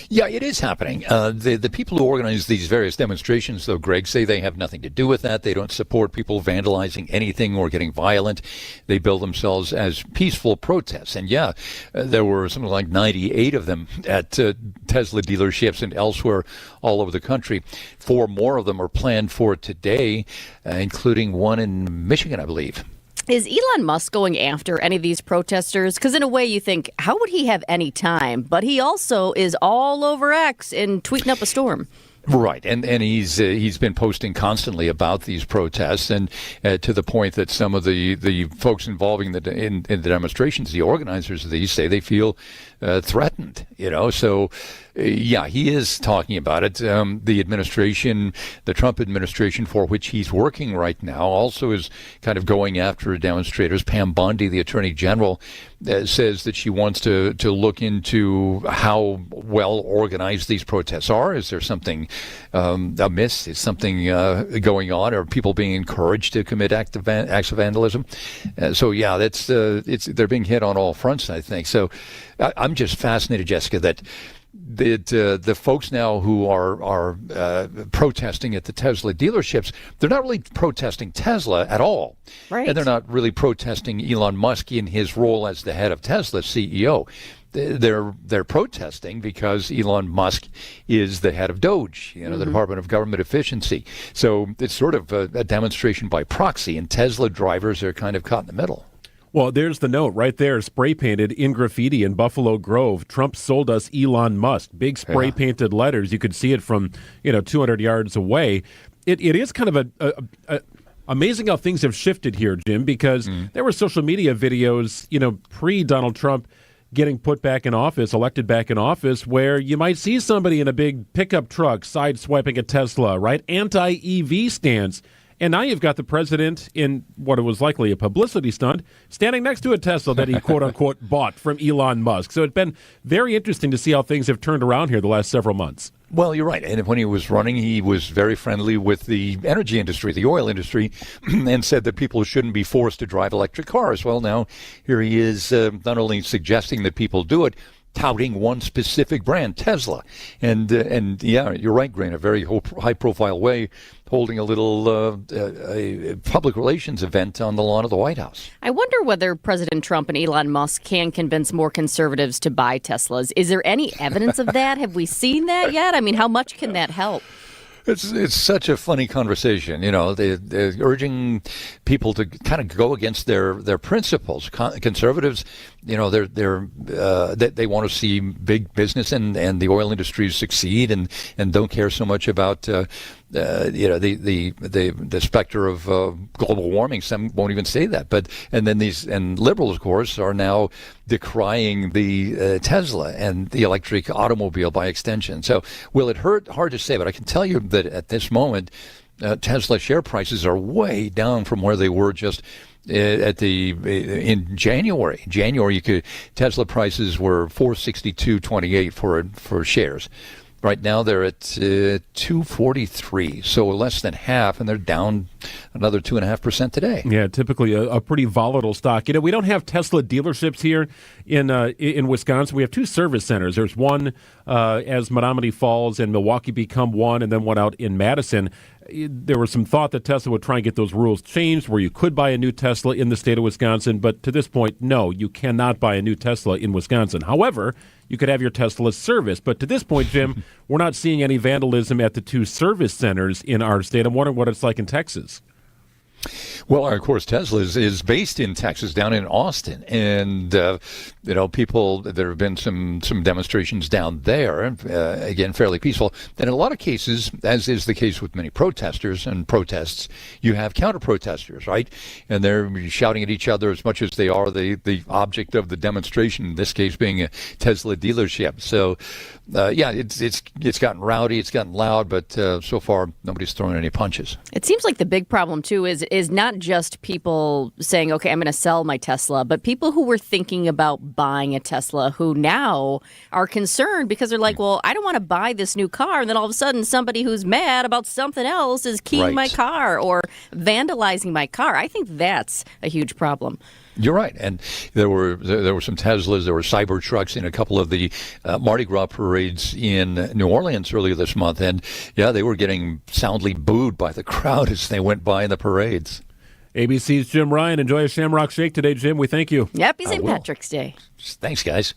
Yeah, it is happening. The people who organize these various demonstrations, though, Greg, say they have nothing to do with that. They don't support people vandalizing anything or getting violent. They bill themselves as peaceful protests. And yeah, there were something like 98 of them at Tesla dealerships and elsewhere all over the country. 4 more of them are planned for today, including one in Michigan, I believe. Is Elon Musk going after any of these protesters? Because in a way you think, how would he have any time? But he also is all over X and tweeting up a storm. Right, and he's been posting constantly about these protests, and to the point that some of the folks involving in the demonstrations, the organizers of these, say they feel threatened. So yeah, he is talking about it. The administration, the Trump administration, for which he's working right now, also is kind of going after demonstrators. Pam Bondi, the Attorney General, says that she wants to look into how well organized these protests are. Is there something amiss? Is something going on? Are people being encouraged to commit acts of vandalism? So yeah, they're being hit on all fronts, I think. So I'm just fascinated, Jessica, that the folks now who are protesting at the Tesla dealerships, they're not really protesting Tesla at all. Right. And they're not really protesting Elon Musk in his role as the head of Tesla, CEO. They're protesting because Elon Musk is the head of DOGE, the Department of Government Efficiency. So it's sort of a demonstration by proxy, and Tesla drivers are kind of caught in the middle. Well, there's the note right there, spray painted in graffiti in Buffalo Grove. Trump sold us Elon Musk. Big spray painted letters. You could see it from 200 yards away. It is kind of a amazing how things have shifted here, Jim, because there were social media videos, pre-Donald Trump getting put back in office, elected back in office, where you might see somebody in a big pickup truck sideswiping a Tesla, right? Anti-EV stance. And now you've got the president in what was likely a publicity stunt standing next to a Tesla that he quote-unquote bought from Elon Musk. So it's been very interesting to see how things have turned around here the last several months. Well, you're right. And when he was running, he was very friendly with the energy industry, the oil industry, and said that people shouldn't be forced to drive electric cars. Well, now here he is not only suggesting that people do it, touting one specific brand, Tesla. And yeah, you're right, Grain, a very high-profile way, holding a little a public relations event on the lawn of the White House. I wonder whether President Trump and Elon Musk can convince more conservatives to buy Teslas. Is there any evidence of that? Have we seen that yet? I mean, how much can that help? It's such a funny conversation, they're urging people to kind of go against their principles. Conservatives, they want to see big business and the oil industry succeed and don't care so much about the specter of global warming. Some won't even say that, and liberals, of course, are now decrying the Tesla and the electric automobile by extension. So will it hurt? Hard to say, but I can tell you that at this moment, Tesla share prices are way down from where they were just in January. Tesla prices were $462.28 for shares. Right now they're at $243, so less than half, and they're down another 2.5% today. Yeah, typically a pretty volatile stock. We don't have Tesla dealerships here in Wisconsin. We have two service centers. There's one as Menominee Falls and Milwaukee become one, and then one out in Madison. There was some thought that Tesla would try and get those rules changed where you could buy a new Tesla in the state of Wisconsin, but to this point, no, you cannot buy a new Tesla in Wisconsin. However, you could have your Tesla serviced. But to this point, Jim, we're not seeing any vandalism at the two service centers in our state. I'm wondering what it's like in Texas. Well, of course, Tesla is based in Texas, down in Austin, and people. There have been some demonstrations down there. Again, fairly peaceful. And in a lot of cases, as is the case with many protesters and protests, you have counter protesters, right? And they're shouting at each other as much as they are the object of the demonstration. In this case, being a Tesla dealership. So, it's gotten rowdy, it's gotten loud, but so far nobody's throwing any punches. It seems like the big problem too is not just people saying, okay, I'm going to sell my Tesla, but people who were thinking about buying a Tesla who now are concerned because they're like, well, I don't want to buy this new car. And then all of a sudden somebody who's mad about something else is keying my car or vandalizing my car. I think that's a huge problem. You're right, and there were some Teslas, there were Cybertrucks in a couple of the Mardi Gras parades in New Orleans earlier this month, and yeah, they were getting soundly booed by the crowd as they went by in the parades. ABC's Jim Ryan. Enjoy a Shamrock Shake today, Jim. We thank you. Happy St. Patrick's Day. Thanks, guys.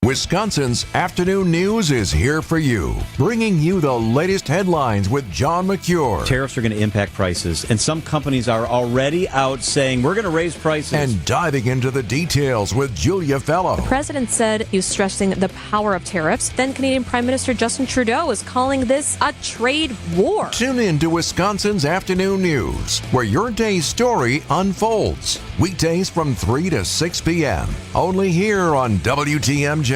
Wisconsin's afternoon news is here for you, bringing you the latest headlines with John McCure. Tariffs are going to impact prices, and some companies are already out saying we're going to raise prices. And diving into the details with Julia Fellow. The president said he was stressing the power of tariffs. Then Canadian Prime Minister Justin Trudeau is calling this a trade war. Tune in to Wisconsin's afternoon news, where your day's story unfolds. Weekdays from 3 to 6 p.m. Only here on WTMJ.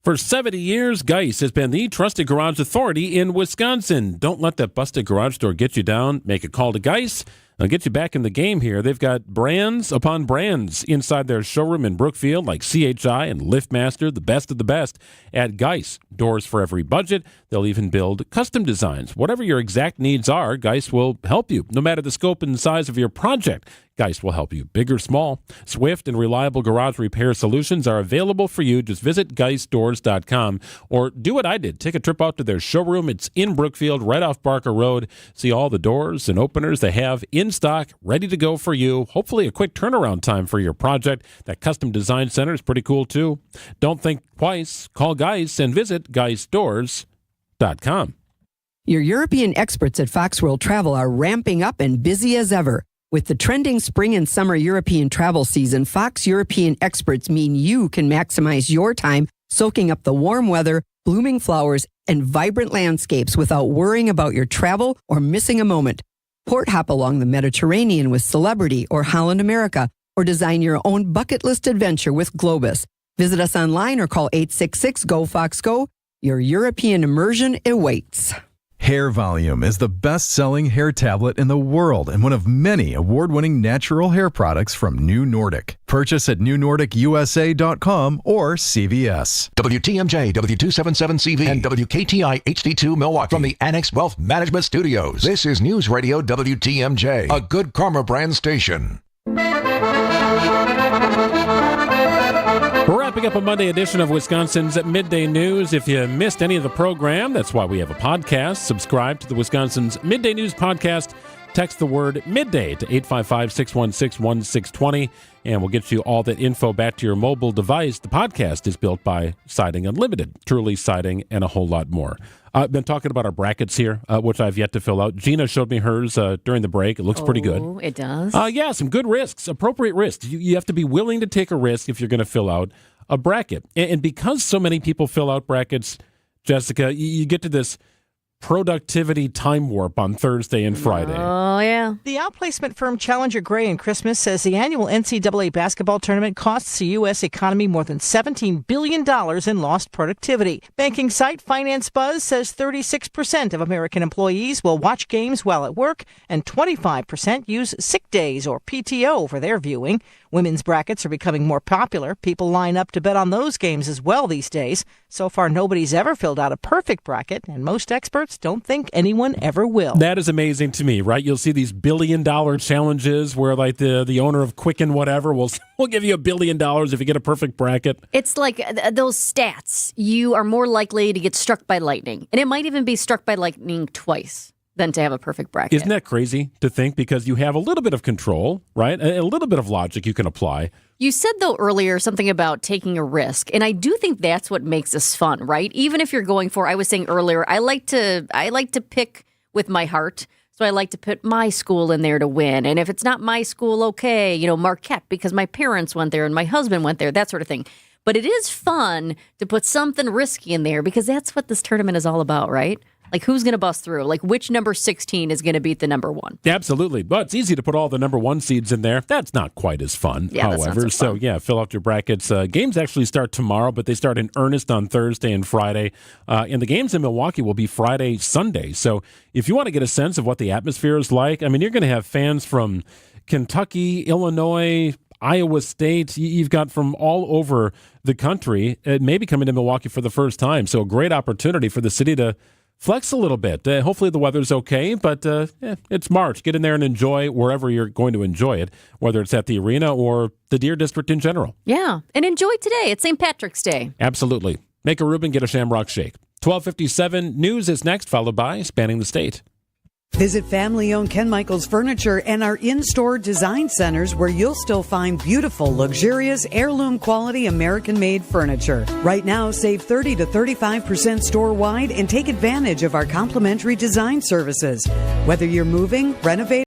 For 70 years, Geis has been the trusted garage authority in Wisconsin. Don't let that busted garage door get you down. Make a call to Geis. They'll get you back in the game here. They've got brands upon brands inside their showroom in Brookfield, like CHI and LiftMaster, the best of the best at Geis. Doors for every budget. They'll even build custom designs. Whatever your exact needs are, Geis will help you. No matter the scope and size of your project, Geis will help you, big or small. Swift and reliable garage repair solutions are available for you. Just visit GeisDoors.com or do what I did. Take a trip out to their showroom. It's in Brookfield, right off Barker Road. See all the doors and openers they have in stock, ready to go for you. Hopefully a quick turnaround time for your project. That custom design center is pretty cool too. Don't think twice. Call Geis and visit GeisDoors.com. Your European experts at Fox World Travel are ramping up and busy as ever. With the trending spring and summer European travel season, Fox European experts mean you can maximize your time soaking up the warm weather, blooming flowers, and vibrant landscapes without worrying about your travel or missing a moment. Port hop along the Mediterranean with Celebrity or Holland America, or design your own bucket list adventure with Globus. Visit us online or call 866-GO-FOX-GO. Your European immersion awaits. Hair Volume is the best-selling hair tablet in the world and one of many award-winning natural hair products from New Nordic. Purchase at newnordicusa.com or CVS. WTMJ, W277CV, and WKTI HD2 Milwaukee from the Annex Wealth Management Studios. This is News Radio WTMJ, a Good Karma brand station. We're wrapping up a Monday edition of Wisconsin's Midday News. If you missed any of the program, that's why we have a podcast. Subscribe to the Wisconsin's Midday News podcast. Text the word Midday to 855-616-1620, and we'll get you all that info back to your mobile device. The podcast is built by Siding Unlimited, Truly Siding, and a whole lot more. I've been talking about our brackets here, which I've yet to fill out. Gina showed me hers during the break. It looks pretty good. Oh, it does? Yeah, some good risks, appropriate risks. You have to be willing to take a risk if you're going to fill out a bracket. And because so many people fill out brackets, Jessica, you get to this productivity time warp on Thursday and Friday. Oh, yeah. The outplacement firm Challenger Gray & Christmas says the annual NCAA basketball tournament costs the U.S. economy more than $17 billion in lost productivity. Banking site Finance Buzz says 36% of American employees will watch games while at work, and 25% use sick days or PTO for their viewing. Women's brackets are becoming more popular. People line up to bet on those games as well these days. So far, nobody's ever filled out a perfect bracket, and most experts don't think anyone ever will. That is amazing to me, right? You'll see these billion-dollar challenges where, like, the owner of Quicken whatever will give you $1 billion if you get a perfect bracket. It's like those stats. You are more likely to get struck by lightning, and it might even be struck by lightning twice than to have a perfect bracket. Isn't that crazy to think? Because you have a little bit of control, right? A little bit of logic you can apply. You said, though, earlier something about taking a risk, and I do think that's what makes this fun, right? Even if you're going for, I was saying earlier, I like to pick with my heart, so I like to put my school in there to win. And if it's not my school, okay, Marquette, because my parents went there and my husband went there, that sort of thing. But it is fun to put something risky in there because that's what this tournament is all about, right? Like, who's going to bust through? Like, which number 16 is going to beat the number 1? Absolutely. But it's easy to put all the number 1 seeds in there. That's not quite as fun, however. So, fill out your brackets. Games actually start tomorrow, but they start in earnest on Thursday and Friday. And the games in Milwaukee will be Friday, Sunday. So if you want to get a sense of what the atmosphere is like, I mean, you're going to have fans from Kentucky, Illinois, Iowa State. You've got from all over the country, maybe coming to Milwaukee for the first time. So a great opportunity for the city to flex a little bit. Hopefully the weather's okay, but it's March. Get in there and enjoy wherever you're going to enjoy it, whether it's at the arena or the Deer District in general. Yeah, and enjoy today. It's St. Patrick's Day. Absolutely. Make a Reuben, get a Shamrock Shake. 12:57 news is next, followed by Spanning the State. Visit family-owned Ken Michaels Furniture and our in-store design centers where you'll still find beautiful, luxurious, heirloom-quality American-made furniture. Right now, save 30 to 35% store-wide and take advantage of our complimentary design services. Whether you're moving, renovating,